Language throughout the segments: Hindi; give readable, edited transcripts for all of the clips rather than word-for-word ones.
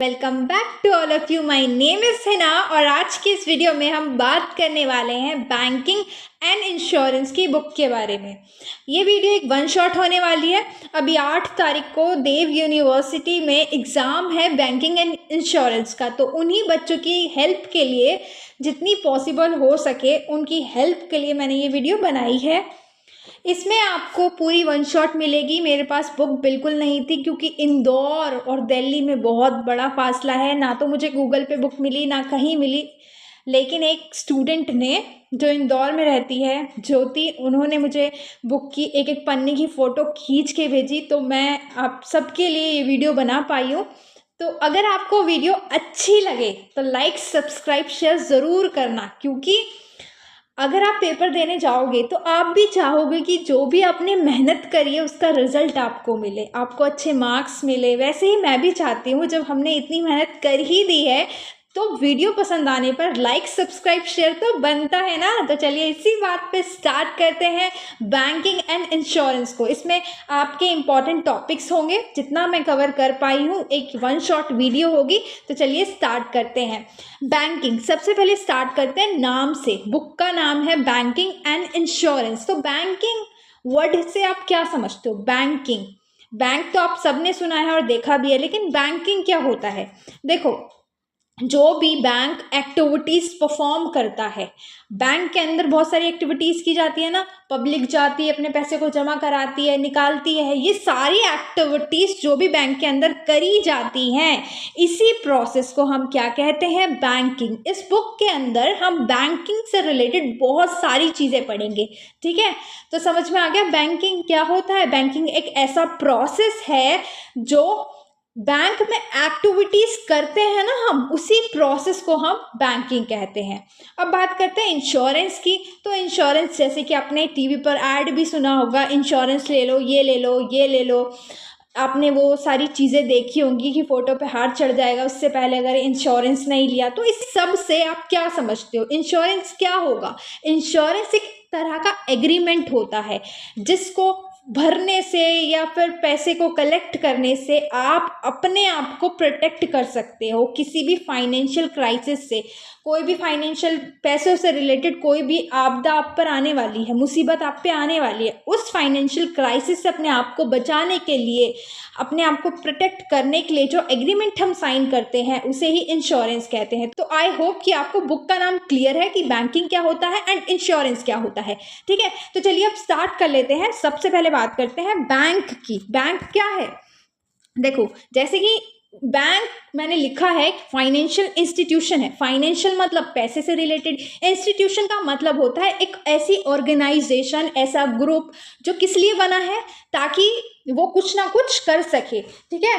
Welcome back to all of you. My name is Hina और आज की इस वीडियो में हम बात करने वाले हैं बैंकिंग एंड इंश्योरेंस की बुक के बारे में। ये वीडियो एक वन शॉट होने वाली है। अभी 8 तारीख को देव यूनिवर्सिटी में एग्ज़ाम है बैंकिंग एंड इंश्योरेंस का, तो उन्हीं बच्चों की हेल्प के लिए जितनी पॉसिबल हो सके उनकी हेल्प के लिए मैंने ये वीडियो बनाई है। इसमें आपको पूरी वन शॉट मिलेगी। मेरे पास बुक बिल्कुल नहीं थी क्योंकि इंदौर और दिल्ली में बहुत बड़ा फासला है। ना तो मुझे गूगल पे बुक मिली ना कहीं मिली, लेकिन एक स्टूडेंट ने जो इंदौर में रहती है, ज्योति, उन्होंने मुझे बुक की एक एक पन्ने की फ़ोटो खींच के भेजी, तो मैं आप सबके लिए ये वीडियो बना पाई हूँ। तो अगर आपको वीडियो अच्छी लगे तो लाइक सब्सक्राइब शेयर ज़रूर करना, क्योंकि अगर आप पेपर देने जाओगे तो आप भी चाहोगे कि जो भी आपने मेहनत करी है उसका रिजल्ट आपको मिले, आपको अच्छे मार्क्स मिले। वैसे ही मैं भी चाहती हूँ, जब हमने इतनी मेहनत कर ही दी है तो वीडियो पसंद आने पर लाइक सब्सक्राइब शेयर तो बनता है ना। तो चलिए इसी बात पे स्टार्ट करते हैं बैंकिंग एंड इंश्योरेंस को। इसमें आपके इम्पॉर्टेंट टॉपिक्स होंगे, जितना मैं कवर कर पाई हूँ एक वन शॉट वीडियो होगी। तो चलिए स्टार्ट करते हैं। बैंकिंग, सबसे पहले स्टार्ट करते हैं नाम से। बुक का नाम है बैंकिंग एंड इंश्योरेंस। तो बैंकिंग वर्ड से आप क्या समझते हो? बैंकिंग, बैंक तो आप सबने सुना है और देखा भी है, लेकिन बैंकिंग क्या होता है? देखो, जो भी बैंक एक्टिविटीज़ परफॉर्म करता है, बैंक के अंदर बहुत सारी एक्टिविटीज़ की जाती है ना। पब्लिक जाती है, अपने पैसे को जमा कराती है, निकालती है। ये सारी एक्टिविटीज़ जो भी बैंक के अंदर करी जाती हैं, इसी प्रोसेस को हम क्या कहते हैं? बैंकिंग। इस बुक के अंदर हम बैंकिंग से रिलेटेड बहुत सारी चीज़ें पढ़ेंगे, ठीक है। तो समझ में आ गया बैंकिंग क्या होता है। बैंकिंग एक ऐसा प्रोसेस है जो बैंक में एक्टिविटीज करते हैं ना हम, उसी प्रोसेस को हम बैंकिंग कहते हैं। अब बात करते हैं इंश्योरेंस की। तो इंश्योरेंस, जैसे कि आपने टीवी पर ऐड भी सुना होगा, इंश्योरेंस ले लो, ये ले लो, ये ले लो। आपने वो सारी चीज़ें देखी होंगी कि फ़ोटो पे हाथ चढ़ जाएगा उससे पहले अगर इंश्योरेंस नहीं लिया। तो इस सब से आप क्या समझते हो? इंश्योरेंस क्या होगा? इंश्योरेंस एक तरह का एग्रीमेंट होता है जिसको भरने से या फिर पैसे को कलेक्ट करने से आप अपने आप को प्रोटेक्ट कर सकते हो किसी भी फाइनेंशियल क्राइसिस से। कोई भी फाइनेंशियल पैसों से रिलेटेड कोई भी आपदा आप पर आने वाली है, मुसीबत आप पे आने वाली है, उस फाइनेंशियल क्राइसिस से अपने आप को बचाने के लिए, अपने आप को प्रोटेक्ट करने के लिए जो एग्रीमेंट हम साइन करते हैं उसे ही इंश्योरेंस कहते हैं। तो आई होप कि आपको बुक का नाम क्लियर है कि बैंकिंग क्या होता है एंड इंश्योरेंस क्या होता है, ठीक है। तो चलिए अब स्टार्ट कर लेते हैं। सबसे पहले बात करते हैं बैंक की। बैंक क्या है? देखो, जैसे कि बैंक मैंने लिखा है फाइनेंशियल इंस्टीट्यूशन है। फाइनेंशियल मतलब पैसे से रिलेटेड, इंस्टीट्यूशन का मतलब होता है एक ऐसी ऑर्गेनाइजेशन, ऐसा ग्रुप जो किस लिए बना है, ताकि वो कुछ ना कुछ कर सके, ठीक है।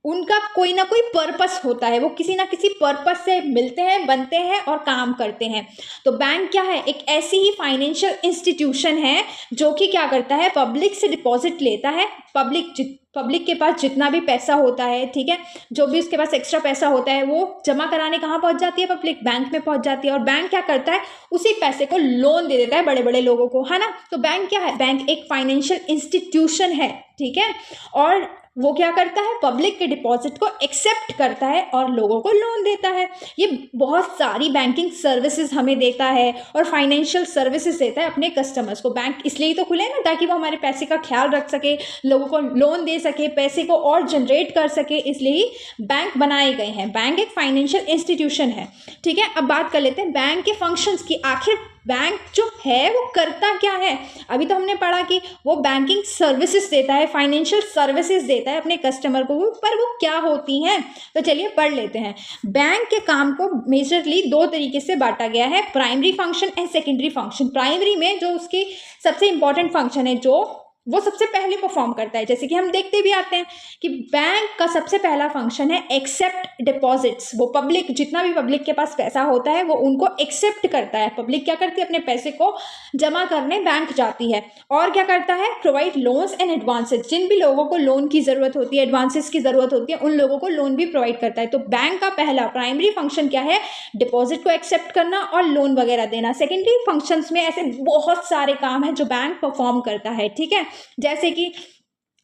उनका कोई ना कोई पर्पस होता है, वो किसी ना किसी पर्पस से मिलते हैं, बनते हैं और काम करते हैं। तो बैंक क्या है? एक ऐसी ही फाइनेंशियल इंस्टीट्यूशन है जो कि क्या करता है, पब्लिक से डिपॉजिट लेता है। पब्लिक के पास जितना भी पैसा होता है, ठीक है, जो भी उसके पास एक्स्ट्रा पैसा होता है वो जमा कराने कहाँ पहुंच जाती है? पब्लिक, बैंक में पहुंच जाती है। और बैंक क्या करता है? उसी पैसे को लोन दे देता है बड़े बड़े लोगों को, है ना। तो बैंक क्या है? बैंक एक फाइनेंशियल इंस्टीट्यूशन है, ठीक है। और वो क्या करता है? पब्लिक के डिपॉजिट को एक्सेप्ट करता है और लोगों को लोन देता है। ये बहुत सारी बैंकिंग सर्विसेज हमें देता है और फाइनेंशियल सर्विसेज देता है अपने कस्टमर्स को। बैंक इसलिए तो खुले ना, ताकि वो हमारे पैसे का ख्याल रख सके, लोगों को लोन दे सके, पैसे को और जनरेट कर सके, इसलिए बैंक बनाए गए हैं। बैंक एक फाइनेंशियल इंस्टीट्यूशन है, ठीक है। अब बात कर लेते हैं बैंक के फंक्शंस की। आखिर बैंक जो है वो करता क्या है? अभी तो हमने पढ़ा कि वो बैंकिंग सर्विसेज देता है, फाइनेंशियल सर्विसेज देता है अपने कस्टमर को, पर वो क्या होती हैं? तो चलिए पढ़ लेते हैं। बैंक के काम को मेजरली 2 तरीके से बांटा गया है, primary function and secondary function. Primary में जो उसकी सबसे इंपॉर्टेंट फंक्शन है, जो वो सबसे पहले परफॉर्म करता है, जैसे कि हम देखते भी आते हैं कि बैंक का सबसे पहला फंक्शन है एक्सेप्ट डिपॉजिट्स। वो पब्लिक, जितना भी पब्लिक के पास पैसा होता है वो उनको एक्सेप्ट करता है। पब्लिक क्या करती है? अपने पैसे को जमा करने बैंक जाती है। और क्या करता है? Provide loans and advances. जिन भी लोगों को लोन की ज़रूरत होती है, एडवांसेस की ज़रूरत होती है, उन लोगों को लोन भी प्रोवाइड करता है। तो बैंक का पहला प्राइमरी फंक्शन क्या है? डिपॉजिट को एक्सेप्ट करना और लोन वगैरह देना। सेकेंडरी फंक्शंस में ऐसे बहुत सारे काम हैं जो बैंक परफॉर्म करता है, ठीक है। जैसे कि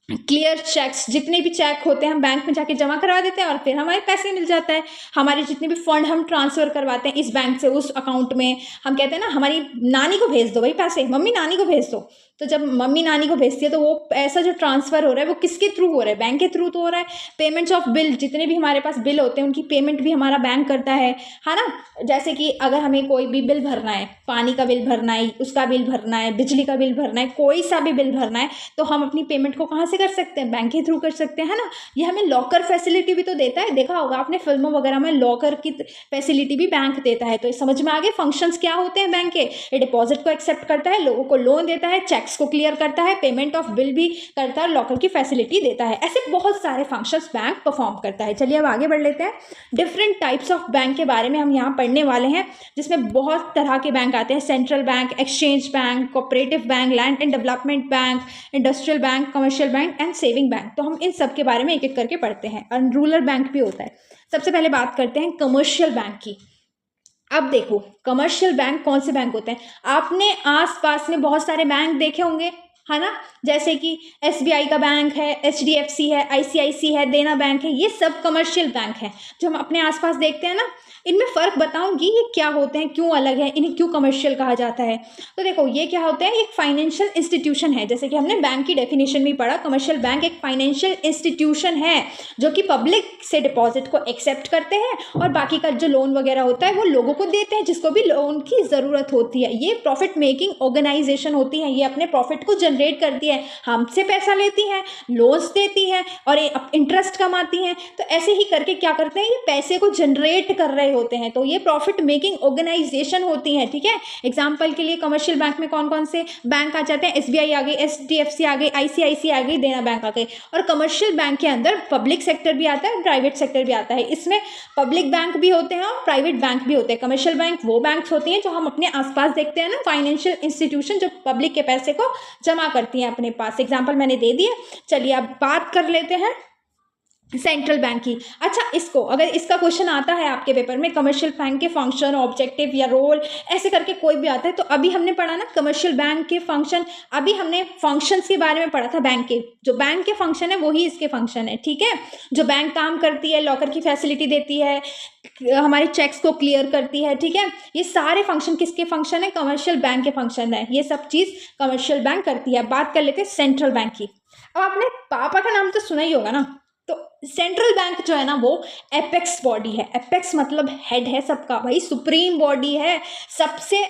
क्लियर चेक्स, जितने भी चेक होते हैं हम बैंक में जाके जमा करवा देते हैं और फिर हमारे पैसे मिल जाता है। हमारे जितने भी फंड हम ट्रांसफ़र करवाते हैं इस बैंक से उस अकाउंट में, हम कहते हैं ना हमारी नानी को भेज दो भाई पैसे, मम्मी नानी को भेज दो। तो जब मम्मी नानी को भेजती है तो वो पैसा जो ट्रांसफ़र हो रहा है वो किसके थ्रू हो रहा है? बैंक के थ्रू तो हो रहा है। पेमेंट्स ऑफ बिल, जितने भी हमारे पास बिल होते हैं उनकी पेमेंट भी हमारा बैंक करता है ना? जैसे कि अगर हमें कोई भी बिल भरना है, पानी का बिल भरना है, उसका बिल भरना है, बिजली का बिल भरना है, कोई सा भी बिल भरना है, तो हम अपनी पेमेंट को कहाँ से कर सकते हैं? बैंक के थ्रू कर सकते हैं, है ना? ये हमें लॉकर फैसिलिटी भी तो देता है, देखा होगा आपने फिल्मों वगैरह में लॉकर की फैसिलिटी भी बैंक देता है। तो ये समझ में आ गए फंक्शंस क्या होते हैं बैंक के। ये डिपॉजिट को एक्सेप्ट करता है, लोगों को लोन देता है, चेक्स को क्लियर करता है, पेमेंट ऑफ बिल भी करता है, लॉकर की फैसिलिटी देता है। ऐसे बहुत सारे फंक्शंस बैंक परफॉर्म करता है। चलिए अब आगे बढ़ लेते हैं। डिफरेंट टाइप्स ऑफ बैंक के बारे में हम यहाँ पढ़ने वाले हैं, जिसमें बहुत तरह के बैंक आते हैं। Central bank, exchange bank, cooperative bank, land and development bank, industrial bank, commercial bank and saving bank. तो हम इन सब के बारे में एक एक करके पढ़ते हैं। और रूरल बैंक भी होता है। सबसे पहले बात करते हैं कमर्शियल बैंक की। अब देखो कमर्शियल बैंक कौन से बैंक होते हैं? आपने आसपास में बहुत सारे बैंक देखे होंगे, है ना? जैसे कि SBI का बैंक है, HDFC है, ICICI है, देना बैंक है, ये सब कमर्शियल बैंक हैं जो हम अपने आसपास देखते हैं ना। इनमें फ़र्क बताऊंगी ये क्या होते हैं, क्यों अलग है, इन्हें क्यों कमर्शियल कहा जाता है। तो देखो ये क्या होता है, एक फाइनेंशियल इंस्टीट्यूशन है। जैसे कि हमने बैंक की डेफिनेशन भी पढ़ा, कमर्शियल बैंक एक फाइनेंशियल इंस्टीट्यूशन है जो कि पब्लिक से डिपॉजिट को एक्सेप्ट करते हैं और बाकी का जो लोन वगैरह होता है वो लोगों को देते हैं जिसको भी लोन की ज़रूरत होती है। ये प्रॉफिट मेकिंग ऑर्गेनाइजेशन होती है, ये अपने प्रॉफिट को जनरेट करती है, हमसे पैसा लेती है, लोन्स देती है और इंटरेस्ट कमाती हैं। तो ऐसे ही करके क्या करते हैं, ये पैसे को जनरेट कर रहे होते हैं। तो ये प्रॉफिट मेकिंग ऑर्गेनाइजेशन होती है, ठीक है। एग्जांपल के लिए कमर्शियल बैंक में कौन कौन से बैंक आ जाते हैं? SBI आ गई, HDFC आ गई, ICICI आ गई, देना बैंक आ गई। और कमर्शियल बैंक के अंदर पब्लिक सेक्टर भी आता है, प्राइवेट सेक्टर भी आता है। इसमें पब्लिक बैंक भी होते हैं और प्राइवेट बैंक भी होते हैं। कमर्शियल बैंक वो बैंक्स होती हैं जो हम अपने आसपास देखते हैं ना, फाइनेंशियल इंस्टीट्यूशन जो पब्लिक के पैसे को जमा करती हैं अपने पास। एग्जाम्पल मैंने दे दिया। चलिए अब बात कर लेते हैं सेंट्रल बैंक की। अच्छा, इसको अगर इसका क्वेश्चन आता है आपके पेपर में, कमर्शियल बैंक के फंक्शन, ऑब्जेक्टिव या रोल ऐसे करके कोई भी आता है, तो अभी हमने पढ़ा ना कमर्शियल बैंक के फंक्शन, अभी हमने फंक्शंस के बारे में पढ़ा था बैंक के। जो बैंक के फंक्शन है वही इसके फंक्शन है, ठीक है। जो बैंक काम करती है, लॉकर की फैसिलिटी देती है, हमारे चेक्स को क्लियर करती है, ठीक है। ये सारे फंक्शन किसके फंक्शन है? कमर्शियल बैंक के फंक्शन है। ये सब चीज़ कमर्शियल बैंक करती है। बात कर लेते हैं सेंट्रल बैंक की। अब आपने पापा का नाम तो सुना ही होगा ना। तो सेंट्रल बैंक जो है ना वो एपेक्स बॉडी है। एपेक्स मतलब हेड है सबका, भाई सुप्रीम बॉडी है, सबसे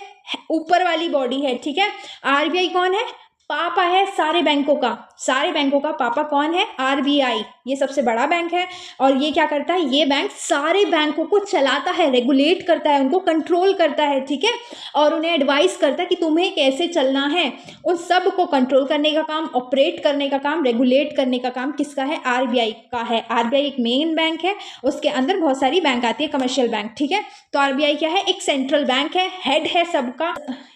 ऊपर वाली बॉडी है, ठीक है। RBI कौन है? पापा है सारे बैंकों का। सारे बैंकों का पापा कौन है? RBI। ये सबसे बड़ा बैंक है और ये क्या करता है? ये बैंक सारे बैंकों को चलाता है, रेगुलेट करता है, उनको कंट्रोल करता है, ठीक है। और उन्हें एडवाइस करता है कि तुम्हें कैसे चलना है। उन सब को कंट्रोल करने का काम, ऑपरेट करने का काम, रेगुलेट करने का काम किसका है? RBI का है। RBI एक मेन बैंक है, उसके अंदर बहुत सारी बैंक आती है, कमर्शियल बैंक, ठीक है। तो RBI क्या है? एक सेंट्रल बैंक है, हेड है सबका।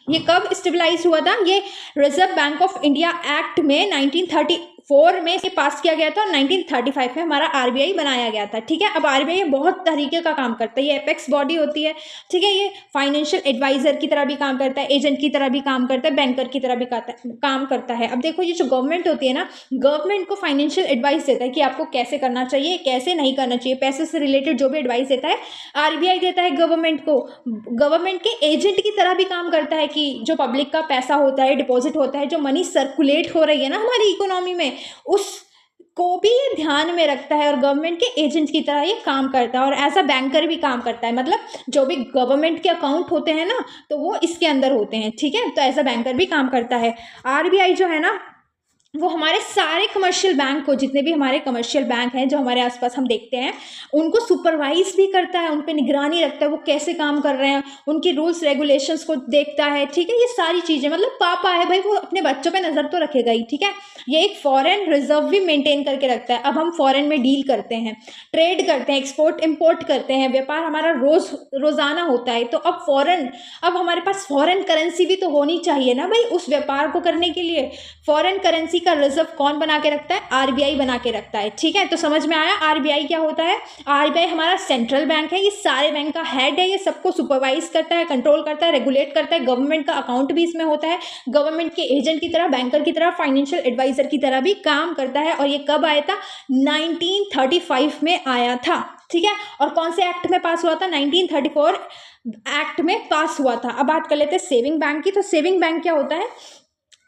ये कब स्टेबलाइज हुआ था? ये reserve bank of India act में 1934 में इसे पास किया गया था और 1935 में हमारा RBI बनाया गया था, ठीक है। अब RBI बहुत तरीके का काम करता है। ये एपेक्स बॉडी होती है, ठीक है। ये फाइनेंशियल एडवाइजर की तरह भी काम करता है, एजेंट की तरह भी काम करता है, बैंकर की तरह भी काम करता है। अब देखो ये जो गवर्नमेंट होती है ना, गवर्नमेंट को फाइनेंशियल एडवाइस देता है कि आपको कैसे करना चाहिए, कैसे नहीं करना चाहिए, पैसे से रिलेटेड जो भी एडवाइस देता है RBI देता है गवर्नमेंट को। गवर्नमेंट के एजेंट की तरह भी काम करता है कि जो पब्लिक का पैसा होता है, डिपॉजिट होता है, जो मनी सर्कुलेट हो रही है ना हमारी इकोनॉमी में, उस को भी ये ध्यान में रखता है और गवर्नमेंट के एजेंट की तरह ये काम करता है। और एज अ बैंकर भी काम करता है, मतलब जो भी गवर्नमेंट के अकाउंट होते हैं ना तो वो इसके अंदर होते हैं, ठीक है। तो एज अ बैंकर भी काम करता है। RBI जो है ना वो हमारे सारे कमर्शियल बैंक को, जितने भी हमारे कमर्शियल बैंक हैं जो हमारे आसपास हम देखते हैं, उनको सुपरवाइज भी करता है, उन पर निगरानी रखता है, वो कैसे काम कर रहे हैं, उनकी रूल्स रेगुलेशंस को देखता है, ठीक है। ये सारी चीज़ें, मतलब पापा है भाई, वो अपने बच्चों पे नज़र तो रखेगा ही, ठीक है। ये एक फॉरेन रिजर्व भी मेंटेन करके रखता है। अब हम फॉरेन में डील करते हैं, ट्रेड करते हैं, एक्सपोर्ट इम्पोर्ट करते हैं, व्यापार हमारा रोज़ाना होता है। तो अब हमारे पास फॉरेन करेंसी भी तो होनी चाहिए ना भाई उस व्यापार को करने के लिए। फॉरेन करेंसी का रिजर्व कौन बना के रखता है? आरबीआई बना के रखता है। ठीक है, तो समझ में आया आरबीआई क्या होता है? आरबीआई हमारा सेंट्रल बैंक है, ये सारे बैंक का हेड है, ये सबको सुपरवाइज करता है, कंट्रोल करता है, रेगुलेट करता है। गवर्नमेंट का अकाउंट भी इसमें होता है, गवर्नमेंट के एजेंट की तरह, बैंकर की तरह, फाइनेंशियल एडवाइजर की तरह भी काम करता है। और ये कब आया था? 1935 में आया था। ठीक है, और कौन से एक्ट में पास हुआ था? 1934 एक्ट में पास हुआ था। अब बात कर लेते हैं सेविंग बैंक की। तो सेविंग बैंक क्या होता है?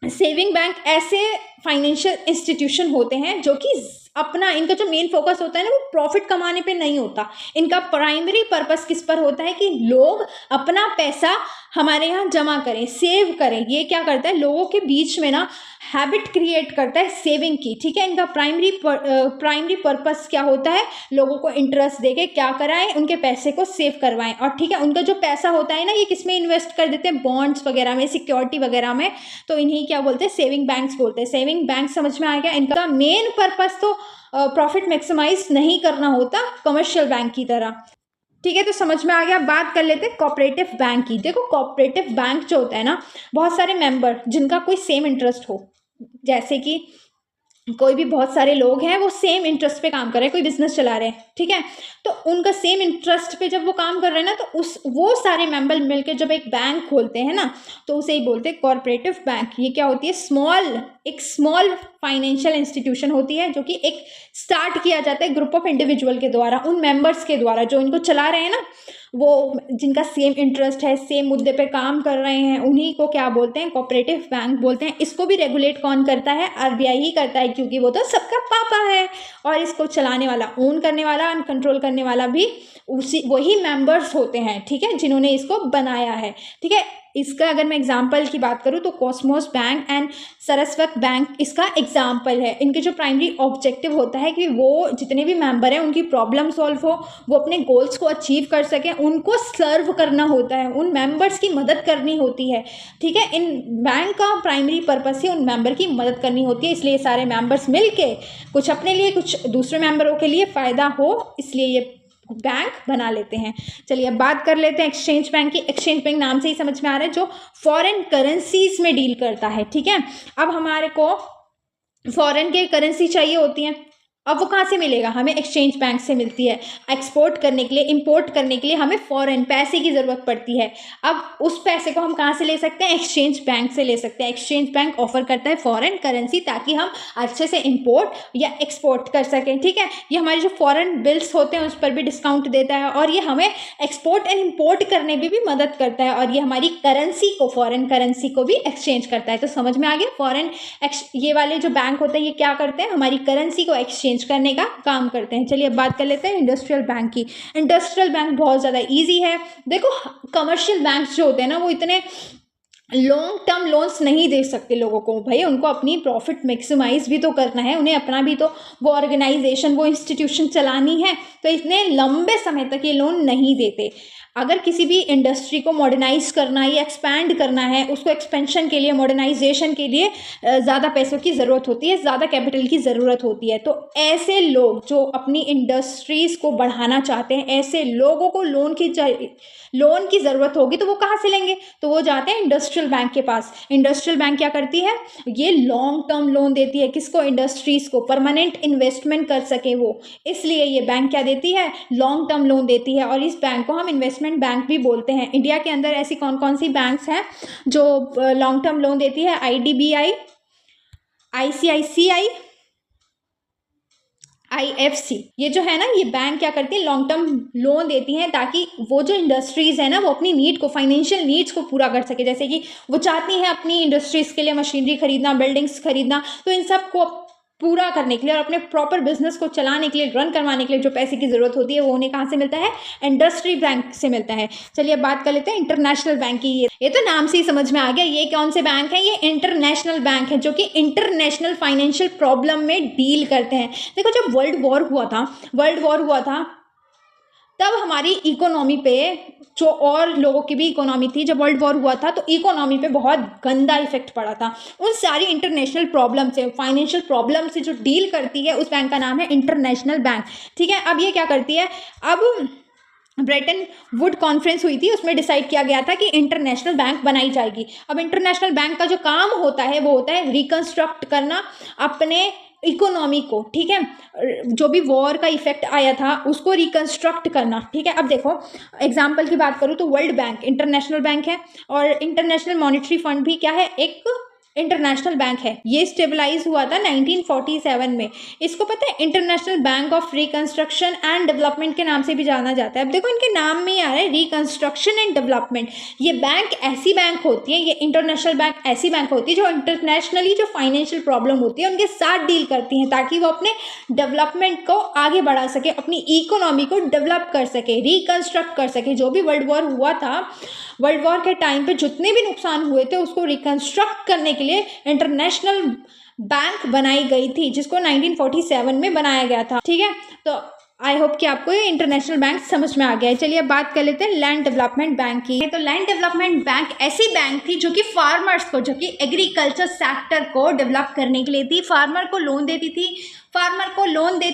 सेविंग बैंक ऐसे फाइनेंशियल इंस्टीट्यूशन होते हैं जो कि अपना, इनका जो मेन फोकस होता है ना, वो प्रॉफिट कमाने पे नहीं होता। इनका प्राइमरी पर्पस किस पर होता है? कि लोग अपना पैसा हमारे यहाँ जमा करें, सेव करें। ये क्या करता है? लोगों के बीच में ना हैबिट क्रिएट करता है सेविंग की। ठीक है, इनका प्राइमरी पर्पस क्या होता है? लोगों को इंटरेस्ट देके क्या कराएं? उनके पैसे को सेव करवाएं। और ठीक है, उनका जो पैसा होता है ना, ये किस में इन्वेस्ट कर देते हैं? बॉन्ड्स वगैरह में, सिक्योरिटी वगैरह में। तो इन्हीं क्या बोलते हैं? सेविंग बैंक्स बोलते हैं। सेविंग बैंक समझ में आ गया? इनका मेन पर्पस तो प्रॉफिट मैक्सिमाइज नहीं करना होता कमर्शियल बैंक की तरह। ठीक है, तो समझ में आ गया। बात कर लेते हैं कोऑपरेटिव बैंक की। देखो, कोऑपरेटिव बैंक जो होता है ना, बहुत सारे मेंबर जिनका कोई सेम इंटरेस्ट हो, जैसे कि कोई भी बहुत सारे लोग हैं, वो सेम इंटरेस्ट पे काम कर रहे हैं, कोई बिजनेस चला रहे हैं। ठीक है, तो उनका सेम इंटरेस्ट पे जब वो काम कर रहे हैं ना, तो वो सारे मेंबर मिलकर जब एक बैंक खोलते हैं ना, तो उसे ही बोलते हैं कोऑपरेटिव बैंक। ये क्या होती है? एक स्मॉल फाइनेंशियल इंस्टीट्यूशन होती है, जो कि एक स्टार्ट किया जाता है ग्रुप ऑफ इंडिविजुअल के द्वारा, उन मेंबर्स के द्वारा जो इनको चला रहे हैं ना, वो जिनका सेम इंटरेस्ट है, सेम मुद्दे पे काम कर रहे हैं, उन्हीं को क्या बोलते हैं? कोऑपरेटिव बैंक बोलते हैं। इसको भी रेगुलेट कौन करता है? आरबीआई ही करता है, क्योंकि वो तो सबका पापा है। और इसको चलाने वाला, ओन करने वाला, कंट्रोल करने वाला भी वही मेंबर्स होते हैं। ठीक है, जिन्होंने इसको बनाया है। ठीक है, इसका अगर मैं एग्जांपल की बात करूँ तो Cosmos bank and Saraswat bank इसका एग्जांपल है। इनके जो प्राइमरी ऑब्जेक्टिव होता है कि वो जितने भी मेंबर हैं उनकी प्रॉब्लम सॉल्व हो, वो अपने गोल्स को अचीव कर सकें, उनको सर्व करना होता है, उन मेंबर्स की मदद करनी होती है। ठीक है, इन बैंक का प्राइमरी पर्पस ही उन मेंबर की मदद करनी होती है। इसलिए सारे मेंबर्स मिल के कुछ अपने लिए, कुछ दूसरे मेंबरों के लिए फ़ायदा हो, इसलिए ये बैंक बना लेते हैं। चलिए अब बात कर लेते हैं एक्सचेंज बैंक की। एक्सचेंज बैंक नाम से ही समझ में आ रहा है, जो फॉरेन करेंसीज में डील करता है। ठीक है, अब हमारे को फॉरेन के करेंसी चाहिए होती हैं, अब वो कहाँ से मिलेगा? हमें एक्सचेंज बैंक से मिलती है। एक्सपोर्ट करने के लिए, इंपोर्ट करने के लिए हमें फॉरेन पैसे की ज़रूरत पड़ती है। अब उस पैसे को हम कहाँ से ले सकते हैं? एक्सचेंज बैंक से ले सकते हैं। एक्सचेंज बैंक ऑफर करता है फॉरेन करेंसी, ताकि हम अच्छे से इंपोर्ट या एक्सपोर्ट कर सकें। ठीक है, ये हमारे जो फॉरेन बिल्स होते हैं उस पर भी डिस्काउंट देता है, और ये हमें एक्सपोर्ट एंड इम्पोर्ट करने में भी मदद करता है, और ये हमारी करेंसी को, फॉरेन करेंसी को भी एक्सचेंज करता है। तो समझ में आ गया, ये वाले जो बैंक होते हैं ये क्या करते हैं? हमारी करेंसी को एक्सचेंज करने का काम करते हैं। चलिए अब बात कर लेते हैं इंडस्ट्रियल बैंक की। इंडस्ट्रियल बैंक बहुत ज़्यादा इजी है। देखो, कमर्शियल बैंक्स जो होते हैं ना, वो इतने लॉन्ग टर्म लोन्स नहीं दे सकते लोगों को। भाई, उनको अपनी प्रॉफिट मैक्सिमाइज भी तो करना है, उन्हें अपना भी तो वो ऑर्गेनाइजेशन, वो इंस्टीट्यूशन चलानी है, तो इतने लंबे समय तक ये लोन नहीं देते। अगर किसी भी इंडस्ट्री को मॉडर्नाइज करना है या एक्सपैंड करना है, उसको एक्सपेंशन के लिए, मॉडर्नाइजेशन के लिए ज़्यादा पैसों की ज़रूरत होती है, ज़्यादा कैपिटल की ज़रूरत होती है। तो ऐसे लोग जो अपनी इंडस्ट्रीज़ को बढ़ाना चाहते हैं, ऐसे लोगों को लोन की ज़रूरत होगी, तो वो कहाँ से लेंगे? तो वो जाते हैं इंडस्ट्रियल बैंक के पास। इंडस्ट्रियल बैंक क्या करती है? ये लॉन्ग टर्म लोन देती है। किसको? इंडस्ट्रीज़ को, परमानेंट इन्वेस्टमेंट कर सके वो, इसलिए ये बैंक क्या देती है? लॉन्ग टर्म लोन देती है। और इस बैंक को हम इन्वेस्टमेंट बैंक भी बोलते हैं। इंडिया के अंदर ऐसी कौन कौन सी बैंक्स हैं जो लॉन्ग टर्म लोन देती है? IDBI, ICICI, IFC, ये जो है ना, ये बैंक क्या करती है? लॉन्ग टर्म लोन देती हैं, ताकि वो जो इंडस्ट्रीज़ है ना, वो अपनी नीड को, फाइनेंशियल नीड्स को पूरा कर सके। जैसे कि वो चाहती हैं अपनी इंडस्ट्रीज़ के लिए मशीनरी खरीदना, बिल्डिंग्स खरीदना, तो इन सब को पूरा करने के लिए और अपने प्रॉपर बिजनेस को चलाने के लिए, रन करवाने के लिए जो पैसे की ज़रूरत होती है, वो उन्हें कहाँ से मिलता है? इंडस्ट्री बैंक से मिलता है। चलिए अब बात कर लेते हैं इंटरनेशनल बैंक की। ये तो नाम से ही समझ में आ गया, ये कौन से बैंक है? ये इंटरनेशनल बैंक है, जो कि इंटरनेशनल फाइनेंशियल प्रॉब्लम में डील करते हैं। देखो, जब वर्ल्ड वॉर हुआ था तब हमारी इकोनॉमी पे, जो और लोगों की भी इकोनॉमी थी, जब वर्ल्ड वॉर हुआ था तो इकोनॉमी पे बहुत गंदा इफेक्ट पड़ा था। उन सारी इंटरनेशनल प्रॉब्लम से, फाइनेंशियल प्रॉब्लम से जो डील करती है, उस बैंक का नाम है इंटरनेशनल बैंक। ठीक है, अब ये क्या करती है? अब ब्रेटन वुड कॉन्फ्रेंस हुई थी, उसमें डिसाइड किया गया था कि इंटरनेशनल बैंक बनाई जाएगी। अब इंटरनेशनल बैंक का जो काम होता है वो होता है रिकंस्ट्रक्ट करना अपने इकोनॉमी को, ठीक है, जो भी वॉर का इफेक्ट आया था उसको रिकंस्ट्रक्ट करना, ठीक है। अब देखो एग्जांपल की बात करूँ तो वर्ल्ड बैंक इंटरनेशनल बैंक है, और इंटरनेशनल मॉनेटरी फंड भी क्या है, एक इंटरनेशनल बैंक है। ये स्टेबलाइज हुआ था 1947 में। इसको पता है international bank of reconstruction and development के नाम से भी जाना जाता है। अब देखो इनके नाम में ही आ रहा है रिकंस्ट्रक्शन एंड डेवलपमेंट। ये बैंक ऐसी बैंक होती है, ये इंटरनेशनल बैंक ऐसी बैंक होती है जो इंटरनेशनली जो फाइनेंशियल प्रॉब्लम होती है उनके साथ डील करती हैं, ताकि वो अपने डेवलपमेंट को आगे बढ़ा सके, अपनी इकोनॉमी को डेवलप कर सके, रिकंस्ट्रक्ट कर सके। जो भी वर्ल्ड वॉर हुआ था, वर्ल्ड वॉर के टाइम पे जितने भी नुकसान हुए थे उसको रिकंस्ट्रक्ट करने के लिए इंटरनेशनल बैंक बनाई गई थी, जिसको 1947 में बनाया गया था, ठीक है। तो आई होप कि आपको ये इंटरनेशनल बैंक समझ में आ गया है। चलिए अब बात कर लेते हैं लैंड डेवलपमेंट बैंक की। तो लैंड डेवलपमेंट बैंक ऐसी बैंक थी जो कि फार्मर्स को, जो कि एग्रीकल्चर सेक्टर को डेवलप करने के लिए थी। फार्मर को लोन देती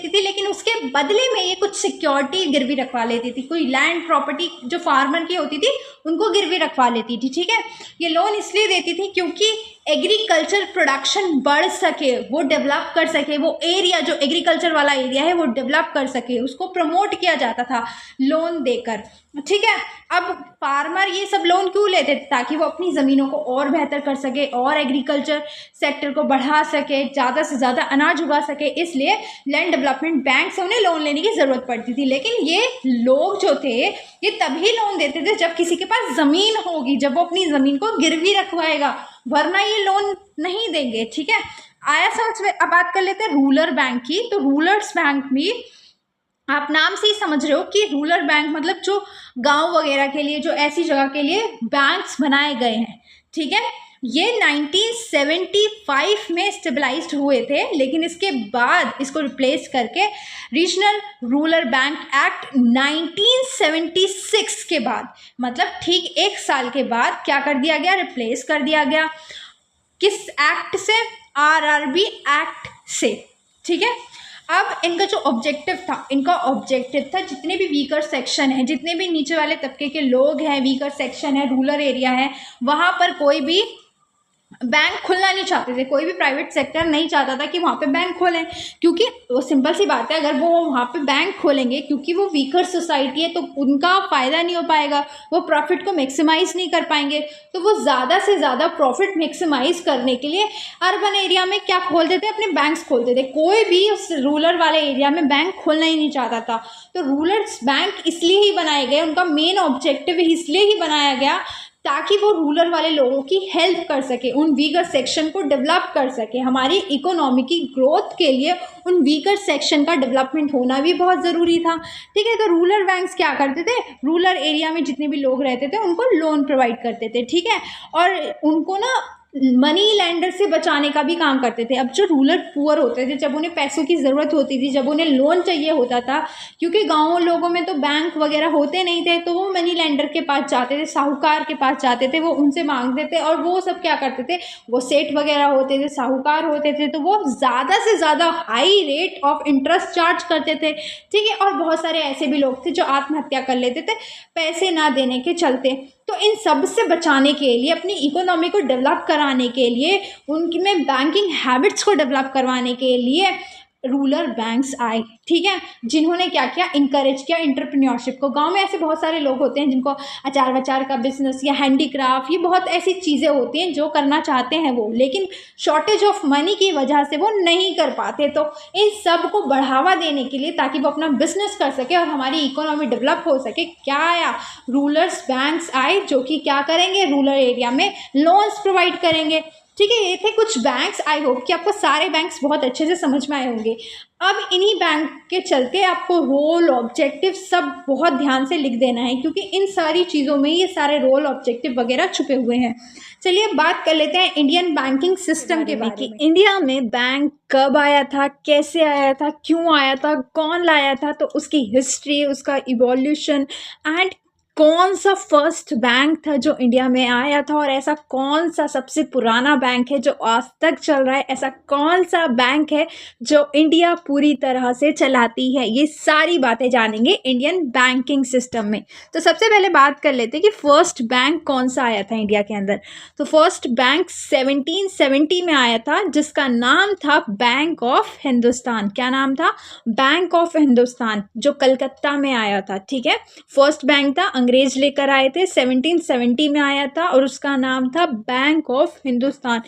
थी, लेकिन उसके बदले में ये कुछ सिक्योरिटी गिरवी रखवा लेती थी। कोई लैंड प्रॉपर्टी जो फार्मर की होती थी उनको गिरवी रखवा लेती थी, ठीक है। ये लोन इसलिए देती थी क्योंकि एग्रीकल्चर प्रोडक्शन बढ़ सके, वो डेवलप कर सके, वो एरिया जो एग्रीकल्चर वाला एरिया है वो डेवलप कर सके, उसको प्रमोट किया जाता था लोन देकर, ठीक है। अब फार्मर ये सब लोन क्यों लेते थे, ताकि वो अपनी ज़मीनों को और बेहतर कर सके और एग्रीकल्चर सेक्टर को बढ़ा सके, ज़्यादा से ज़्यादा अनाज उगा सके। इसलिए लैंड डेवलपमेंट बैंक से उन्हें लोन लेने की ज़रूरत पड़ती थी। लेकिन ये लोग जो थे ये तभी लोन देते थे जब किसी के पास ज़मीन होगी, जब वो अपनी ज़मीन को गिरवी रखवाएगा, वरना ये लोन नहीं देंगे, ठीक है। आया समझ में। अब बात कर लेते हैं रूरल बैंक की। तो रूरल्स बैंक भी आप नाम से ही समझ रहे हो कि रूरल बैंक मतलब जो गांव वगैरह के लिए, जो ऐसी जगह के लिए बैंक्स बनाए गए हैं, ठीक है। ये 1975 में स्टेबलाइज्ड हुए थे, लेकिन इसके बाद इसको रिप्लेस करके रीजनल रूरल बैंक एक्ट 1976 के बाद, मतलब ठीक एक साल के बाद क्या कर दिया गया, रिप्लेस कर दिया गया। किस एक्ट से, आरआरबी एक्ट से, ठीक है। अब इनका जो ऑब्जेक्टिव था, जितने भी वीकर सेक्शन है, जितने भी नीचे वाले तबके के लोग हैं, वीकर सेक्शन है, रूरल एरिया है, वहाँ पर कोई भी बैंक खुलना नहीं चाहते थे। कोई भी प्राइवेट सेक्टर नहीं चाहता था कि वहाँ पे बैंक खोलें, क्योंकि वो सिंपल सी बात है, अगर वो वहाँ पे बैंक खोलेंगे, क्योंकि वो वीकर सोसाइटी है, तो उनका फ़ायदा नहीं हो पाएगा, वो प्रॉफिट को मैक्सिमाइज़ नहीं कर पाएंगे। तो वो ज़्यादा से ज़्यादा प्रॉफिट मैक्सिमाइज़ करने के लिए अर्बन एरिया में क्या खोलते थे, अपने बैंक्स खोलते थे। कोई भी उस रूरल वाले एरिया में बैंक खोलना ही नहीं चाहता था। तो रूरल बैंक इसलिए ही बनाए गए, उनका मेन ऑब्जेक्टिव इसलिए ही बनाया गया ताकि वो रूरल वाले लोगों की हेल्प कर सके, उन वीकर सेक्शन को डेवलप कर सके। हमारी इकोनॉमी की ग्रोथ के लिए उन वीकर सेक्शन का डेवलपमेंट होना भी बहुत ज़रूरी था, ठीक है। तो रूरल बैंक्स क्या करते थे, रूरल एरिया में जितने भी लोग रहते थे उनको लोन प्रोवाइड करते थे, ठीक है। और उनको ना मनी लेंडर से बचाने का भी काम करते थे। अब जो रूरल पुअर होते थे, जब उन्हें पैसों की ज़रूरत होती थी, जब उन्हें लोन चाहिए होता था, क्योंकि गाँव लोगों में तो बैंक वगैरह होते नहीं थे, तो वो मनी लेंडर के पास जाते थे, साहूकार के पास जाते थे, वो उनसे मांगते थे। और वो सब क्या करते थे, वो सेठ वगैरह होते थे, साहूकार होते थे, तो वो ज़्यादा से ज़्यादा high rate of interest charge करते थे, ठीक है। और बहुत सारे ऐसे भी लोग थे जो आत्महत्या कर लेते थे पैसे ना देने के चलते। तो इन सब से बचाने के लिए, अपनी इकोनॉमी को डेवलप कराने के लिए, उनकी में बैंकिंग हैबिट्स को डेवलप करवाने के लिए रूरल बैंक्स आए, ठीक है, जिन्होंने क्या किया, इंकरेज किया एंटरप्रेन्योरशिप को। गांव में ऐसे बहुत सारे लोग होते हैं जिनको अचार वचार का बिजनेस या हैंडीक्राफ्ट, ये बहुत ऐसी चीज़ें होती हैं जो करना चाहते हैं वो, लेकिन शॉर्टेज ऑफ मनी की वजह से वो नहीं कर पाते। तो इन सब को बढ़ावा देने के लिए, ताकि वो अपना बिजनेस कर सके और हमारी इकोनॉमी डेवलप हो सके, क्या आया, रूरल बैंक्स आए, जो कि क्या करेंगे, रूरल एरिया में लोन्स प्रोवाइड करेंगे, ठीक है। ये थे कुछ बैंक्स। आई होप कि आपको सारे बैंक्स बहुत अच्छे से समझ में आए होंगे। अब इन्हीं बैंक के चलते आपको रोल, ऑब्जेक्टिव सब बहुत ध्यान से लिख देना है, क्योंकि इन सारी चीज़ों में ये सारे रोल, ऑब्जेक्टिव वगैरह छुपे हुए हैं। चलिए बात कर लेते हैं इंडियन बैंकिंग सिस्टम के बारे में। इंडिया में बैंक कब आया था, कैसे आया था, क्यों आया था, कौन लाया था, तो उसकी हिस्ट्री, उसका इवोल्यूशन एंड कौन सा फर्स्ट बैंक था जो इंडिया में आया था, और ऐसा कौन सा सबसे पुराना बैंक है जो आज तक चल रहा है, ऐसा कौन सा बैंक है जो इंडिया पूरी तरह से चलाती है, ये सारी बातें जानेंगे इंडियन बैंकिंग सिस्टम में। तो सबसे पहले बात कर लेते हैं कि फर्स्ट बैंक कौन सा आया था इंडिया के अंदर। तो फर्स्ट बैंक 1770 में आया था, जिसका नाम था बैंक ऑफ हिंदुस्तान। क्या नाम था? बैंक ऑफ हिंदुस्तान, जो कलकत्ता में आया था। ठीक है, फर्स्ट बैंक था, अंग्रेज लेकर आए थे, 1770 में आया था और उसका नाम था बैंक ऑफ हिंदुस्तान।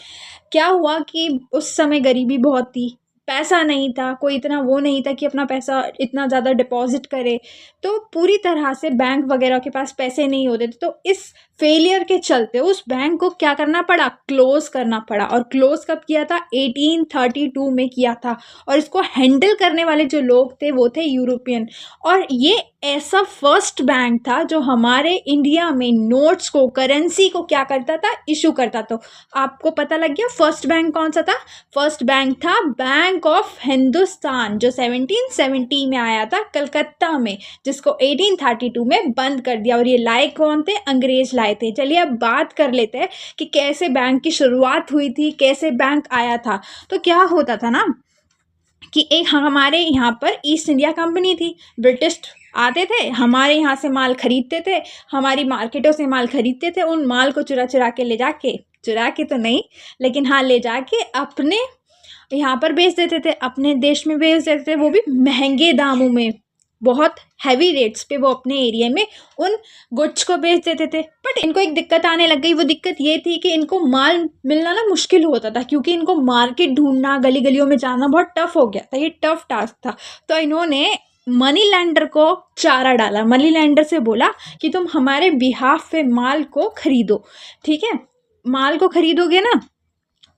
क्या हुआ कि उस समय गरीबी बहुत थी, पैसा नहीं था, कोई इतना वो नहीं था कि अपना पैसा इतना ज़्यादा डिपॉजिट करे, तो पूरी तरह से बैंक वगैरह के पास पैसे नहीं होते थे। तो इस फेलियर के चलते उस बैंक को क्या करना पड़ा? क्लोज करना पड़ा। और क्लोज कब किया था? 1832 में किया था। और इसको हैंडल करने वाले जो लोग थे वो थे यूरोपियन। और ये ऐसा फर्स्ट बैंक था जो हमारे इंडिया में नोट्स को, करेंसी को क्या करता था? इशू करता। तो आपको पता लग गया फर्स्ट बैंक कौन सा था? फर्स्ट बैंक था बैंक ऑफ हिंदुस्तान, जो 1770 में आया था कलकत्ता में, जिसको 1832 में बंद कर दिया। और ये लाए कौन थे? अंग्रेज लाए थे। चलिए अब बात कर लेते हैं कि कैसे बैंक की शुरुआत हुई थी, कैसे बैंक आया था। तो क्या होता था ना कि एक हमारे यहाँ पर ईस्ट इंडिया कंपनी थी, ब्रिटिश आते थे, हमारे यहाँ से माल खरीदते थे, हमारी मार्केटों से माल खरीदते थे, उन माल को चुरा चुरा के ले जाके, चुरा के तो नहीं लेकिन हाँ ले जाके अपने यहाँ पर बेच देते थे, अपने देश में बेच देते थे, वो भी महंगे दामों में, बहुत हैवी रेट्स पे वो अपने एरिया में उन गुड्स को बेच देते थे। बट इनको एक दिक्कत आने लग गई। वो दिक्कत ये थी कि इनको माल मिलना ना मुश्किल होता था, क्योंकि इनको मार्केट ढूंढना, गली गलियों में जाना बहुत टफ हो गया था। ये टफ टास्क था। तो इन्होंने मनी लैंडर को चारा डाला, मनी लैंडर से बोला कि तुम हमारे बिहाफ पे माल को खरीदो। ठीक है, माल को खरीदोगे ना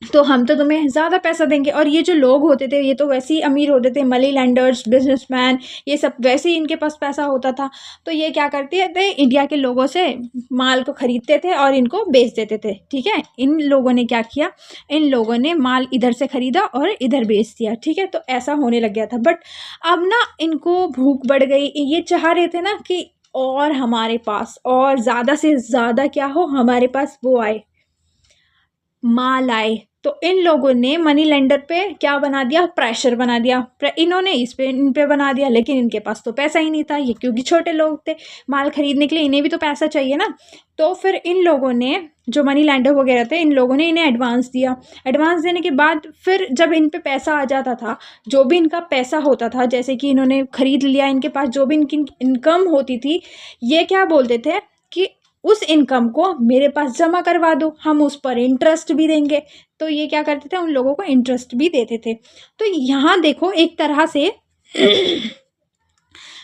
तो हम तो तुम्हें ज़्यादा पैसा देंगे। और ये जो लोग होते थे ये तो वैसे ही अमीर होते थे, मनी लैंडर्स, बिजनेसमैन, ये सब वैसे ही इनके पास पैसा होता था। तो ये क्या करते थे? इंडिया के लोगों से माल को खरीदते थे और इनको बेच देते थे। ठीक है, इन लोगों ने क्या किया? इन लोगों ने माल इधर से खरीदा और इधर बेच दिया। ठीक है, तो ऐसा होने लग गया था। बट अब ना इनको भूख बढ़ गई। ये चाह रहे थे ना कि और हमारे पास और ज़्यादा से ज़्यादा क्या हो, हमारे पास वो आए, माल आए। तो इन लोगों ने मनी लेंडर पे क्या बना दिया? प्रेशर बना दिया। इन्होंने इन पे बना दिया, लेकिन इनके पास तो पैसा ही नहीं था, ये क्योंकि छोटे लोग थे, माल खरीदने के लिए इन्हें भी तो पैसा चाहिए ना। तो फिर इन लोगों ने, जो मनी लैंडर वगैरह थे, इन लोगों ने इन्हें एडवांस दिया। एडवांस देने के बाद फिर जब इन पे पैसा आ जाता था, जो भी इनका पैसा होता था, जैसे कि इन्होंने खरीद लिया, इनके पास जो भी इनकी इनकम होती थी, ये क्या बोलते थे कि उस इनकम को मेरे पास जमा करवा दो, हम उस पर इंटरेस्ट भी देंगे। तो ये क्या करते थे? उन लोगों को इंटरेस्ट भी देते थे। तो यहाँ देखो एक तरह से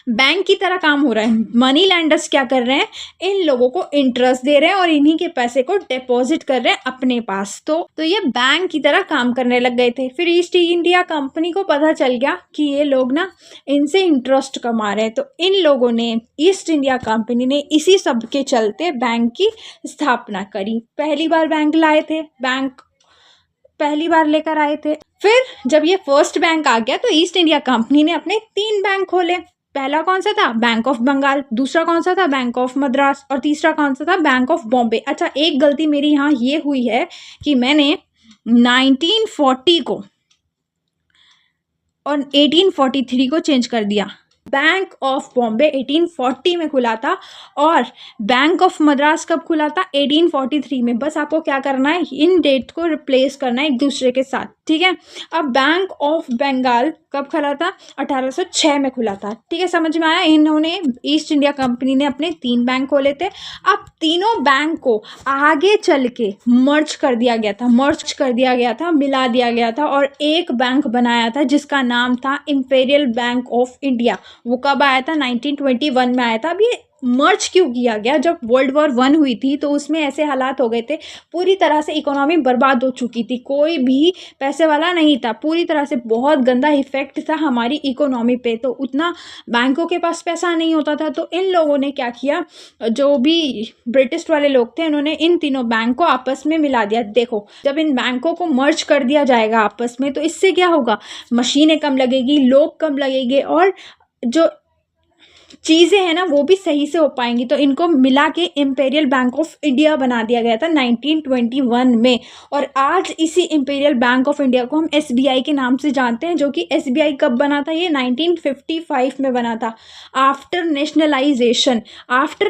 बैंक की तरह काम हो रहा है। मनी लैंडर्स क्या कर रहे हैं? इन लोगों को इंटरेस्ट दे रहे हैं और इन्हीं के पैसे को डिपॉजिट कर रहे हैं अपने पास। तो ये बैंक की तरह काम करने लग गए थे। फिर ईस्ट इंडिया कंपनी को पता चल गया कि ये लोग ना इनसे इंटरेस्ट कमा रहे हैं। तो इन लोगों ने, ईस्ट इंडिया कंपनी ने, इसी सब के चलते बैंक की स्थापना करी। पहली बार बैंक लाए थे, बैंक पहली बार लेकर आए थे। फिर जब ये फर्स्ट बैंक आ गया तो ईस्ट इंडिया कंपनी ने अपने 3 बैंक खोले। पहला कौन सा था? Bank of Bengal. दूसरा कौन सा था? Bank of Madras. और तीसरा कौन सा था? Bank of Bombay. अच्छा, एक गलती मेरी यहाँ ये हुई है कि मैंने 1940 को और 1843 को चेंज कर दिया। बैंक ऑफ बॉम्बे 1840 में खुला था और बैंक ऑफ मद्रास कब खुला था? 1843 में। बस आपको क्या करना है? इन डेट को रिप्लेस करना है एक दूसरे के साथ। ठीक है, अब बैंक ऑफ बंगाल कब खुला था? 1806 में खुला था। ठीक है, समझ में आया? इन्होंने, ईस्ट इंडिया कंपनी ने अपने 3 बैंक खोले थे। अब तीनों बैंक को आगे चल के मर्ज कर दिया गया था, मिला दिया गया था और एक बैंक बनाया था जिसका नाम था इंपीरियल बैंक ऑफ इंडिया। वो कब आया था? 1921 में आया था। अब ये मर्ज क्यों किया गया? जब वर्ल्ड वॉर 1 हुई थी तो उसमें ऐसे हालात हो गए थे, पूरी तरह से इकोनॉमी बर्बाद हो चुकी थी, कोई भी पैसे वाला नहीं था, पूरी तरह से बहुत गंदा इफेक्ट था हमारी इकोनॉमी पे। तो उतना बैंकों के पास पैसा नहीं होता था। तो इन लोगों ने क्या किया? जो भी ब्रिटिश वाले लोग थे, उन्होंने इन तीनों बैंक को आपस में मिला दिया। देखो, जब इन बैंकों को मर्ज कर दिया जाएगा आपस में तो इससे क्या होगा? मशीनें कम लगेगी, लोग कम लगेंगे और जो चीज़ें हैं ना वो भी सही से हो पाएंगी। तो इनको मिला के इम्पेरियल बैंक ऑफ इंडिया बना दिया गया था 1921 में। और आज इसी इम्पेरियल बैंक ऑफ इंडिया को हम एसबीआई के नाम से जानते हैं, जो कि एसबीआई कब बना था, ये 1955 में बना था। After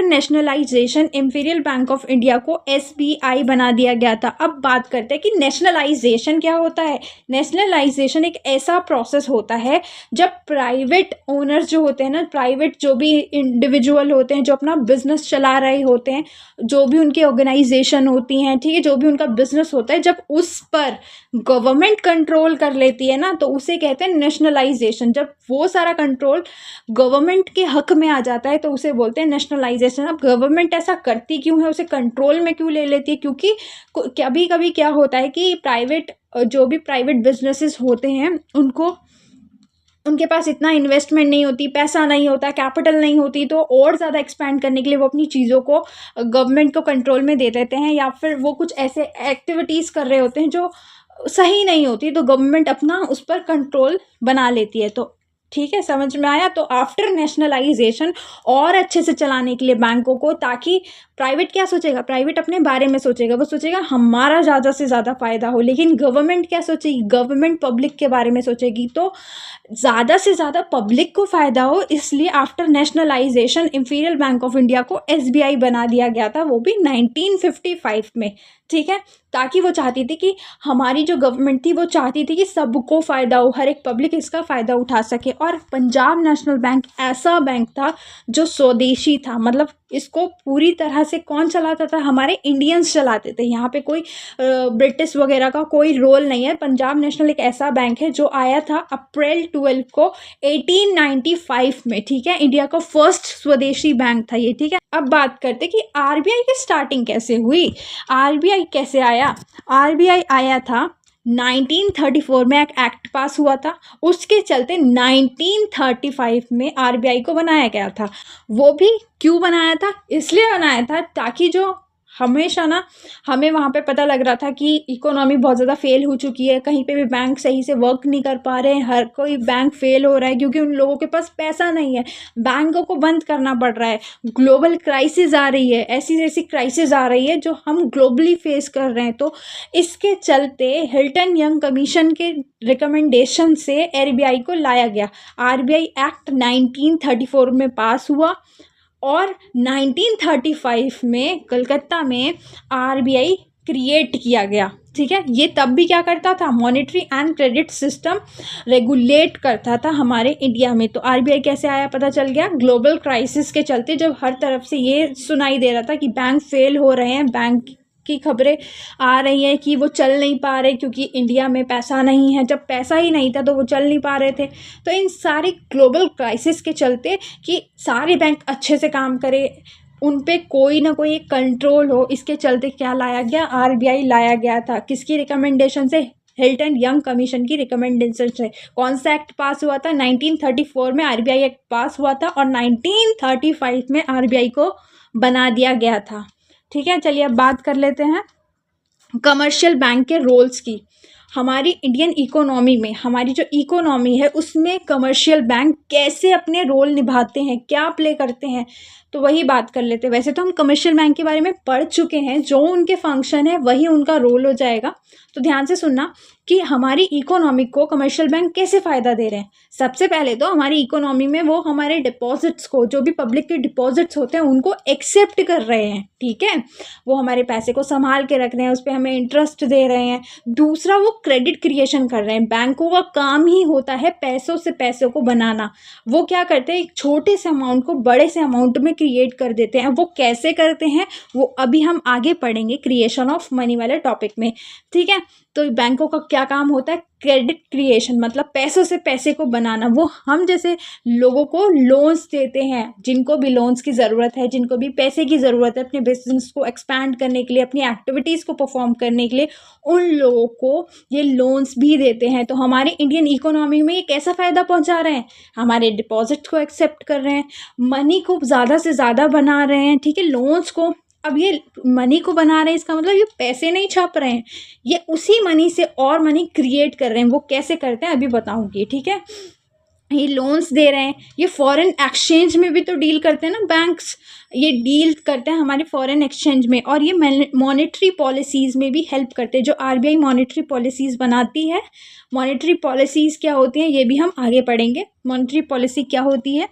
nationalisation imperial bank of India को एसबीआई बना दिया गया था। अब बात करते हैं कि नेशनलाइजेशन क्या होता है। नेशनलाइजेशन एक ऐसा प्रोसेस होता है जब प्राइवेट ओनर्स जो होते हैं ना, प्राइवेट जो भी इंडिविजुअल होते हैं जो अपना बिजनेस चला रहे होते हैं, जो भी उनकी ऑर्गेनाइजेशन होती हैं, ठीक है, जो भी उनका बिजनेस होता है, जब उस पर गवर्नमेंट कंट्रोल कर लेती है ना, तो उसे कहते हैं नेशनलाइजेशन। जब वो सारा कंट्रोल गवर्नमेंट के हक में आ जाता है तो उसे बोलते हैं नेशनलाइजेशन। अब गवर्नमेंट ऐसा करती क्यों है, उसे कंट्रोल में क्यों ले लेती है? क्योंकि कभी कभी क्या होता है कि जो भी प्राइवेट बिजनेसेस होते हैं उनके पास इतना इन्वेस्टमेंट नहीं होती, पैसा नहीं होता, कैपिटल नहीं होती, तो और ज़्यादा एक्सपैंड करने के लिए वो अपनी चीज़ों को गवर्नमेंट को कंट्रोल में दे देते हैं, या फिर वो कुछ ऐसे एक्टिविटीज़ कर रहे होते हैं जो सही नहीं होती, तो गवर्नमेंट अपना उस पर कंट्रोल बना लेती है। तो ठीक है, समझ में आया। तो आफ्टर नेशनलाइजेशन और अच्छे से चलाने के लिए बैंकों को, ताकि प्राइवेट क्या सोचेगा, प्राइवेट अपने बारे में सोचेगा, वो सोचेगा हमारा ज़्यादा से ज़्यादा फ़ायदा हो। लेकिन गवर्नमेंट क्या सोचेगी, गवर्नमेंट पब्लिक के बारे में सोचेगी, तो ज़्यादा से ज़्यादा पब्लिक को फ़ायदा हो, इसलिए after nationalisation imperial bank of India को एसबीआई बना दिया गया था, वो भी 1955 में। ठीक है, ताकि वो चाहती थी कि हमारी जो गवर्नमेंट थी वो चाहती थी कि सबको फ़ायदा हो, हर एक पब्लिक इसका फ़ायदा उठा सके। और पंजाब नेशनल बैंक ऐसा बैंक था जो स्वदेशी था, मतलब इसको पूरी तरह से कौन चलाता था, हमारे इंडियंस चलाते थे। यहाँ पे कोई ब्रिटिश वगैरह का कोई रोल नहीं है। पंजाब नेशनल एक ऐसा बैंक है जो आया था अप्रैल 12 को 1895 में। ठीक है, इंडिया का फर्स्ट स्वदेशी बैंक था ये। ठीक है, अब बात करते कि आरबीआई की स्टार्टिंग कैसे हुई, आरबीआई कैसे आया। आरबीआई आया था 1934 में, एक एक्ट पास हुआ था, उसके चलते 1935 में आरबीआई को बनाया गया था। वो भी क्यों बनाया था, इसलिए बनाया था ताकि जो हमेशा ना हमें वहाँ पे पता लग रहा था कि इकोनॉमी बहुत ज़्यादा फेल हो चुकी है, कहीं पे भी बैंक सही से वर्क नहीं कर पा रहे हैं, हर कोई बैंक फेल हो रहा है क्योंकि उन लोगों के पास पैसा नहीं है, बैंकों को बंद करना पड़ रहा है, ग्लोबल क्राइसिस आ रही है, ऐसी ऐसी क्राइसिस आ रही है जो हम ग्लोबली फेस कर रहे हैं। तो इसके चलते हिल्टन यंग कमीशन के रिकमेंडेशन से आरबीआई को लाया गया। आरबीआई एक्ट 1934 में पास हुआ और 1935 में कलकत्ता में आरबीआई क्रिएट किया गया। ठीक है, ये तब भी क्या करता था, monetary and credit system regulate करता था हमारे इंडिया में। तो आरबीआई कैसे आया पता चल गया, ग्लोबल क्राइसिस के चलते, जब हर तरफ से ये सुनाई दे रहा था कि बैंक फेल हो रहे हैं, बैंक की खबरें आ रही हैं कि वो चल नहीं पा रहे क्योंकि इंडिया में पैसा नहीं है। जब पैसा ही नहीं था तो वो चल नहीं पा रहे थे। तो इन सारी ग्लोबल क्राइसिस के चलते कि सारे बैंक अच्छे से काम करें, उन पे कोई ना कोई कंट्रोल हो, इसके चलते क्या लाया गया, आरबीआई लाया गया था। किसकी रिकमेंडेशन से, हिल्टन यंग कमीशन की रिकमेंडेशन से। कौन सा एक्ट पास हुआ था, 1934 में आरबीआई एक्ट पास हुआ था और 1935 में आरबीआई को बना दिया गया था। ठीक है, चलिए अब बात कर लेते हैं कमर्शियल बैंक के रोल्स की। हमारी इंडियन इकोनॉमी में, हमारी जो इकोनॉमी है उसमें कमर्शियल बैंक कैसे अपने रोल निभाते हैं, क्या प्ले करते हैं, तो वही बात कर लेते हैं। वैसे तो हम कमर्शियल बैंक के बारे में पढ़ चुके हैं, जो उनके फंक्शन है वही उनका रोल हो जाएगा। तो ध्यान से सुनना कि हमारी इकोनॉमी को कमर्शियल बैंक कैसे फ़ायदा दे रहे हैं। सबसे पहले तो हमारी इकोनॉमी में वो हमारे डिपॉजिट्स को, जो भी पब्लिक के डिपॉजिट्स होते हैं उनको एक्सेप्ट कर रहे हैं। ठीक है, वो हमारे पैसे को संभाल के रख रहे हैं, उस पर हमें इंटरेस्ट दे रहे हैं। दूसरा, वो क्रेडिट क्रिएशन कर रहे हैं। बैंकों का काम ही होता है पैसों से पैसों को बनाना। वो क्या करते हैं, एक छोटे से अमाउंट को बड़े से अमाउंट में क्रिएट कर देते हैं। वो कैसे करते हैं वो अभी हम आगे पढ़ेंगे क्रिएशन ऑफ मनी वाले टॉपिक में। ठीक है, तो बैंकों का क्या काम होता है, क्रेडिट क्रिएशन, मतलब पैसों से पैसे को बनाना। वो हम जैसे लोगों को लोन्स देते हैं, जिनको भी लोन्स की ज़रूरत है, जिनको भी पैसे की ज़रूरत है अपने बिजनेस को एक्सपैंड करने के लिए, अपनी एक्टिविटीज़ को परफॉर्म करने के लिए, उन लोगों को ये लोन्स भी देते हैं। तो हमारे इंडियन इकोनॉमी में ये कैसा फ़ायदा पहुंचा रहे हैं, हमारे डिपॉजिट को एक्सेप्ट कर रहे हैं, मनी को ज़्यादा से ज़्यादा बना रहे हैं। ठीक है, लोन्स को, अब ये मनी को बना रहे हैं, इसका मतलब ये पैसे नहीं छाप रहे हैं, ये उसी मनी से और मनी क्रिएट कर रहे हैं। वो कैसे करते हैं अभी बताऊंगी। ठीक है, ये लोन्स दे रहे हैं, ये फॉरेन एक्सचेंज में भी तो डील करते हैं ना बैंक्स, ये डील करते हैं हमारे फॉरेन एक्सचेंज में, और ये मॉनेटरी पॉलिसीज़ में भी हेल्प करते हैं। जो आरबीआई मॉनेटरी पॉलिसीज़ बनाती है, मॉनेटरी पॉलिसीज़ क्या होती हैं ये भी हम आगे पढ़ेंगे। मॉनेटरी पॉलिसी क्या होती है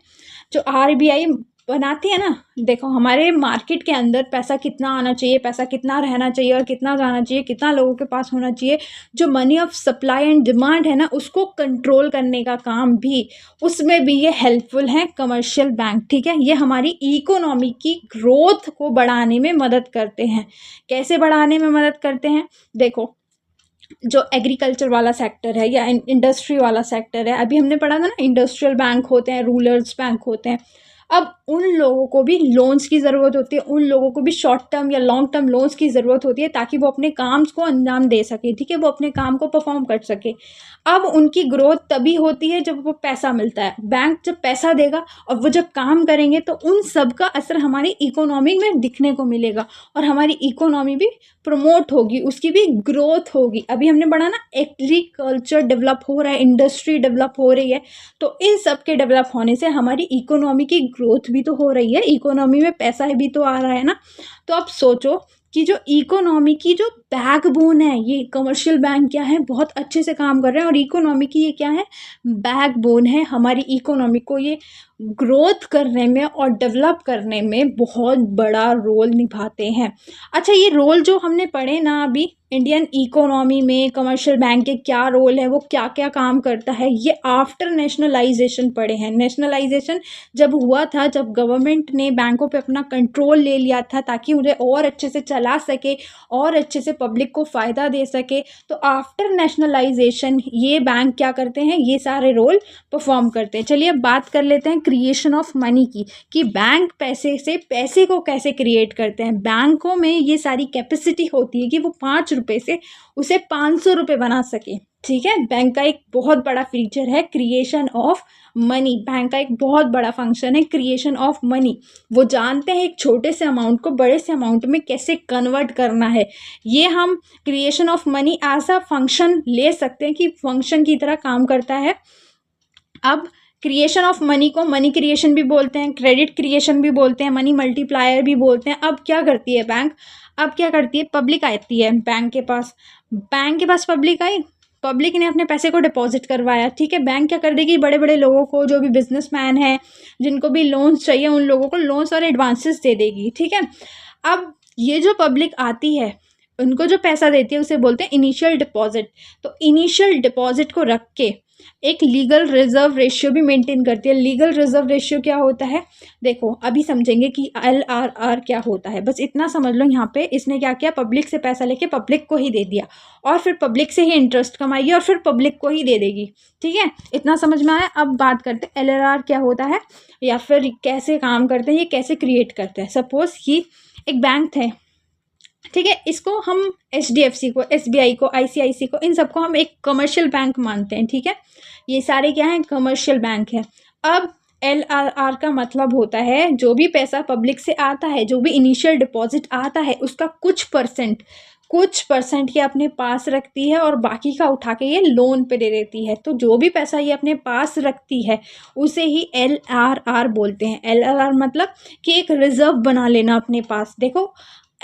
जो आरबीआई बनाती है ना, देखो हमारे मार्केट के अंदर पैसा कितना आना चाहिए, पैसा कितना रहना चाहिए और कितना जाना चाहिए, कितना लोगों के पास होना चाहिए, जो money of supply and demand है ना उसको कंट्रोल करने का काम भी, उसमें भी ये हेल्पफुल है कमर्शियल बैंक। ठीक है, ये हमारी इकोनॉमी की ग्रोथ को बढ़ाने में मदद करते हैं। कैसे बढ़ाने में मदद करते हैं, देखो जो एग्रीकल्चर वाला सेक्टर है या इंडस्ट्री वाला सेक्टर है, अभी हमने पढ़ा था ना, इंडस्ट्रियल बैंक होते हैं, रूरल्स बैंक होते हैं। अब उन लोगों को भी लोन्स की ज़रूरत होती है, उन लोगों को भी शॉर्ट टर्म या लॉन्ग टर्म लोन्स की ज़रूरत होती है ताकि वो अपने काम को अंजाम दे सके। ठीक है, वो अपने काम को परफॉर्म कर सके। अब उनकी ग्रोथ तभी होती है जब वो पैसा मिलता है। बैंक जब पैसा देगा और वो जब काम करेंगे तो उन सब का असर हमारी इकोनॉमी में दिखने को मिलेगा और हमारी इकोनॉमी भी प्रमोट होगी, उसकी भी ग्रोथ होगी। अभी हमने पढ़ा ना, एग्रीकल्चर डेवलप हो रहा है, इंडस्ट्री डेवलप हो रही है, तो इन सब के डेवलप होने से हमारी इकोनॉमी की ग्रोथ भी तो हो रही है, इकोनॉमी में पैसा भी तो आ रहा है ना। तो आप सोचो कि जो इकोनॉमी की जो बैकबोन है, ये कमर्शियल बैंक क्या है, बहुत अच्छे से काम कर रहे हैं और इकोनॉमी की ये क्या है, बैकबोन है। हमारी इकोनॉमी को ये ग्रोथ करने में और डेवलप करने में बहुत बड़ा रोल निभाते हैं। अच्छा, ये रोल जो हमने पढ़े ना अभी, इंडियन इकोनॉमी में कमर्शियल बैंक के क्या रोल है, वो क्या क्या काम करता है, ये आफ्टर नेशनलाइजेशन पढ़े हैं। नेशनलाइजेशन जब हुआ था, जब गवर्नमेंट ने बैंकों पे अपना कंट्रोल ले लिया था ताकि उन्हें और अच्छे से चला सके और अच्छे से पब्लिक को फ़ायदा दे सके, तो आफ्टर नेशनलाइजेशन ये बैंक क्या करते हैं, ये सारे रोल परफॉर्म करते हैं। चलिए अब बात कर लेते हैं क्रिएशन ऑफ मनी की, कि बैंक पैसे से पैसे को कैसे क्रिएट करते हैं। बैंकों में ये सारी कैपेसिटी होती है कि वो 5 रुपये से उसे 500 रुपये बना सके। ठीक है, बैंक का एक बहुत बड़ा फीचर है क्रिएशन ऑफ मनी। बैंक का एक बहुत बड़ा फंक्शन है क्रिएशन ऑफ मनी। वो जानते हैं एक छोटे से अमाउंट को बड़े से अमाउंट में कैसे कन्वर्ट करना है। ये हम creation of money as a function ले सकते हैं कि फंक्शन की तरह काम करता है। अब क्रिएशन ऑफ मनी को मनी क्रिएशन भी बोलते हैं, क्रेडिट क्रिएशन भी बोलते हैं, मनी मल्टीप्लायर भी बोलते हैं। अब क्या करती है बैंक, अब क्या करती है, पब्लिक आती है बैंक के पास, पब्लिक आई, पब्लिक ने अपने पैसे को डिपॉजिट करवाया। ठीक है, बैंक क्या कर देगी, बड़े बड़े लोगों को, जो भी बिजनेसमैन हैं, जिनको भी लोन्स चाहिए, उन लोगों को लोन्स और एडवांसेस दे देगी। ठीक है, अब ये जो पब्लिक आती है उनको जो पैसा देती है उसे बोलते हैं इनिशियल डिपॉजिट। तो इनिशियल डिपॉजिट को रख के एक लीगल रिजर्व रेशियो भी मेंटेन करती है। लीगल रिजर्व रेशियो क्या होता है, देखो अभी समझेंगे कि LRR क्या होता है, बस इतना समझ लो। यहाँ पे इसने क्या किया, पब्लिक से पैसा लेके पब्लिक को ही दे दिया और फिर पब्लिक से ही इंटरेस्ट कमाएगी और फिर पब्लिक को ही दे देगी। ठीक है, इतना समझ में आया। अब बात करते हैं LRR क्या होता है या फिर कैसे काम करते हैं, ये कैसे क्रिएट करते हैं। सपोज कि एक बैंक थे, ठीक है, इसको हम HDFC को, SBI को, ICICI को, इन सबको हम एक कमर्शियल बैंक मानते हैं। ठीक है, ये सारे क्या हैं, कमर्शियल बैंक हैं। अब LRR का मतलब होता है जो भी पैसा पब्लिक से आता है, जो भी इनिशियल डिपॉजिट आता है, उसका कुछ परसेंट ये अपने पास रखती है और बाकी का उठा के ये लोन पे दे देती है। तो जो भी पैसा ये अपने पास रखती है उसे ही LRR बोलते हैं। LRR मतलब कि एक रिजर्व बना लेना अपने पास। देखो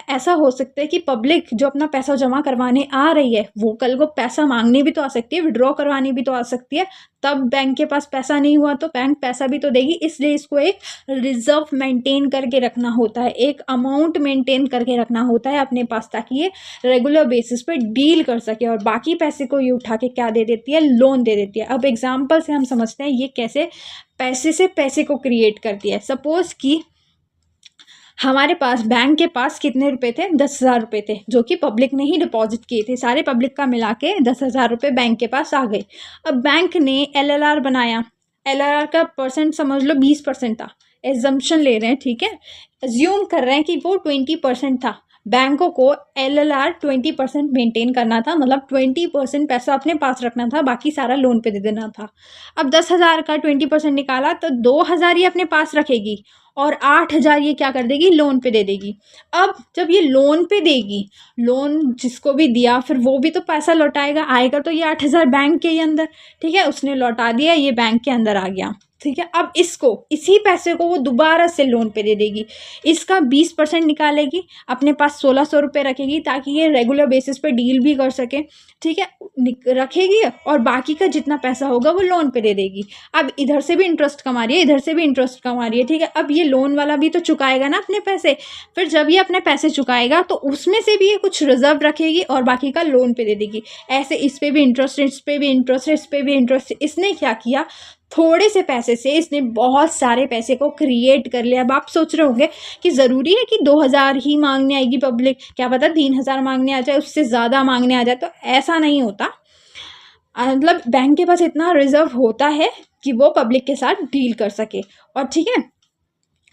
ऐसा हो सकता है कि पब्लिक जो अपना पैसा जमा करवाने आ रही है वो कल को पैसा मांगने भी तो आ सकती है, विड्रॉ करवानी भी तो आ सकती है, तब बैंक के पास पैसा नहीं हुआ तो बैंक पैसा भी तो देगी। इसलिए इसको एक रिजर्व मेंटेन करके रखना होता है, एक अमाउंट मेंटेन करके रखना होता है अपने पास, ताकि ये रेगुलर बेसिस पे डील कर सके और बाकी पैसे को ये उठा के क्या दे देती है, लोन दे देती है। अब एग्जाम्पल से हम समझते हैं ये कैसे पैसे से पैसे को क्रिएट करती है। सपोज कि हमारे पास बैंक के पास कितने रुपए थे, 10,000 रुपये थे, जो कि पब्लिक ने ही डिपॉजिट किए थे। सारे पब्लिक का मिला के 10,000 रुपये बैंक के पास आ गए। अब बैंक ने LRR बनाया, LRR का परसेंट समझ लो 20% था, एजम्पशन ले रहे हैं। ठीक है, अज्यूम कर रहे हैं कि वो 20% था। बैंकों को LLR 20% मेंटेन करना था, मतलब 20% पैसा अपने पास रखना था, बाकी सारा लोन पे दे देना था। अब 10,000 का 20% निकाला तो 2,000 ये अपने पास रखेगी और 8,000 ये क्या कर देगी, लोन पे दे देगी। अब जब ये लोन पे देगी, लोन जिसको भी दिया फिर वो भी तो पैसा लौटाएगा, आएगा तो ये 8,000 बैंक के ही अंदर, ठीक है, उसने लौटा दिया, ये बैंक के अंदर आ गया, ठीक है। अब इसको, इसी पैसे को वो दोबारा से लोन पे दे देगी, इसका 20% निकालेगी, अपने पास 1,600 रुपये रखेगी ताकि ये रेगुलर बेसिस पे डील भी कर सके, ठीक है, रखेगी, और बाकी का जितना पैसा होगा वो लोन पे दे देगी। अब इधर से भी इंटरेस्ट कमा रही है, इधर से भी इंटरेस्ट कमा रही है, ठीक है। अब ये लोन वाला भी तो चुकाएगा ना अपने पैसे, फिर जब ये अपने पैसे चुकाएगा तो उसमें से भी ये कुछ रिजर्व रखेगी और बाकी का लोन पे दे देगी। ऐसे इस पे भी इंटरेस्ट, इस पे भी इंटरेस्ट, इस पे भी इंटरेस्ट। इसने क्या किया, थोड़े से पैसे से इसने बहुत सारे पैसे को क्रिएट कर लिया। अब आप सोच रहे होंगे कि ज़रूरी है कि 2,000 ही मांगने आएगी पब्लिक, क्या पता 3,000 मांगने आ जाए, उससे ज़्यादा मांगने आ जाए। तो ऐसा नहीं होता, मतलब बैंक के पास इतना रिजर्व होता है कि वो पब्लिक के साथ डील कर सके। और ठीक है,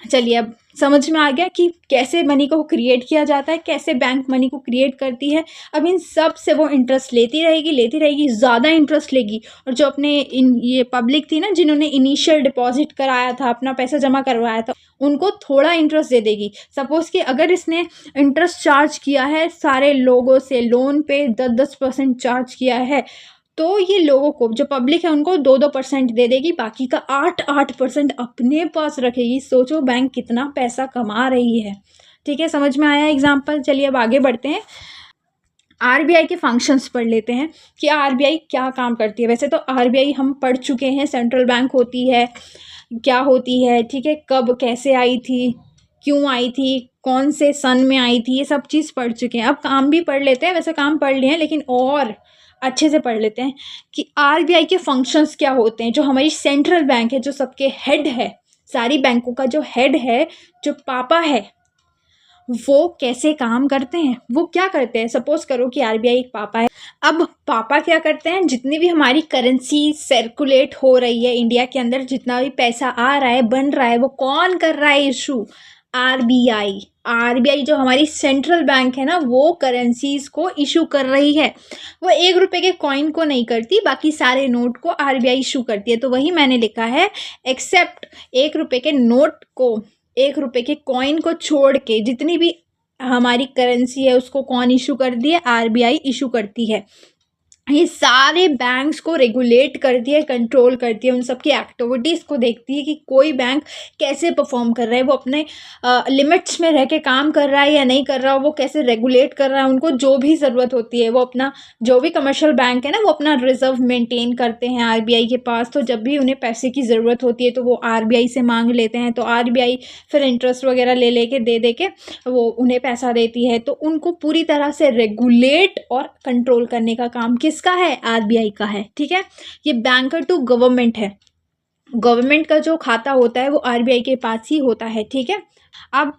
चलिए अब समझ में आ गया कि कैसे मनी को क्रिएट किया जाता है, कैसे बैंक मनी को क्रिएट करती है। अब इन सब से वो इंटरेस्ट लेती रहेगी, ज़्यादा इंटरेस्ट लेगी। और जो अपने ये पब्लिक थी ना, जिन्होंने इनिशियल डिपॉजिट कराया था, अपना पैसा जमा करवाया था, उनको थोड़ा इंटरेस्ट दे देगी। सपोज़ कि अगर इसने इंटरेस्ट चार्ज किया है सारे लोगों से, लोन पे 10% चार्ज किया है, तो ये लोगों को, जो पब्लिक है, उनको 2% दे देगी, बाकी का 8% अपने पास रखेगी। सोचो बैंक कितना पैसा कमा रही है, ठीक है। समझ में आया एग्जाम्पल। चलिए अब आगे बढ़ते हैं, RBI के फंक्शंस पढ़ लेते हैं कि RBI क्या काम करती है। वैसे तो RBI हम पढ़ चुके हैं, सेंट्रल बैंक होती है, क्या होती है, ठीक है, कब कैसे आई थी, क्यों आई थी, कौन से सन में आई थी, ये सब चीज़ पढ़ चुके हैं। अब काम भी पढ़ लेते हैं, वैसे काम पढ़ लिए हैं लेकिन और अच्छे से पढ़ लेते हैं कि RBI के फंक्शंस क्या होते हैं। जो हमारी सेंट्रल बैंक है, जो सबके हेड है, सारी बैंकों का जो हेड है, जो पापा है, वो कैसे काम करते हैं, वो क्या करते हैं। सपोज करो कि RBI एक पापा है। अब पापा क्या करते हैं, जितनी भी हमारी करेंसी सर्कुलेट हो रही है इंडिया के अंदर, जितना भी पैसा आ रहा है, बन रहा है, वो कौन कर रहा है इशू, RBI जो हमारी सेंट्रल बैंक है ना, वो करेंसीज को इशू कर रही है। वो 1 रुपये के कॉइन को नहीं करती, बाकी सारे नोट को RBI इशू करती है। तो वही मैंने लिखा है, एक्सेप्ट 1 रुपये के नोट को, 1 रुपये के कॉइन को छोड़ के जितनी भी हमारी करेंसी है उसको कौन इशू करती है, RBI इशू करती है। ये सारे बैंक्स को रेगुलेट करती है, कंट्रोल करती है, उन सब की एक्टिविटीज़ को देखती है कि कोई बैंक कैसे परफॉर्म कर रहा है, वो अपने लिमिट्स में रह के काम कर रहा है या नहीं कर रहा, वो कैसे रेगुलेट कर रहा है। उनको जो भी ज़रूरत होती है, वो अपना, जो भी कमर्शियल बैंक है ना, वो अपना रिजर्व मेंटेन करते हैं RBI के पास। तो जब भी उन्हें पैसे की ज़रूरत होती है तो वो RBI से मांग लेते हैं, तो RBI फिर इंटरेस्ट वगैरह ले के दे के वो उन्हें पैसा देती है। तो उनको पूरी तरह से रेगुलेट और कंट्रोल करने का काम किसका है, RBI का है, ठीक है। ये बैंकर टू गवर्नमेंट है, गवर्नमेंट का जो खाता होता है वो RBI के पास ही होता है, ठीक है। अब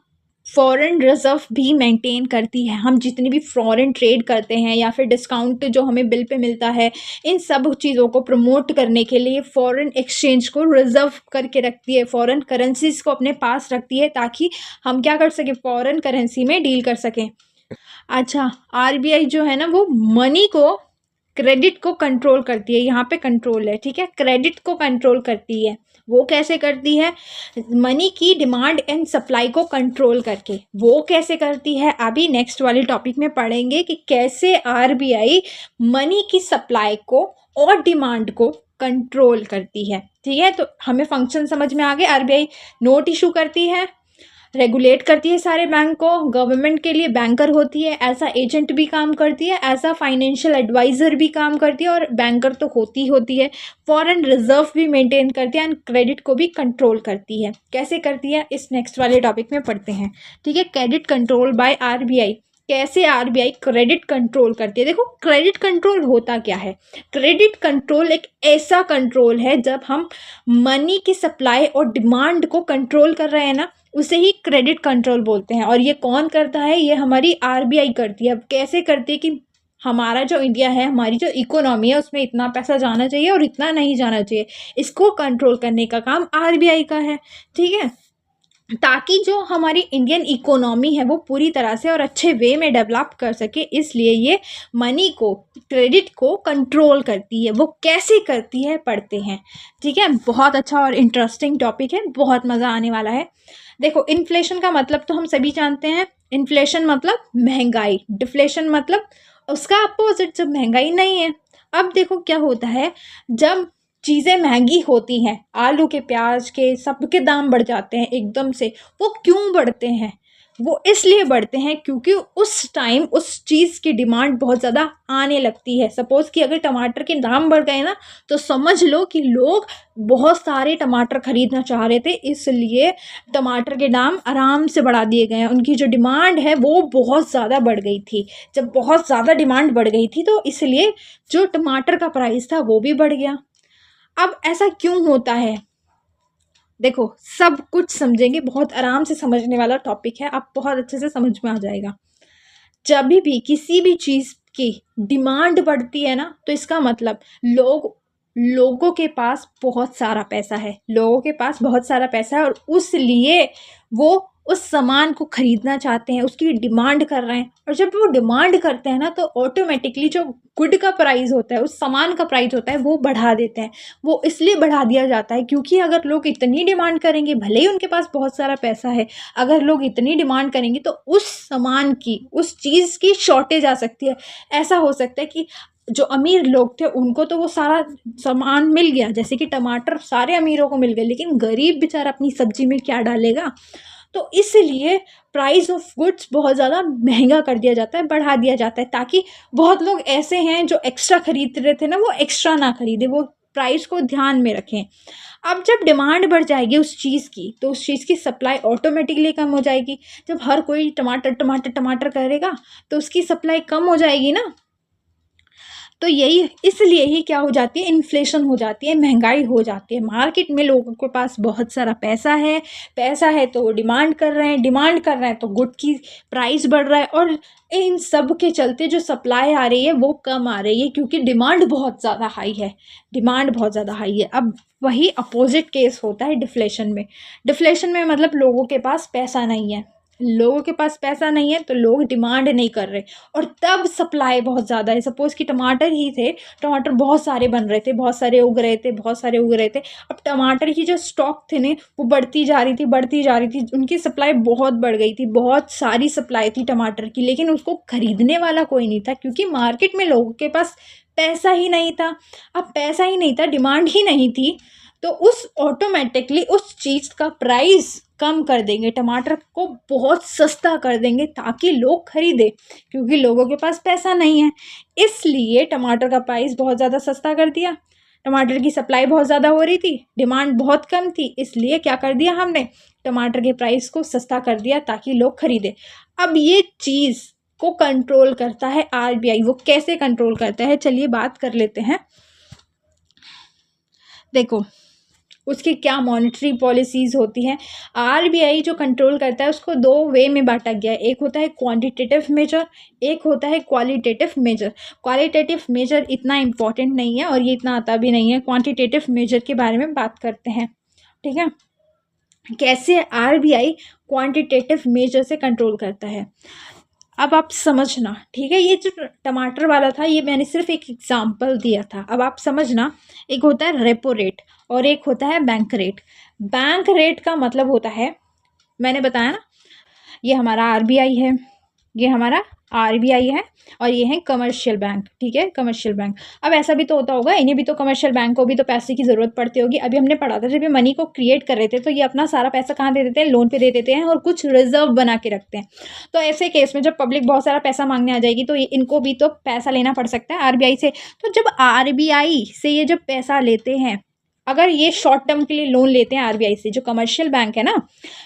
फॉरेन रिजर्व भी मेंटेन करती है। हम जितनी भी फॉरेन ट्रेड करते हैं या फिर डिस्काउंट जो हमें बिल पे मिलता है, इन सब चीज़ों को प्रमोट करने के लिए फॉरेन एक्सचेंज को रिजर्व करके रखती है, फॉरेन करेंसीज को अपने पास रखती है, ताकि हम क्या कर सकें, फॉरेन करेंसी में डील कर सकें। अच्छा, RBI जो है ना, वो मनी को, क्रेडिट को कंट्रोल करती है। यहाँ पे कंट्रोल है, ठीक है, क्रेडिट को कंट्रोल करती है। वो कैसे करती है, मनी की डिमांड एंड सप्लाई को कंट्रोल करके। वो कैसे करती है, अभी नेक्स्ट वाले टॉपिक में पढ़ेंगे कि कैसे RBI मनी की सप्लाई को और डिमांड को कंट्रोल करती है, ठीक है। तो हमें फंक्शन समझ में आ गए। RBI नोट इशू करती है, रेगुलेट करती है सारे बैंक को, गवर्नमेंट के लिए बैंकर होती है, ऐसा एजेंट भी काम करती है, ऐसा फाइनेंशियल एडवाइज़र भी काम करती है, और बैंकर तो होती है। फॉरेन रिजर्व भी मेंटेन करती है एंड क्रेडिट को भी कंट्रोल करती है। कैसे करती है, इस नेक्स्ट वाले टॉपिक में पढ़ते हैं, ठीक है। क्रेडिट कंट्रोल बाय RBI, कैसे RBI क्रेडिट कंट्रोल करती है। देखो, क्रेडिट कंट्रोल होता क्या है, क्रेडिट कंट्रोल एक ऐसा कंट्रोल है जब हम मनी की सप्लाई और डिमांड को कंट्रोल कर रहे हैं ना, उसे ही क्रेडिट कंट्रोल बोलते हैं। और ये कौन करता है, ये हमारी RBI करती है। अब कैसे करती है कि हमारा जो इंडिया है, हमारी जो इकोनॉमी है, उसमें इतना पैसा जाना चाहिए और इतना नहीं जाना चाहिए, इसको कंट्रोल करने का काम RBI का है, ठीक है। ताकि जो हमारी इंडियन इकोनॉमी है वो पूरी तरह से और अच्छे वे में डेवलप कर सके। इसलिए ये मनी को, क्रेडिट को कंट्रोल करती है। वो कैसे करती है पढ़ते हैं, ठीक है। बहुत अच्छा और इंटरेस्टिंग टॉपिक है, बहुत मज़ा आने वाला है। देखो, इन्फ्लेशन का मतलब तो हम सभी जानते हैं। इन्फ्लेशन मतलब महंगाई, डिफ्लेशन मतलब उसका अपोजिट, जब महंगाई नहीं है। अब देखो क्या होता है, जब चीज़ें महंगी होती हैं, आलू के, प्याज के, सबके दाम बढ़ जाते हैं एकदम से। वो क्यों बढ़ते हैं? वो इसलिए बढ़ते हैं क्योंकि उस टाइम उस चीज़ की डिमांड बहुत ज़्यादा आने लगती है। सपोज़ कि अगर टमाटर के दाम बढ़ गए ना, तो समझ लो कि लोग बहुत सारे टमाटर खरीदना चाह रहे थे, इसलिए टमाटर के दाम आराम से बढ़ा दिए गए हैं। उनकी जो डिमांड है वो बहुत ज़्यादा बढ़ गई थी। जब बहुत ज़्यादा डिमांड बढ़ गई थी तो इसलिए जो टमाटर का प्राइस था वो भी बढ़ गया। अब ऐसा क्यों होता है? देखो, सब कुछ समझेंगे, बहुत आराम से समझने वाला टॉपिक है, आप बहुत अच्छे से समझ में आ जाएगा। जब भी किसी भी चीज़ की डिमांड बढ़ती है ना, तो इसका मतलब लोगों के पास बहुत सारा पैसा है, लोगों के पास बहुत सारा पैसा है, और उसलिए वो उस सामान को खरीदना चाहते हैं, उसकी डिमांड कर रहे हैं। और जब वो डिमांड करते हैं ना, तो ऑटोमेटिकली जो गुड का प्राइस होता है, उस सामान का प्राइस होता है, वो बढ़ा देते हैं। वो इसलिए बढ़ा दिया जाता है क्योंकि अगर लोग इतनी डिमांड करेंगे, भले ही उनके पास बहुत सारा पैसा है, अगर लोग इतनी डिमांड करेंगे तो उस सामान की, उस चीज़ की शॉर्टेज आ सकती है। ऐसा हो सकता है कि जो अमीर लोग थे उनको तो वो सारा सामान मिल गया, जैसे कि टमाटर सारे अमीरों को मिल गए, लेकिन गरीब बेचारा अपनी सब्जी में क्या डालेगा? तो इसलिए प्राइस ऑफ गुड्स बहुत ज़्यादा महंगा कर दिया जाता है, बढ़ा दिया जाता है, ताकि बहुत लोग ऐसे हैं जो एक्स्ट्रा खरीद रहे थे ना, वो एक्स्ट्रा ना खरीदे, वो प्राइस को ध्यान में रखें। अब जब डिमांड बढ़ जाएगी उस चीज़ की, तो उस चीज़ की सप्लाई ऑटोमेटिकली कम हो जाएगी। जब हर कोई टमाटर टमाटर टमाटर करेगा, तो उसकी सप्लाई कम हो जाएगी ना। तो यही इसलिए ही क्या हो जाती है, इन्फ्लेशन हो जाती है, महंगाई हो जाती है। मार्केट में लोगों के पास बहुत सारा पैसा है तो वो डिमांड कर रहे हैं, डिमांड कर रहे हैं तो गुड की प्राइस बढ़ रहा है, और इन सब के चलते जो सप्लाई आ रही है वो कम आ रही है, क्योंकि डिमांड बहुत ज़्यादा हाई है, डिमांड बहुत ज़्यादा हाई है। अब वही अपोजिट केस होता है डिफ्लेशन में। डिफ्लेशन में मतलब लोगों के पास पैसा नहीं है, लोगों के पास पैसा नहीं है तो लोग डिमांड नहीं कर रहे, और तब सप्लाई बहुत ज़्यादा है। सपोज़ कि टमाटर ही थे, टमाटर बहुत सारे बन रहे थे, बहुत सारे उग रहे थे, बहुत सारे उग रहे थे। अब टमाटर की जो स्टॉक थे ने, वो बढ़ती जा रही थी, बढ़ती जा रही थी, उनकी सप्लाई बहुत बढ़ गई थी, बहुत सारी सप्लाई थी टमाटर की, लेकिन उसको खरीदने वाला कोई नहीं था, क्योंकि मार्केट में लोगों के पास पैसा ही नहीं था। अब पैसा ही नहीं था, डिमांड ही नहीं थी, तो उस ऑटोमेटिकली उस चीज़ का प्राइस कम कर देंगे, टमाटर को बहुत सस्ता कर देंगे ताकि लोग खरीदें, क्योंकि लोगों के पास पैसा नहीं है। इसलिए टमाटर का प्राइस बहुत ज़्यादा सस्ता कर दिया। टमाटर की सप्लाई बहुत ज़्यादा हो रही थी, डिमांड बहुत कम थी, इसलिए क्या कर दिया हमने, टमाटर के प्राइस को सस्ता कर दिया ताकि लोग खरीदें। अब ये चीज़ को कंट्रोल करता है आरबीआई। वो कैसे कंट्रोल करता है, चलिए बात कर लेते हैं। देखो, उसकी क्या मॉनेटरी पॉलिसीज़ होती हैं। आरबीआई जो कंट्रोल करता है उसको दो वे में बांटा गया है, एक होता है क्वांटिटेटिव मेजर, एक होता है क्वालिटेटिव मेजर। क्वालिटेटिव मेजर इतना इम्पॉर्टेंट नहीं है और ये इतना आता भी नहीं है। क्वांटिटेटिव मेजर के बारे में बात करते हैं, ठीक है। कैसे आरबीआई क्वांटिटेटिव मेजर से कंट्रोल करता है, अब आप समझना, ठीक है। ये जो टमाटर वाला था, ये मैंने सिर्फ एक एग्जांपल दिया था, अब आप समझना। एक होता है रेपो रेट और एक होता है बैंक रेट। बैंक रेट का मतलब होता है, मैंने बताया ना, ये हमारा आरबीआई है, ये हमारा आरबीआई है, और ये है कमर्शियल बैंक, ठीक है, कमर्शियल बैंक। अब ऐसा भी तो होता होगा, इन्हें भी तो, कमर्शियल बैंक को भी तो पैसे की ज़रूरत पड़ती होगी। अभी हमने पढ़ा था, जब ये मनी को क्रिएट कर रहे थे तो ये अपना सारा पैसा कहाँ दे देते हैं, लोन पे दे देते हैं, और कुछ रिजर्व बना के रखते हैं। तो ऐसे केस में जब पब्लिक बहुत सारा पैसा मांगने आ जाएगी तो इनको भी तो पैसा लेना पड़ सकता है आरबीआई से। तो जब आरबीआई से ये जब पैसा लेते हैं, अगर ये शॉर्ट टर्म के लिए लोन लेते हैं आरबीआई से, जो कमर्शियल बैंक है ना,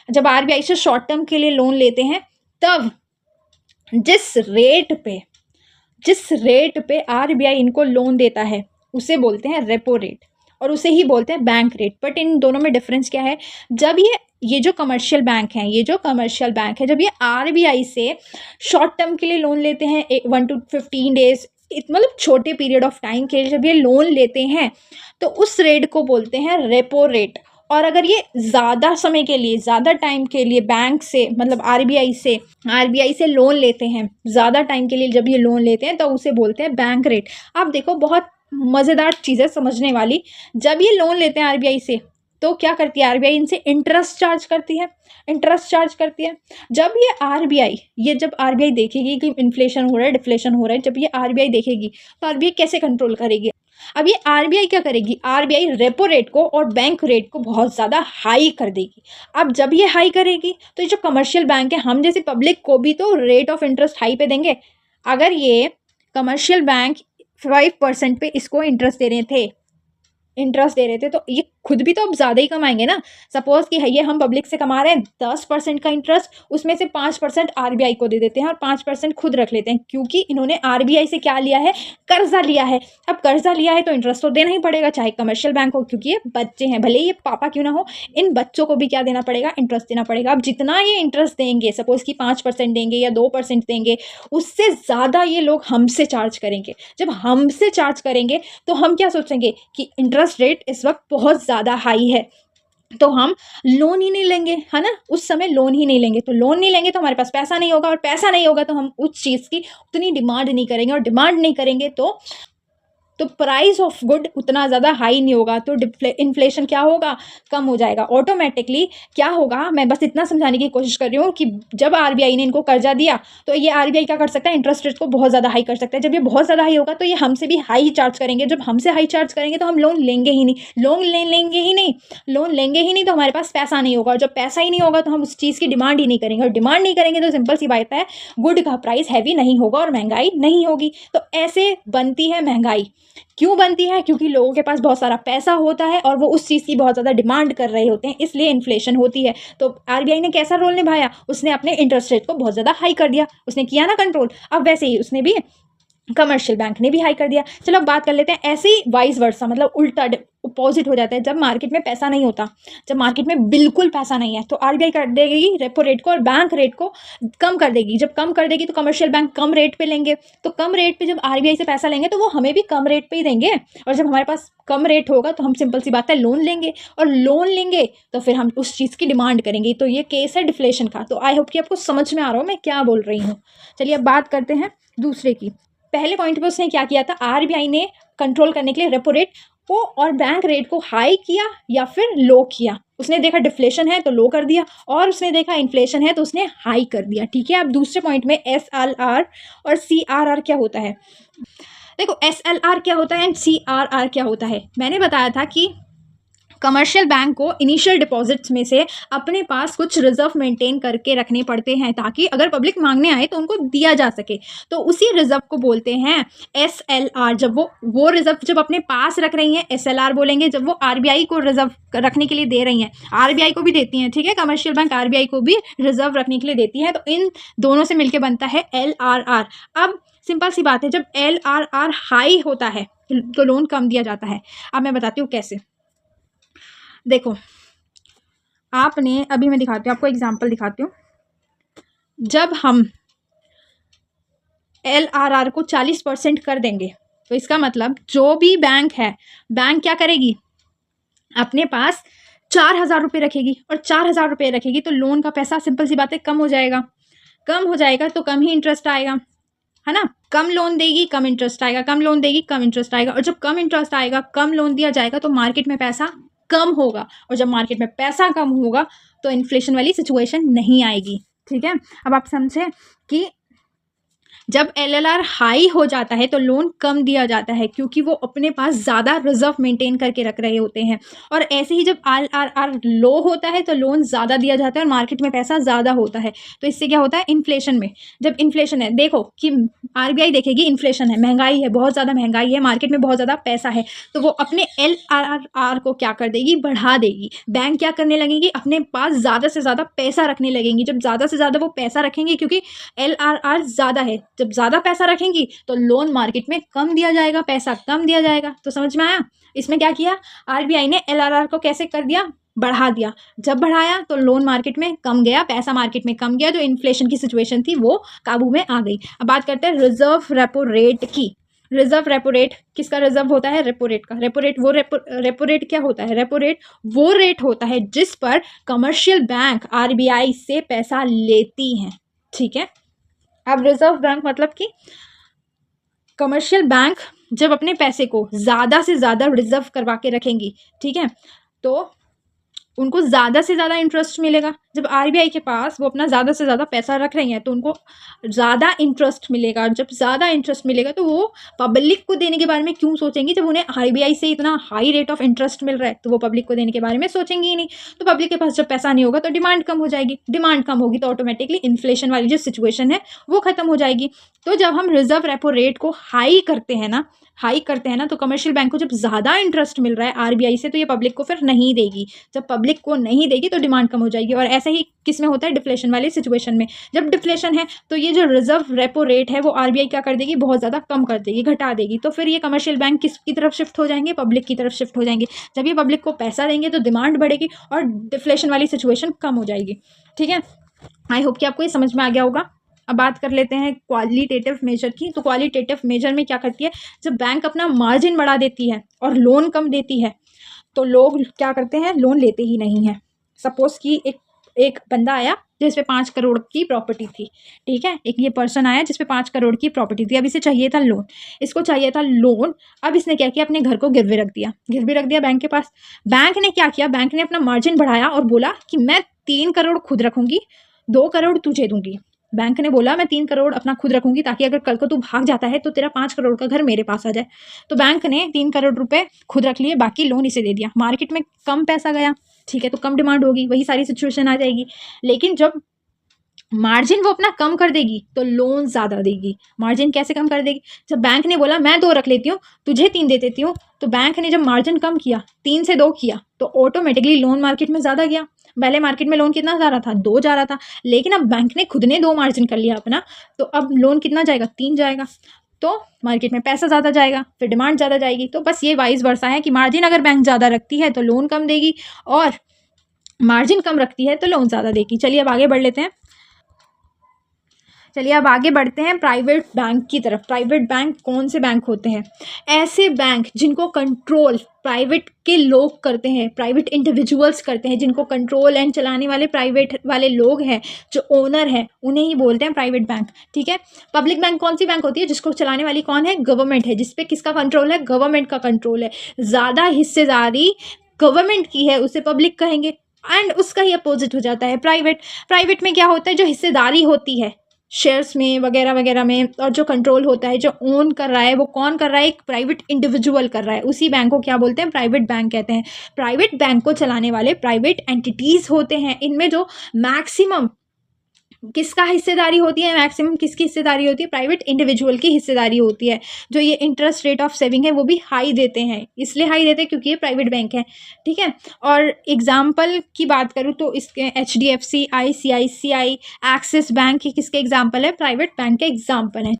जब आरबीआई से शॉर्ट टर्म के लिए लोन लेते हैं, तब जिस रेट पे आरबीआई इनको लोन देता है उसे बोलते हैं रेपो रेट, और उसे ही बोलते हैं बैंक रेट। बट इन दोनों में डिफरेंस क्या है, जब ये जो कमर्शियल बैंक है, जब ये आरबीआई से शॉर्ट टर्म के लिए लोन लेते हैं, 1 to 15 डेज, मतलब छोटे पीरियड ऑफ टाइम के लिए जब ये लोन लेते हैं, तो उस रेट को बोलते हैं रेपो रेट। और अगर ये ज़्यादा समय के लिए, ज़्यादा टाइम के लिए बैंक से मतलब आरबीआई से लोन लेते हैं, ज़्यादा टाइम के लिए जब ये लोन लेते हैं तो उसे बोलते हैं बैंक रेट। आप देखो बहुत मज़ेदार चीज़ है समझने वाली। जब ये लोन लेते हैं आरबीआई से तो क्या करती है आरबीआई, इनसे इंटरेस्ट चार्ज करती है, जब आरबीआई देखेगी कि इन्फ्लेशन हो रहा है, डिफ्लेशन हो रहा है, जब ये आरबीआई देखेगी तो आरबीआई कैसे कंट्रोल करेगी। अब ये आरबीआई क्या करेगी, आरबीआई रेपो रेट को और बैंक रेट को बहुत ज़्यादा हाई कर देगी। अब जब ये हाई करेगी तो ये जो कमर्शियल बैंक है, हम जैसे पब्लिक को भी तो रेट ऑफ इंटरेस्ट हाई पे देंगे। अगर ये कमर्शियल बैंक 5% पे इसको इंटरेस्ट दे रहे थे तो ये खुद भी तो अब ज़्यादा ही कमाएंगे ना। सपोज कि ये हम पब्लिक से कमा रहे हैं 10% का इंटरेस्ट, उसमें से 5% आरबीआई को दे देते हैं और 5% खुद रख लेते हैं, क्योंकि इन्होंने आरबीआई से क्या लिया है, कर्जा लिया है। अब कर्जा लिया है तो इंटरेस्ट तो देना ही पड़ेगा, चाहे कमर्शियल बैंक हो, क्योंकि ये बच्चे हैं, भले ही ये पापा क्यों ना हो, इन बच्चों को भी क्या देना पड़ेगा, इंटरेस्ट देना पड़ेगा। अब जितना ये इंटरेस्ट देंगे, सपोज कि 5% देंगे या 2% देंगे, उससे ज़्यादा ये लोग हमसे चार्ज करेंगे। जब हमसे चार्ज करेंगे तो हम क्या सोचेंगे कि इंटरेस्ट रेट इस वक्त बहुत ज़्यादा हाई है, तो हम लोन ही नहीं लेंगे, है ना। उस समय लोन ही नहीं लेंगे, तो लोन नहीं लेंगे तो हमारे पास पैसा नहीं होगा, और पैसा नहीं होगा तो हम उस चीज़ की उतनी डिमांड नहीं करेंगे, और डिमांड नहीं करेंगे तो प्राइस ऑफ गुड उतना ज़्यादा हाई नहीं होगा, तो इन्फ्लेशन क्या होगा, कम हो जाएगा ऑटोमेटिकली। क्या होगा, मैं बस इतना समझाने की कोशिश कर रही हूँ कि जब आरबीआई ने इनको कर्जा दिया तो ये आरबीआई क्या कर सकता है, इंटरेस्ट रेट को बहुत ज़्यादा हाई कर सकता है। जब ये बहुत ज़्यादा हाई होगा तो ये हमसे भी हाई चार्ज करेंगे। जब हमसे हाई चार्ज करेंगे तो हम लोन लेंगे ही नहीं, लोन लेंगे ही नहीं तो हमारे पास पैसा नहीं होगा, और जब पैसा ही नहीं होगा तो हम उस चीज़ की डिमांड ही नहीं करेंगे, और डिमांड नहीं करेंगे तो सिंपल सी बात है, गुड का प्राइस हैवी नहीं होगा और महंगाई नहीं होगी। तो ऐसे बनती है महंगाई। क्यों बनती है, क्योंकि लोगों के पास बहुत सारा पैसा होता है और वो उस चीज़ की बहुत ज़्यादा डिमांड कर रहे होते हैं, इसलिए इन्फ्लेशन होती है। तो आरबीआई ने कैसा रोल निभाया, उसने अपने इंटरेस्ट रेट को बहुत ज़्यादा हाई कर दिया, उसने किया ना कंट्रोल। अब वैसे ही उसने भी, कमर्शियल बैंक ने भी हाई कर दिया। चलो अब बात कर लेते हैं ऐसे ही वाइस वर्सा, मतलब उल्टा अपोजिट हो जाता है। जब मार्केट में पैसा नहीं होता, जब मार्केट में बिल्कुल पैसा नहीं है, तो आरबीआई कर देगी रेपो रेट को और बैंक रेट को कम कर देगी। जब कम कर देगी तो कमर्शियल बैंक कम रेट पे लेंगे, तो कम रेट पे जब आरबीआई से पैसा लेंगे तो वो हमें भी कम रेट पे ही देंगे, और जब हमारे पास कम रेट होगा तो हम सिंपल सी बात है लोन लेंगे, और लोन लेंगे तो फिर हम उस चीज़ की डिमांड करेंगे। तो ये केस है डिफ्लेशन का। तो आई होप कि आपको समझ में आ रहा हो मैं क्या बोल रही हूँ। चलिए अब बात करते हैं दूसरे की। पहले पॉइंट पे उसने क्या किया था, आरबीआई ने कंट्रोल करने के लिए रेपो रेट को और बैंक रेट को हाई किया या फिर लो किया। उसने देखा डिफ्लेशन है तो लो कर दिया, और उसने देखा इन्फ्लेशन है तो उसने हाई कर दिया। ठीक है, अब दूसरे पॉइंट में SLR और CRR क्या होता है। देखो SLR क्या होता है एंड CRR क्या होता है। मैंने बताया था कि कमर्शियल बैंक को इनिशियल डिपॉजिट्स में से अपने पास कुछ रिजर्व मेंटेन करके रखने पड़ते हैं, ताकि अगर पब्लिक मांगने आए तो उनको दिया जा सके। तो उसी रिजर्व को बोलते हैं SLR। जब वो रिजर्व जब अपने पास रख रही हैं, SLR बोलेंगे। जब वो आरबीआई को रिजर्व रखने के लिए दे रही हैं, आरबीआई को भी देती हैं, ठीक है, कमर्शियल बैंक आरबीआई को भी रिजर्व रखने के लिए देती है, तो इन दोनों से मिलकर बनता है LRR। अब सिंपल सी बात है, जब LRR हाई होता है तो लोन कम दिया जाता है। अब मैं बताती हूँ कैसे। देखो आपने, अभी मैं दिखाती हूँ आपको, एग्जाम्पल दिखाती हूँ। जब हम LRR को 40% कर देंगे तो इसका मतलब जो भी बैंक है, बैंक क्या करेगी, अपने पास 4,000 रुपये रखेगी, और 4,000 रुपये रखेगी तो लोन का पैसा सिंपल सी बात है कम हो जाएगा। कम हो जाएगा तो कम ही इंटरेस्ट आएगा, है ना। कम लोन देगी कम इंटरेस्ट आएगा, कम लोन देगी कम इंटरेस्ट आएगा, और जब कम इंटरेस्ट आएगा, कम लोन दिया जाएगा तो मार्केट में पैसा कम होगा, और जब मार्केट में पैसा कम होगा तो इन्फ्लेशन वाली सिचुएशन नहीं आएगी। ठीक है, अब आप समझे कि जब LLR हाई हो जाता है तो लोन कम दिया जाता है, क्योंकि वो अपने पास ज़्यादा रिजर्व मेंटेन करके रख रहे होते हैं। और ऐसे ही जब RRR लो होता है तो लोन ज़्यादा दिया जाता है और मार्केट में पैसा ज़्यादा होता है। तो इससे क्या होता है, इन्फ्लेशन में, जब इन्फ्लेशन है, देखो कि आरबीआई देखेगी इन्फ्लेशन है, महंगाई है, बहुत ज़्यादा महंगाई है, मार्केट में बहुत ज़्यादा पैसा है, तो वो अपने LRR को क्या कर देगी, बढ़ा देगी। बैंक क्या करने लगेगी, अपने पास ज़्यादा से ज़्यादा पैसा रखने लगेंगी। जब ज़्यादा से ज़्यादा वो पैसा रखेंगी, क्योंकि LRR ज़्यादा है, जब ज़्यादा पैसा रखेंगी तो लोन मार्केट में कम दिया जाएगा, पैसा कम दिया जाएगा। तो समझ में आया। इसमें क्या किया आरबीआई ने, LRR को कैसे कर दिया, बढ़ा दिया। जब बढ़ाया तो लोन मार्केट में कम गया, पैसा मार्केट में कम गया, जो इन्फ्लेशन की सिचुएशन थी वो काबू में आ गई। अब बात करते हैं रिजर्व रेपो रेट की। रिजर्व रेपो रेट किसका रिजर्व होता है? रेपो रेट का। रेपो रेट क्या होता है? रेपो रेट वो रेट होता है जिस पर कमर्शियल बैंक आरबीआई से पैसा लेती हैं, ठीक है। अब रिजर्व बैंक मतलब कि कमर्शियल बैंक जब अपने पैसे को ज़्यादा से ज़्यादा रिजर्व करवा के रखेंगी, ठीक है, तो उनको ज़्यादा से ज़्यादा इंटरेस्ट मिलेगा। जब आरबीआई के पास वो अपना ज़्यादा से ज़्यादा पैसा रख रही हैं तो उनको ज़्यादा इंटरेस्ट मिलेगा। जब ज़्यादा इंटरेस्ट मिलेगा तो वो पब्लिक को देने के बारे में क्यों सोचेंगी? जब उन्हें आरबीआई से इतना हाई रेट ऑफ इंटरेस्ट मिल रहा है तो वो पब्लिक को देने के बारे में सोचेंगी ही नहीं। तो पब्लिक के पास जब पैसा नहीं होगा तो डिमांड कम हो जाएगी। डिमांड कम होगी तो ऑटोमेटिकली इन्फ्लेशन वाली जो सिचुएशन है वो खत्म हो जाएगी। तो जब हम रिजर्व रेपो रेट को हाई करते हैं ना तो कमर्शियल बैंक को जब ज़्यादा इंटरेस्ट मिल रहा है आरबीआई से तो ये पब्लिक को फिर नहीं देगी। जब पब्लिक को नहीं देगी तो डिमांड कम हो जाएगी। और ऐसा ही किस में होता है? डिफ्लेशन वाली सिचुएशन में। जब डिफ्लेशन है तो ये जो रिजर्व रेपो रेट है वो आरबीआई क्या कर देगी? बहुत ज़्यादा कम कर देगी, घटा देगी। तो फिर ये कमर्शियल बैंक किसकी तरफ शिफ्ट हो जाएंगे? पब्लिक की तरफ शिफ्ट हो जाएंगे। जब ये पब्लिक को पैसा देंगे तो डिमांड बढ़ेगी और डिफ्लेशन वाली सिचुएशन कम हो जाएगी, ठीक है। आई होप कि आपको ये समझ में आ गया होगा। अब बात कर लेते हैं क्वालिटेटिव मेजर की। तो क्वालिटेटिव मेजर में क्या करती है? जब बैंक अपना मार्जिन बढ़ा देती है और लोन कम देती है तो लोग क्या करते हैं? लोन लेते ही नहीं है। सपोज कि एक बंदा आया जिस पे 5 करोड़ की प्रॉपर्टी थी, ठीक है। एक ये पर्सन आया जिस पे 5 करोड़ की प्रॉपर्टी थी। अब इसे चाहिए था लोन, इसको चाहिए था लोन। अब इसने क्या किया? अपने घर को गिरवी रख दिया बैंक के पास। बैंक ने क्या किया? बैंक ने अपना मार्जिन बढ़ाया और बोला कि मैं 3 करोड़ खुद रखूंगी, 2 करोड़ तुझे दूंगी। बैंक ने बोला मैं 3 करोड़ अपना खुद रखूंगी ताकि अगर कल को तू भाग जाता है तो तेरा 5 करोड़ का घर मेरे पास आ जाए। तो बैंक ने 3 करोड़ रुपए खुद रख लिए, बाकी लोन इसे दे दिया। मार्केट में कम पैसा गया, ठीक है, तो कम डिमांड होगी, वही सारी सिचुएशन आ जाएगी। लेकिन जब मार्जिन वो अपना कम कर देगी तो लोन ज़्यादा देगी। मार्जिन कैसे कम कर देगी? जब बैंक ने बोला मैं 2 रख लेती हूँ, तुझे 3 दे देती हूँ, तो बैंक ने जब मार्जिन कम किया, 3 से 2 किया, तो ऑटोमेटिकली लोन मार्केट में ज़्यादा गया। पहले मार्केट में लोन कितना जा रहा था? 2 जा रहा था। लेकिन अब बैंक ने खुद ने 2 मार्जिन कर लिया अपना, तो अब लोन कितना जाएगा? 3 जाएगा। तो मार्केट में पैसा ज़्यादा जाएगा, फिर डिमांड ज़्यादा जाएगी। तो बस ये वाइस वर्सा है कि मार्जिन अगर बैंक ज़्यादा रखती है तो लोन कम देगी और मार्जिन कम रखती है तो लोन ज़्यादा देगी। चलिए अब आगे बढ़ते हैं प्राइवेट बैंक की तरफ। प्राइवेट बैंक कौन से बैंक होते हैं? ऐसे बैंक जिनको कंट्रोल प्राइवेट के लोग करते हैं, प्राइवेट इंडिविजुअल्स करते हैं, जिनको कंट्रोल एंड चलाने वाले प्राइवेट वाले लोग हैं, जो ओनर हैं, उन्हें ही बोलते हैं प्राइवेट बैंक, ठीक है। पब्लिक बैंक कौन सी बैंक होती है? जिसको चलाने वाली कौन है? गवर्नमेंट है। जिसपे किसका कंट्रोल है? गवर्नमेंट का कंट्रोल है। ज़्यादा हिस्सेदारी गवर्नमेंट की है उसे पब्लिक कहेंगे। एंड उसका ही अपोजिट हो जाता है प्राइवेट में क्या होता है? जो हिस्सेदारी होती है शेयर्स में वगैरह वगैरह में, और जो कंट्रोल होता है, जो ओन कर रहा है, वो कौन कर रहा है? एक प्राइवेट इंडिविजुअल कर रहा है। उसी बैंक को क्या बोलते हैं? प्राइवेट बैंक कहते हैं। प्राइवेट बैंक को चलाने वाले प्राइवेट एंटिटीज़ होते हैं। इनमें जो मैक्सिमम किसका हिस्सेदारी होती है? मैक्सिमम किसकी हिस्सेदारी होती है? प्राइवेट इंडिविजुअल की हिस्सेदारी होती है। जो ये इंटरेस्ट रेट ऑफ सेविंग है वो भी हाई देते हैं, इसलिए हाई देते हैं क्योंकि ये प्राइवेट बैंक है, ठीक है। और एग्जाम्पल की बात करूँ तो इसके HDFC, ICICI, एक्सिस बैंक, ये किसके एग्जाम्पल है? प्राइवेट बैंक के एग्जाम्पल हैं।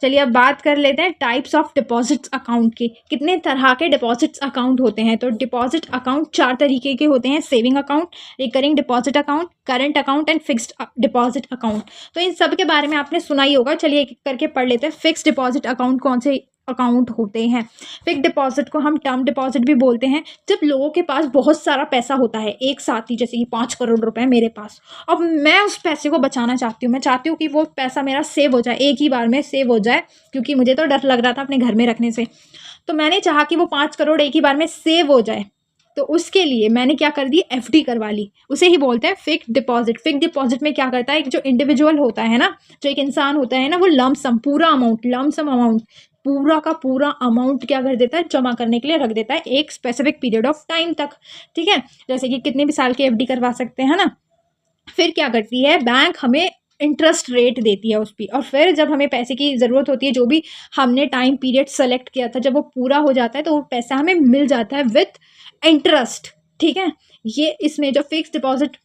चलिए अब बात कर लेते हैं टाइप्स ऑफ डिपॉजिट्स अकाउंट की। कितने तरह के डिपॉजिट्स अकाउंट होते हैं? तो डिपॉजिट अकाउंट 4 तरीके के होते हैं: saving account, recurring deposit account, current account and fixed deposit account. तो इन सब के बारे में आपने सुना ही होगा। चलिए एक एक करके पढ़ लेते हैं। फिक्स्ड डिपॉजिट अकाउंट कौन से अकाउंट होते हैं? फिक्स्ड डिपॉजिट को हम टर्म डिपॉजिट भी बोलते हैं। जब लोगों के पास बहुत सारा पैसा होता है एक साथ ही, जैसे कि 5 करोड़ रुपए मेरे पास, अब मैं उस पैसे को बचाना चाहती हूँ। मैं चाहती हूँ कि वो पैसा मेरा सेव हो जाए, एक ही बार में सेव हो जाए, क्योंकि मुझे तो डर लग रहा था अपने घर में रखने से। तो मैंने चाहा कि वो 5 करोड़ एक ही बार में सेव हो जाए, तो उसके लिए मैंने क्या कर दी? FD करवा ली। उसे ही बोलते हैं फिक्स्ड डिपॉजिट। फिक्स्ड डिपॉजिट में क्या करता है? एक जो इंडिविजुअल होता है ना, जो एक इंसान होता है ना, वो लमसम पूरा अमाउंट पूरा का पूरा अमाउंट क्या कर देता है? जमा करने के लिए रख देता है एक स्पेसिफिक पीरियड ऑफ टाइम तक, ठीक है। जैसे कि कितने भी साल की FD करवा सकते हैं ना। फिर क्या करती है बैंक? हमें इंटरेस्ट रेट देती है उस पर, और फिर जब हमें पैसे की ज़रूरत होती है, जो भी हमने टाइम पीरियड सेलेक्ट किया था, जब वो पूरा हो जाता है तो वो पैसा हमें मिल जाता है विथ इंटरेस्ट, ठीक है। ये इसमें जो फिक्स्ड डिपॉजिट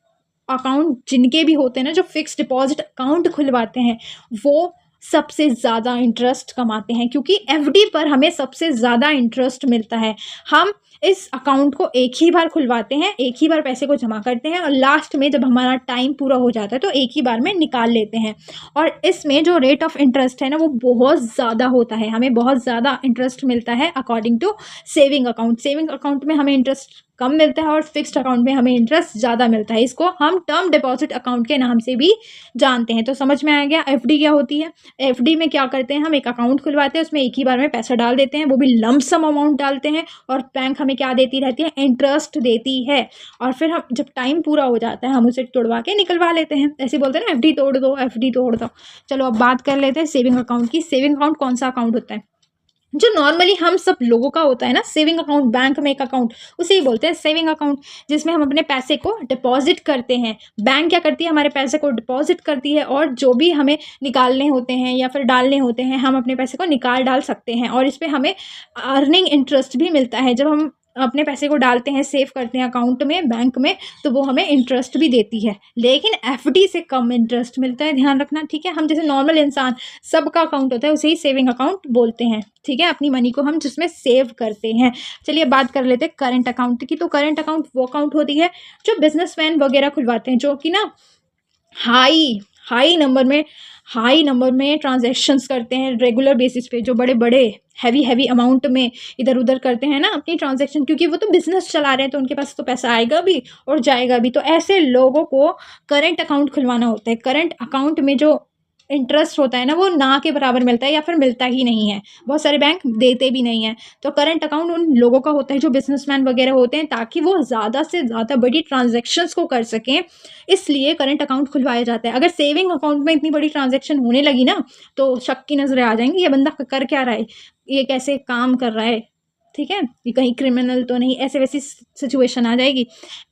अकाउंट जिनके भी होते हैं ना, जो फिक्स्ड डिपॉजिट अकाउंट खुलवाते हैं, वो सबसे ज़्यादा इंटरेस्ट कमाते हैं, क्योंकि FD पर हमें सबसे ज़्यादा इंटरेस्ट मिलता है। हम इस अकाउंट को एक ही बार खुलवाते हैं, एक ही बार पैसे को जमा करते हैं और लास्ट में जब हमारा टाइम पूरा हो जाता है तो एक ही बार में निकाल लेते हैं। और इसमें जो रेट ऑफ इंटरेस्ट है ना वो बहुत ज़्यादा होता है, हमें बहुत ज़्यादा इंटरेस्ट मिलता है according to saving account. Saving account में हमें इंटरेस्ट कम मिलता है और फिक्स्ड अकाउंट में हमें इंटरेस्ट ज़्यादा मिलता है। इसको हम टर्म डिपॉजिट अकाउंट के नाम से भी जानते हैं। तो समझ में आ गया एफडी क्या होती है। एफडी में क्या करते हैं, हम एक अकाउंट खुलवाते हैं, उसमें एक ही बार में पैसा डाल देते हैं, वो भी लमसम अमाउंट डालते हैं और बैंक हमें क्या देती रहती है, इंटरेस्ट देती है। और फिर हम जब टाइम पूरा हो जाता है हम उसे तोड़वा के निकलवा लेते हैं। ऐसे बोलते हैं ना एफडी तोड़ दो, एफडी तोड़ दो। चलो अब बात कर लेते हैं सेविंग अकाउंट की। सेविंग अकाउंट कौन सा अकाउंट होता है, जो नॉर्मली हम सब लोगों का होता है ना, सेविंग अकाउंट, बैंक में एक अकाउंट, उसे ही बोलते हैं सेविंग अकाउंट, जिसमें हम अपने पैसे को डिपॉजिट करते हैं। बैंक क्या करती है, हमारे पैसे को डिपॉजिट करती है और जो भी हमें निकालने होते हैं या फिर डालने होते हैं हम अपने पैसे को निकाल डाल सकते हैं और इस पर हमें अर्निंग इंटरेस्ट भी मिलता है। जब हम अपने पैसे को डालते हैं, सेव करते हैं अकाउंट में, बैंक में, तो वो हमें इंटरेस्ट भी देती है, लेकिन एफडी से कम इंटरेस्ट मिलता है, ध्यान रखना, ठीक है। हम जैसे नॉर्मल इंसान सबका अकाउंट होता है उसे ही सेविंग अकाउंट बोलते हैं, ठीक है, अपनी मनी को हम जिसमें सेव करते हैं। चलिए बात कर लेते हैं करंट अकाउंट की। तो करंट अकाउंट वो अकाउंट होती है जो बिजनेसमैन वगैरह खुलवाते हैं, जो कि ना हाई नंबर में ट्रांजैक्शंस करते हैं रेगुलर बेसिस पे, जो बड़े बड़े हैवी अमाउंट में इधर उधर करते हैं ना अपनी ट्रांजैक्शन, क्योंकि वो तो बिजनेस चला रहे हैं तो उनके पास तो पैसा आएगा भी और जाएगा भी। तो ऐसे लोगों को करंट अकाउंट खुलवाना होता है। करंट अकाउंट में जो इंटरेस्ट होता है ना वो ना के बराबर मिलता है या फिर मिलता ही नहीं है, बहुत सारे बैंक देते भी नहीं है। तो करंट अकाउंट उन लोगों का होता है जो बिजनेसमैन वगैरह होते हैं, ताकि वो ज़्यादा से ज़्यादा बड़ी ट्रांजैक्शंस को कर सकें, इसलिए करंट अकाउंट खुलवाया जाता है। अगर सेविंग अकाउंट में इतनी बड़ी ट्रांजैक्शन होने लगी ना तो शक की नज़रें आ जाएंगी, ये बंदा कर क्या रहा है, ये कैसे काम कर रहा है, ठीक है, ये कहीं क्रिमिनल तो नहीं, ऐसे वैसी सिचुएशन आ जाएगी।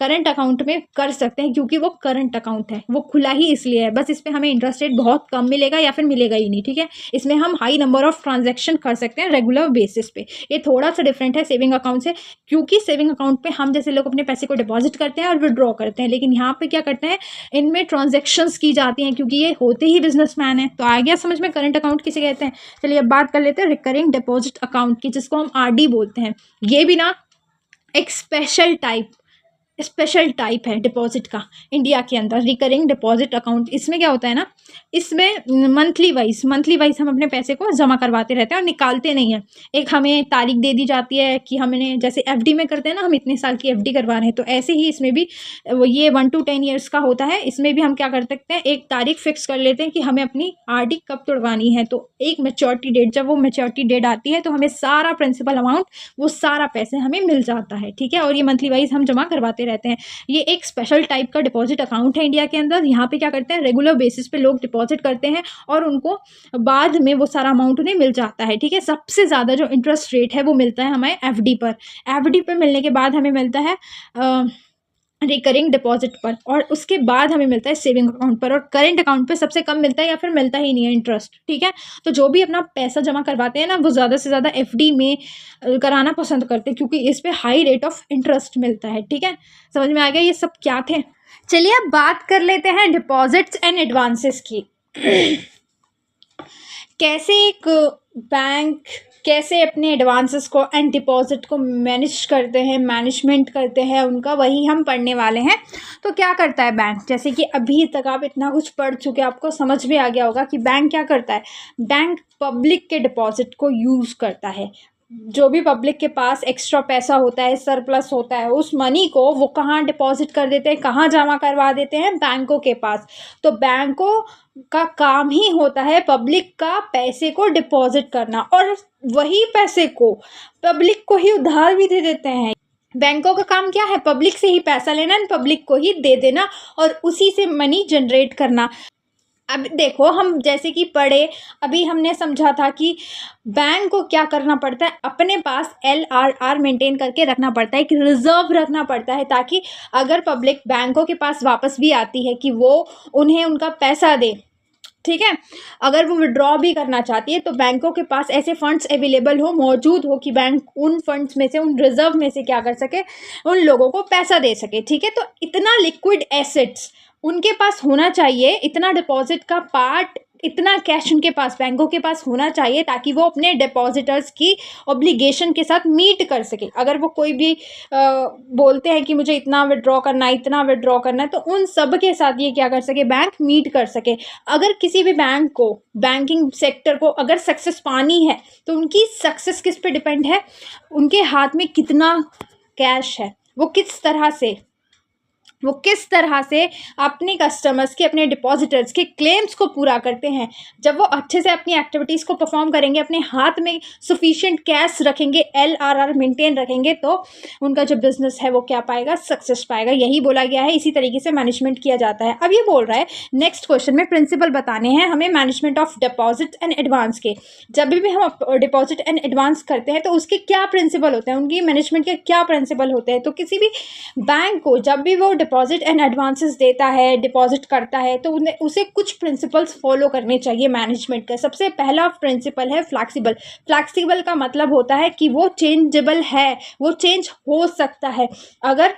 करंट अकाउंट में कर सकते हैं क्योंकि वो करंट अकाउंट है, वो खुला ही इसलिए है, बस इस पर हमें इंटरेस्ट रेट बहुत कम मिलेगा या फिर मिलेगा ही नहीं, ठीक है। इसमें हम हाई नंबर ऑफ ट्रांजैक्शन कर सकते हैं रेगुलर बेसिस पे। ये थोड़ा सा डिफरेंट है सेविंग अकाउंट से, क्योंकि सेविंग अकाउंट पे हम जैसे लोग अपने पैसे को डिपॉजिट करते हैं और विड्रॉ करते हैं, लेकिन यहाँ पे क्या करते हैं, इनमें ट्रांजेक्शन्स की जाती हैं, क्योंकि ये होते ही बिजनेसमैन है। तो आ गया समझ में करंट अकाउंट किसे कहते हैं। चलिए अब बात कर लेते हैं रिकरिंग डिपॉजिट अकाउंट की, जिसको हम आरडी बोलते हैं। ये भी ना एक स्पेशल टाइप है डिपॉजिट का इंडिया के अंदर, रिकरिंग डिपॉजिट अकाउंट। इसमें क्या होता है ना, इसमें मंथली वाइज हम अपने पैसे को जमा करवाते रहते हैं और निकालते नहीं हैं। एक हमें तारीख दे दी जाती है कि हमने जैसे एफडी में करते हैं ना, हम इतने साल की एफडी करवा रहे हैं, तो ऐसे ही इसमें भी ये 1 to 10 ईयर्स का होता है। इसमें भी हम क्या कर सकते हैं, एक तारीख फिक्स कर लेते हैं कि हमें अपनी आरडी कब तुड़वानी है। तो एक मैच्योरिटी डेट, जब वो मैच्योरिटी डेट आती है तो हमें सारा प्रिंसिपल अमाउंट, वो सारा पैसे हमें मिल जाता है, ठीक है। और ये मंथली वाइज हम जमा करवाते रहते हैं। ये एक स्पेशल टाइप का डिपॉजिट अकाउंट है इंडिया के अंदर। यहाँ पे क्या करते हैं, रेगुलर बेसिस पे लोग डिपॉजिट करते हैं और उनको बाद में वो सारा अमाउंट उन्हें मिल जाता है, ठीक है। सबसे ज़्यादा जो इंटरेस्ट रेट है वो मिलता है हमें एफडी पर। एफडी पर मिलने के बाद हमें मिलता है रिकरिंग डिपॉजिट पर, और उसके बाद हमें मिलता है सेविंग अकाउंट पर, और करेंट अकाउंट पे सबसे कम मिलता है या फिर मिलता ही नहीं है इंटरेस्ट, ठीक है। तो जो भी अपना पैसा जमा करवाते हैं ना वो ज़्यादा से ज़्यादा एफडी में कराना पसंद करते हैं, क्योंकि इस पर हाई रेट ऑफ इंटरेस्ट मिलता है, ठीक है। समझ में आ गया ये सब क्या थे। चलिए अब बात कर लेते हैं डिपॉजिट्स एंड एडवांसेस की। कैसे एक बैंक कैसे अपने एडवांसेस को एंड डिपॉजिट को मैनेजमेंट करते हैं उनका, वही हम पढ़ने वाले हैं। तो क्या करता है बैंक, जैसे कि अभी तक आप इतना कुछ पढ़ चुके, आपको समझ में आ गया होगा कि बैंक क्या करता है। बैंक पब्लिक के डिपॉजिट को यूज़ करता है। जो भी पब्लिक के पास एक्स्ट्रा पैसा होता है, सरप्लस होता है, उस मनी को वो कहाँ डिपॉजिट कर देते हैं, कहाँ जमा करवा देते हैं, बैंकों के पास। तो बैंकों का काम ही होता है पब्लिक का पैसे को डिपॉजिट करना, और वही पैसे को पब्लिक को ही उधार भी दे देते हैं। बैंकों का काम क्या है, पब्लिक से ही पैसा लेना, पब्लिक को ही दे देना और उसी से मनी जनरेट करना। अब देखो, हम जैसे कि पढ़े, अभी हमने समझा था कि बैंक को क्या करना पड़ता है, अपने पास LRR मेंटेन करके रखना पड़ता है, एक रिजर्व रखना पड़ता है, ताकि अगर पब्लिक बैंकों के पास वापस भी आती है कि वो उन्हें उनका पैसा दे, ठीक है। अगर वो विड्रॉ भी करना चाहती है तो बैंकों के पास ऐसे फंड्स अवेलेबल मौजूद हो कि बैंक उन फंड्स में से, उन रिजर्व में से क्या कर सके, उन लोगों को पैसा दे सके, ठीक है। तो इतना लिक्विड एसेट्स उनके पास होना चाहिए, इतना डिपॉजिट का पार्ट इतना कैश उनके पास, बैंकों के पास होना चाहिए ताकि वो अपने डिपॉजिटर्स की ऑब्लिगेशन के साथ मीट कर सके। अगर वो कोई भी बोलते हैं कि मुझे इतना विड्रॉ करना है, इतना विड्रॉ करना है, तो उन सब के साथ ये क्या कर सके, बैंक मीट कर सके। अगर किसी भी बैंक को, बैंकिंग सेक्टर को अगर सक्सेस पानी है तो उनकी सक्सेस किस पे डिपेंड है, उनके हाथ में कितना कैश है, वो किस तरह से अपने कस्टमर्स के, अपने डिपॉजिटर्स के क्लेम्स को पूरा करते हैं। जब वो अच्छे से अपनी एक्टिविटीज़ को परफॉर्म करेंगे, अपने हाथ में सफिशिएंट कैश रखेंगे, LRR मेंटेन रखेंगे, तो उनका जो बिजनेस है वो क्या पाएगा, सक्सेस पाएगा। यही बोला गया है, इसी तरीके से मैनेजमेंट किया जाता है। अब ये बोल रहा है नेक्स्ट क्वेश्चन में प्रिंसिपल बताने हैं हमें management of deposit and advance के। जब भी हम डिपॉजिट एंड एडवांस करते हैं तो उसके क्या प्रिंसिपल होते हैं, उनकी मैनेजमेंट के क्या प्रिंसिपल होते हैं। तो किसी भी बैंक को जब भी वो डिपॉजिट एंड एडवांसेस देता है, डिपॉजिट करता है, तो उसे कुछ प्रिंसिपल्स फॉलो करने चाहिए मैनेजमेंट का। सबसे पहला प्रिंसिपल है फ्लैक्सिबल। फ्लैक्सिबल का मतलब होता है कि वो चेंजेबल है, वो चेंज हो सकता है। अगर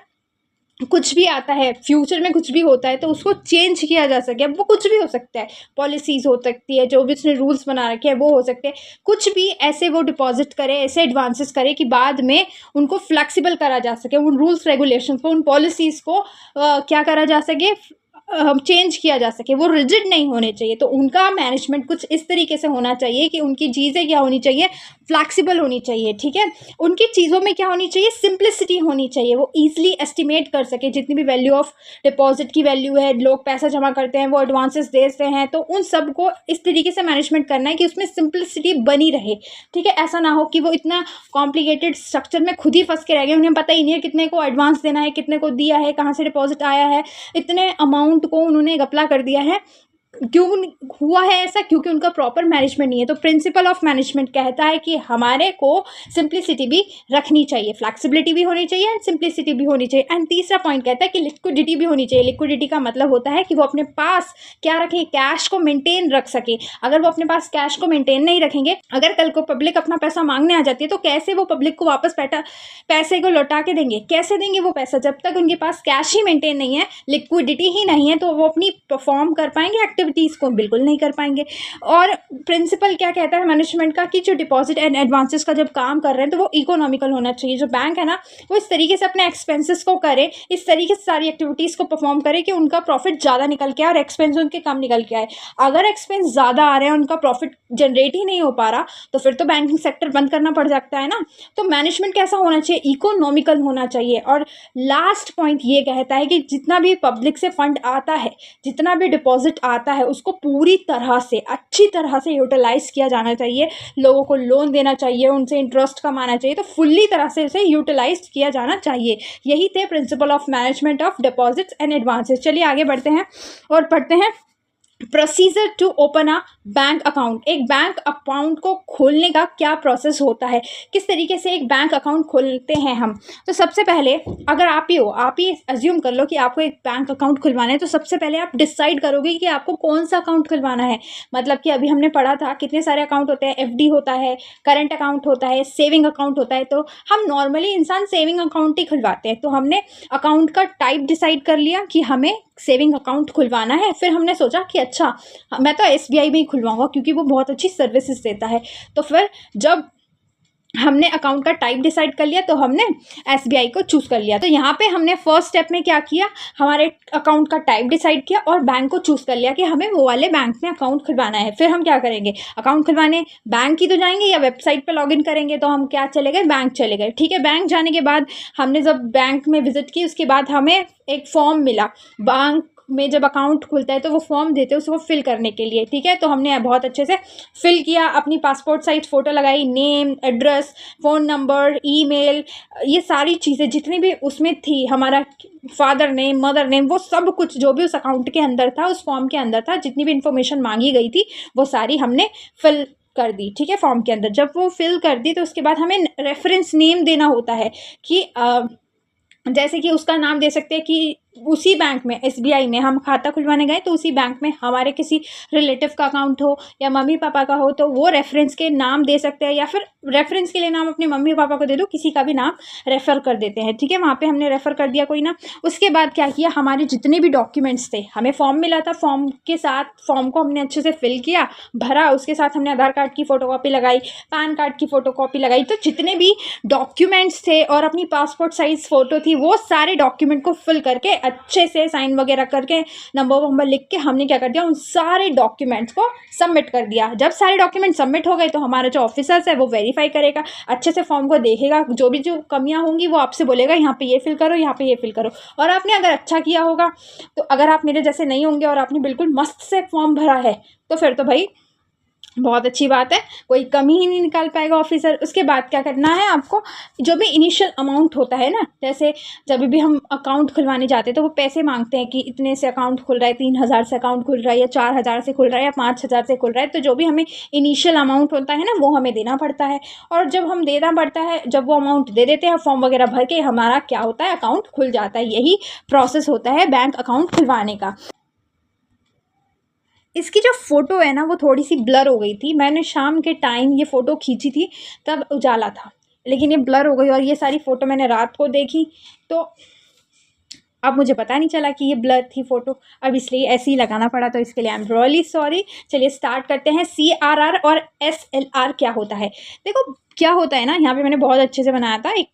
कुछ भी आता है, फ्यूचर में कुछ भी होता है तो उसको चेंज किया जा सके। अब वो कुछ भी हो सकता है, पॉलिसीज़ हो सकती है, जो भी उसने रूल्स बना रखे हैं वो हो सकते हैं, कुछ भी ऐसे वो डिपॉजिट करे, ऐसे एडवांसेस करे कि बाद में उनको फ्लेक्सिबल करा जा सके, उन रूल्स रेगुलेशंस को, उन पॉलिसीज़ को क्या करा जा सके, चेंज किया जा सके, वो रिजिड नहीं होने चाहिए। तो उनका मैनेजमेंट कुछ इस तरीके से होना चाहिए कि उनकी चीज़ें क्या होनी चाहिए, फ्लैक्सिबल होनी चाहिए, ठीक है। उनकी चीज़ों में क्या होनी चाहिए, सिंप्लिसिटी होनी चाहिए। वो ईजिली एस्टिमेट कर सके जितनी भी वैल्यू ऑफ डिपॉजिट की वैल्यू है, लोग पैसा जमा करते हैं, वो एडवांसेस देते हैं, तो उन सब को इस तरीके से मैनेजमेंट करना है कि उसमें सिंप्लिसिटी बनी रहे, ठीक है। ऐसा ना हो कि वो इतना कॉम्प्लिकेटेड स्ट्रक्चर में खुद ही फंस के रह गए, उन्हें पता ही नहीं है कितने को एडवांस देना है, कितने को दिया है, कहाँ से डिपॉजिट आया है, इतने अमाउंट को उन्होंने घपला कर दिया है। क्यों हुआ है ऐसा, क्योंकि उनका प्रॉपर मैनेजमेंट नहीं है। तो प्रिंसिपल ऑफ मैनेजमेंट कहता है कि हमारे को सिंप्लिसिटी भी रखनी चाहिए, फ्लैक्सिबिलिटी भी होनी चाहिए एंड सिंप्लिसिटी भी होनी चाहिए। एंड तीसरा पॉइंट कहता है कि लिक्विडिटी भी होनी चाहिए। लिक्विडिटी का मतलब होता है कि वो अपने पास क्या रखें, कैश को मेंटेन रख सके। अगर वो अपने पास कैश को मेंटेन नहीं रखेंगे, अगर कल को पब्लिक अपना पैसा मांगने आ जाती है तो कैसे वो पब्लिक को वापस पैसे को लौटा के देंगे, कैसे देंगे वो पैसा, जब तक उनके पास कैश ही मेंटेन नहीं है, लिक्विडिटी ही नहीं है, तो वो अपनी परफॉर्म कर पाएंगे एक्टिविटीज़ को, बिल्कुल नहीं कर पाएंगे। और प्रिंसिपल क्या कहता है मैनेजमेंट का कि जो डिपॉजिट एंड एडवांसेस का जब काम कर रहे हैं तो वो इकोनॉमिकल होना चाहिए। जो बैंक है ना, वो इस तरीके से अपने एक्सपेंसेस को करे, इस तरीके से सारी एक्टिविटीज़ को परफॉर्म करे कि उनका प्रॉफिट ज़्यादा निकल के आए और एक्सपेंस उनके कम निकल के आए। अगर एक्सपेंस ज़्यादा आ रहे हैं, उनका प्रॉफिट जनरेट ही नहीं हो पा रहा, तो फिर तो बैंकिंग सेक्टर बंद करना पड़ सकता है ना। तो मैनेजमेंट कैसा होना चाहिए, इकोनॉमिकल होना चाहिए। और लास्ट पॉइंट ये कहता है कि जितना भी पब्लिक से फंड आता है, जितना भी डिपॉजिट आता है, उसको पूरी तरह से, अच्छी तरह से यूटिलाइज किया जाना चाहिए। लोगों को लोन देना चाहिए, उनसे इंटरेस्ट कमाना चाहिए, तो फुल्ली तरह से उसे यूटिलाइज किया जाना चाहिए। यही थे principle of management of deposits and advances. चलिए आगे बढ़ते हैं और पढ़ते हैं procedure to open a bank account. एक बैंक अकाउंट को खोलने का क्या प्रोसेस होता है, किस तरीके से एक बैंक अकाउंट खोलते हैं हम। तो सबसे पहले अगर आप ही अज्यूम कर लो कि आपको एक बैंक अकाउंट खुलवाना है, तो सबसे पहले आप डिसाइड करोगे कि आपको कौन सा अकाउंट खुलवाना है। मतलब कि अभी हमने पढ़ा था कितने सारे अकाउंट होते हैं, FD होता है, करंट अकाउंट होता है, सेविंग अकाउंट होता है। तो हम नॉर्मली इंसान सेविंग अकाउंट ही खुलवाते हैं। तो हमने अकाउंट का टाइप डिसाइड कर लिया कि हमें सेविंग अकाउंट खुलवाना है। फिर हमने सोचा कि अच्छा, मैं तो SBI में ही खुलवाऊंगा क्योंकि वो बहुत अच्छी सर्विसेज देता है। तो फिर जब हमने अकाउंट का टाइप डिसाइड कर लिया तो हमने SBI को चूज़ कर लिया। तो यहाँ पे हमने फर्स्ट स्टेप में क्या किया, हमारे अकाउंट का टाइप डिसाइड किया और बैंक को चूज़ कर लिया कि हमें वो वाले बैंक में अकाउंट खुलवाना है। फिर हम क्या करेंगे, अकाउंट खुलवाने बैंक ही तो जाएंगे या वेबसाइट पे लॉगिन करेंगे। तो हम क्या चले गए, बैंक चले गए, ठीक है। बैंक जाने के बाद हमने जब बैंक में विजिट की, उसके बाद हमें एक फॉर्म मिला। बैंक में जब अकाउंट खुलता है तो वो फॉर्म देते हैं उसको फिल करने के लिए, ठीक है। तो हमने बहुत अच्छे से फिल किया, अपनी पासपोर्ट साइज फ़ोटो लगाई, name, address, phone number, email, ये सारी चीज़ें जितनी भी उसमें थी, हमारा फादर नेम, मदर नेम, वो सब कुछ जो भी उस अकाउंट के अंदर था, उस फॉर्म के अंदर था, जितनी भी इन्फॉर्मेशन मांगी गई थी वो सारी हमने फिल कर दी, ठीक है, फॉर्म के अंदर। जब वो फिल कर दी तो उसके बाद हमें रेफरेंस नेम देना होता है कि जैसे कि उसका नाम दे सकते हैं कि उसी बैंक में SBI में हम खाता खुलवाने गए तो उसी बैंक में हमारे किसी रिलेटिव का अकाउंट हो या मम्मी पापा का हो तो वो रेफरेंस के नाम दे सकते हैं, या फिर रेफरेंस के लिए नाम अपने मम्मी पापा को दे दो, किसी का भी नाम रेफ़र कर देते हैं। ठीक है, वहाँ पे हमने रेफ़र कर दिया कोई ना। उसके बाद क्या किया, हमारे जितने भी डॉक्यूमेंट्स थे, हमें फॉर्म मिला था, फॉर्म के साथ फॉर्म को हमने अच्छे से फिल किया, भरा, उसके साथ हमने आधार कार्ड की फ़ोटोकॉपी लगाई, पैन कार्ड की फ़ोटोकॉपी लगाई। तो जितने भी डॉक्यूमेंट्स थे और अपनी पासपोर्ट साइज़ फ़ोटो थी, वो सारे डॉक्यूमेंट को फिल करके अच्छे से साइन वगैरह करके नंबर वंबर लिख के हमने क्या कर दिया, उन सारे डॉक्यूमेंट्स को सबमिट कर दिया। जब सारे डॉक्यूमेंट सबमिट हो गए तो हमारा जो ऑफिसर्स है वो वेरीफाई करेगा, अच्छे से फॉर्म को देखेगा, जो कमियां होंगी वो आपसे बोलेगा यहाँ पे ये फिल करो, यहाँ पे ये फिल करो। और आपने अगर अच्छा किया होगा तो, अगर आप मेरे जैसे नहीं होंगे और आपने बिल्कुल मस्त से फॉर्म भरा है तो फिर तो भाई बहुत अच्छी बात है, कोई कमी ही नहीं निकाल पाएगा ऑफिसर। उसके बाद क्या करना है आपको, जो भी इनिशियल अमाउंट होता है ना, जैसे जब भी हम अकाउंट खुलवाने जाते हैं तो वो पैसे मांगते हैं कि इतने से अकाउंट खुल रहा है, 3,000 से अकाउंट खुल रहा है, या 4,000 से खुल रहा है, या 5,000 से खुल रहा है। तो जो भी हमें इनिशियल अमाउंट होता है ना वो हमें देना पड़ता है। और जब हम देना पड़ता है, जब वो अमाउंट दे देते हैं, फॉर्म वगैरह भर के हमारा क्या होता है, अकाउंट खुल जाता है। यही प्रोसेस होता है बैंक अकाउंट खुलवाने का। इसकी जो फ़ोटो है ना वो थोड़ी सी ब्लर हो गई थी, मैंने शाम के टाइम ये फ़ोटो खींची थी, तब उजाला था, लेकिन ये ब्लर हो गई। और ये सारी फ़ोटो मैंने रात को देखी तो अब मुझे पता नहीं चला कि ये ब्लर थी फ़ोटो, अब इसलिए ऐसे ही लगाना पड़ा, तो इसके लिए आई एम रियली सॉरी। चलिए स्टार्ट करते हैं। CRR और SLR क्या होता है। देखो क्या होता है ना, यहाँ पे मैंने बहुत अच्छे से बनाया था। एक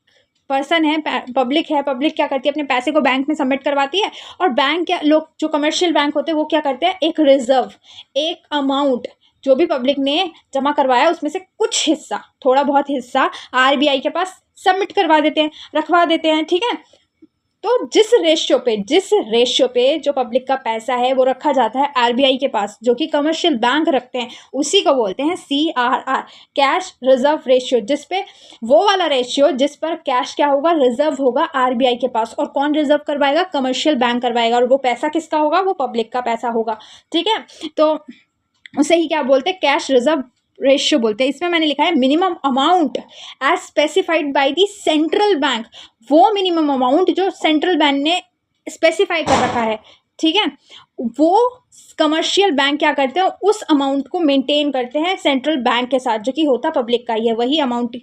पर्सन है, पब्लिक है, पब्लिक क्या करती है, अपने पैसे को बैंक में सबमिट करवाती है, और बैंक क्या, लोग जो कमर्शियल बैंक होते हैं वो क्या करते हैं, एक रिजर्व, एक अमाउंट जो भी पब्लिक ने जमा करवाया उसमें से कुछ हिस्सा, थोड़ा बहुत हिस्सा RBI के पास सबमिट करवा देते हैं, रखवा देते हैं। ठीक है, तो जिस रेशियो पे जो पब्लिक का पैसा है वो रखा जाता है RBI के पास, जो कि कमर्शियल बैंक रखते हैं, उसी को बोलते हैं CRR, कैश रिजर्व रेशियो। जिस पे वो वाला रेशियो जिस पर कैश क्या होगा, रिजर्व होगा RBI के पास। और कौन रिजर्व करवाएगा, कमर्शियल बैंक करवाएगा, और वो पैसा किसका होगा, वो पब्लिक का पैसा होगा। ठीक है, तो उसे ही क्या बोलते हैं, कैश रिजर्व रेशियो बोलते हैं। इसमें मैंने लिखा है minimum amount as specified by the central bank, वो मिनिमम अमाउंट जो सेंट्रल बैंक ने स्पेसिफाई कर रखा है। ठीक है, वो कमर्शियल बैंक क्या करते हैं, उस अमाउंट को मेंटेन करते हैं सेंट्रल बैंक के साथ, जो कि होता पब्लिक का ही है। वही अमाउंट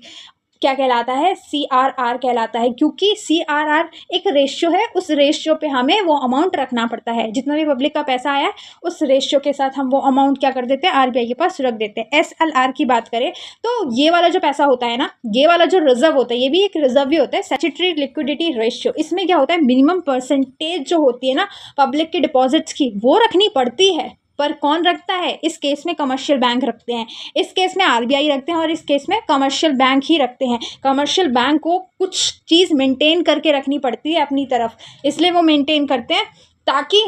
क्या कहलाता है, CRR कहलाता है, क्योंकि CRR एक रेशियो है, उस रेशियो पे हमें वो अमाउंट रखना पड़ता है। जितना भी पब्लिक का पैसा आया है उस रेशियो के साथ हम वो अमाउंट क्या कर देते हैं, RBI के पास रख देते हैं। SLR की बात करें तो ये वाला जो पैसा होता है ना, ये वाला जो रिजर्व होता है, ये भी एक रिजर्व ही होता है, स्टैट्यूटरी लिक्विडिटी रेशियो। इसमें क्या होता है, मिनिमम परसेंटेज जो होती है ना पब्लिक के डिपॉजिट्स की, वो रखनी पड़ती है। पर कौन रखता है, इस केस में कमर्शियल बैंक रखते हैं, इस केस में RBI रखते हैं, और इस केस में कमर्शियल बैंक ही रखते हैं। कमर्शियल बैंक को कुछ चीज़ मेंटेन करके रखनी पड़ती है अपनी तरफ, इसलिए वो मेंटेन करते हैं, ताकि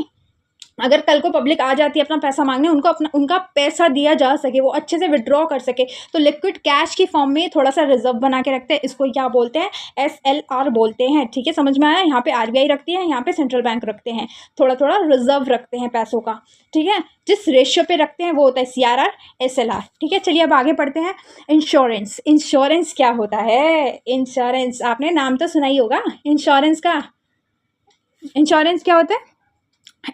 अगर कल को पब्लिक आ जाती है अपना पैसा मांगने, उनको अपना उनका पैसा दिया जा सके, वो अच्छे से विड्रॉ कर सके। तो लिक्विड कैश की फॉर्म में थोड़ा सा रिजर्व बना के रखते हैं, इसको क्या बोलते हैं, SLR बोलते हैं। ठीक है, समझ में आया। यहाँ पे RBI रखती है, यहाँ पे सेंट्रल बैंक रखते हैं, थोड़ा थोड़ा रिजर्व रखते हैं पैसों का। ठीक है, जिस रेशियो पे रखते हैं वो होता है CRR SLR। ठीक है, चलिए अब आगे पढ़ते हैं। इंश्योरेंस, इंश्योरेंस क्या होता है, इंश्योरेंस आपने नाम तो सुना ही होगा इंश्योरेंस का। इंश्योरेंस क्या होता है,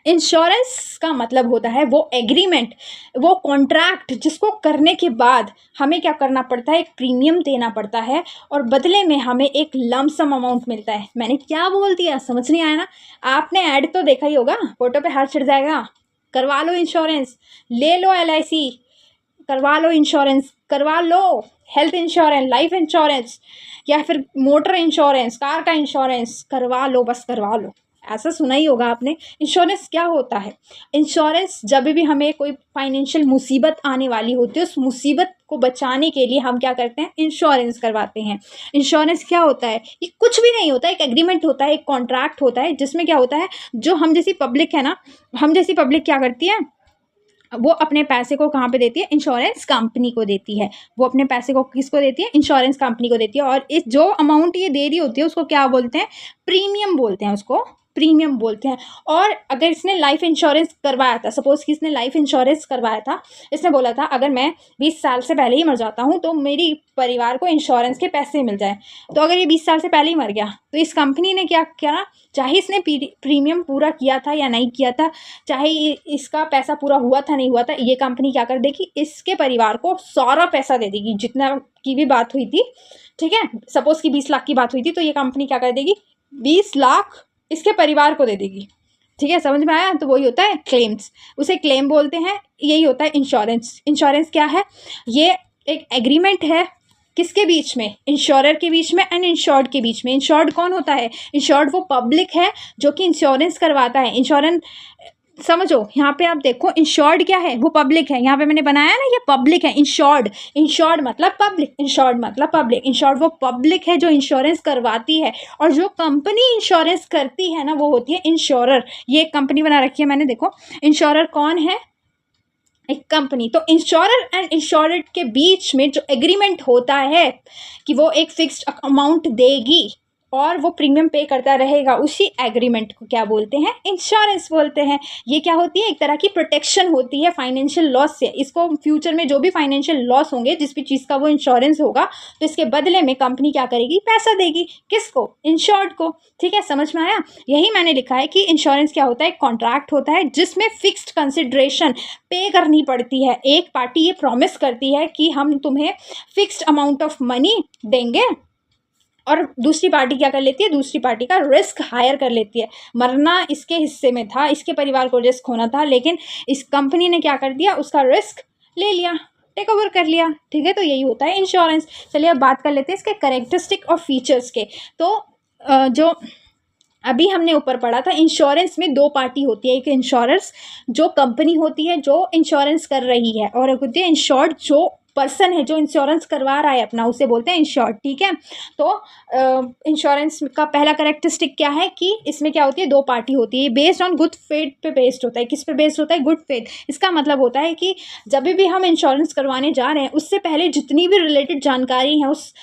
इंश्योरेंस का मतलब होता है वो एग्रीमेंट, वो कॉन्ट्रैक्ट जिसको करने के बाद हमें क्या करना पड़ता है, एक प्रीमियम देना पड़ता है, और बदले में हमें एक लमसम अमाउंट मिलता है। मैंने क्या बोल दिया, समझ नहीं आया ना। आपने ऐड तो देखा ही होगा, फोटो पे हाथ चढ़ जाएगा, करवा लो इंश्योरेंस, ले लो LIC, करवा लो इंश्योरेंस, करवा लो हेल्थ इंश्योरेंस, लाइफ इंश्योरेंस, या फिर मोटर इंश्योरेंस, कार का इंश्योरेंस, करवा लो, बस करवा लो। ऐसा सुना ही होगा आपने। इंश्योरेंस क्या होता है, इंश्योरेंस जब भी हमें कोई फाइनेंशियल मुसीबत आने वाली होती है, उस मुसीबत को बचाने के लिए हम क्या करते हैं, इंश्योरेंस करवाते हैं। इंश्योरेंस क्या होता है, ये कुछ भी नहीं होता, एक एग्रीमेंट होता है, एक कॉन्ट्रैक्ट होता है, जिसमें क्या होता है, जो हम जैसी पब्लिक है ना, हम जैसी पब्लिक क्या करती है, वो अपने पैसे को कहाँ पे देती है, इंश्योरेंस कंपनी को देती है। वो अपने पैसे को किसको देती है, इंश्योरेंस कंपनी को देती है। और इस जो अमाउंट ये दे रही होती है उसको क्या बोलते हैं, प्रीमियम बोलते हैं उसको, प्रीमियम बोलते हैं। और अगर इसने लाइफ इंश्योरेंस करवाया था, सपोज कि इसने लाइफ इंश्योरेंस करवाया था, इसने बोला था अगर मैं 20 साल से पहले ही मर जाता हूँ तो मेरी परिवार को इंश्योरेंस के पैसे मिल जाए। तो अगर ये 20 साल से पहले ही मर गया तो इस कंपनी ने क्या किया, चाहे इसने प्रीमियम पूरा किया था या नहीं किया था, चाहे इसका पैसा पूरा हुआ था नहीं हुआ था, ये कंपनी क्या कर देगी, इसके परिवार को सारा पैसा दे देगी जितना की भी बात हुई थी। ठीक है, सपोज कि 20 लाख की बात हुई थी तो ये कंपनी क्या कर देगी, 20 लाख इसके परिवार को दे देगी। ठीक है, समझ में आया। तो वही होता है क्लेम्स, उसे क्लेम बोलते हैं। यही होता है इंश्योरेंस। इंश्योरेंस क्या है, ये एक एग्रीमेंट है किसके बीच में, इंश्योरर के बीच में एंड इंश्योर्ड के बीच में। इंश्योर्ड कौन होता है, इंश्योर्ड वो पब्लिक है जो कि इंश्योरेंस करवाता है। इंश्योरेंस समझो, यहाँ पे आप देखो इंश्योर्ड क्या है, वो पब्लिक है। यहाँ पे मैंने बनाया ना, ये पब्लिक है। इंश्योर्ड, इंश्योर्ड मतलब पब्लिक, इंश्योर्ड मतलब पब्लिक। इंश्योर्ड वो पब्लिक है जो इंश्योरेंस करवाती है, और जो कंपनी इंश्योरेंस करती है ना वो होती है इंश्योरर। ये एक कंपनी बना रखी है मैंने, देखो इंश्योरर कौन है, एक कंपनी। तो इंश्योरर एंड इंश्योर्ड के बीच में जो एग्रीमेंट होता है कि वो एक फिक्स्ड अमाउंट देगी और वो प्रीमियम पे करता रहेगा, उसी एग्रीमेंट को क्या बोलते हैं, इंश्योरेंस बोलते हैं। ये क्या होती है, एक तरह की प्रोटेक्शन होती है फाइनेंशियल लॉस से। इसको फ्यूचर में जो भी फाइनेंशियल लॉस होंगे, जिस भी चीज़ का वो इंश्योरेंस होगा, तो इसके बदले में कंपनी क्या करेगी, पैसा देगी। किसको, इंश्योर्ड को। ठीक है, समझ में आया। यही मैंने लिखा है कि इंश्योरेंस क्या होता है, एक कॉन्ट्रैक्ट होता है जिसमें फिक्स्ड कंसिडरेशन पे करनी पड़ती है। एक पार्टी ये प्रॉमिस करती है कि हम तुम्हें फिक्स्ड अमाउंट ऑफ मनी देंगे, और दूसरी पार्टी क्या कर लेती है, दूसरी पार्टी का रिस्क हायर कर लेती है। मरना इसके हिस्से में था, इसके परिवार को रिस्क होना था, लेकिन इस कंपनी ने क्या कर दिया, उसका रिस्क ले लिया, टेक ओवर कर लिया। ठीक है, तो यही होता है इंश्योरेंस। चलिए अब बात कर लेते हैं इसके कैरेक्टरिस्टिक और फीचर्स के। तो जो अभी हमने ऊपर पढ़ा था, इंश्योरेंस में दो पार्टी होती है। एक इंश्योरेंस जो कंपनी होती है जो इंश्योरेंस कर रही है, और एक होती है इंश्योर्ड जो पर्सन है जो इंश्योरेंस करवा रहा है अपना, उसे बोलते हैं इंश्योर्ड। ठीक है, तो इंश्योरेंस का पहला कैरेक्टरिस्टिक क्या है कि इसमें क्या होती है, दो पार्टी होती है। बेस्ड ऑन गुड फेथ पे बेस्ड होता है। किस पे बेस्ड होता है, गुड फेथ। इसका मतलब होता है कि जब भी हम इंश्योरेंस करवाने जा रहे हैं उससे पहले जितनी भी रिलेटेड जानकारी है उस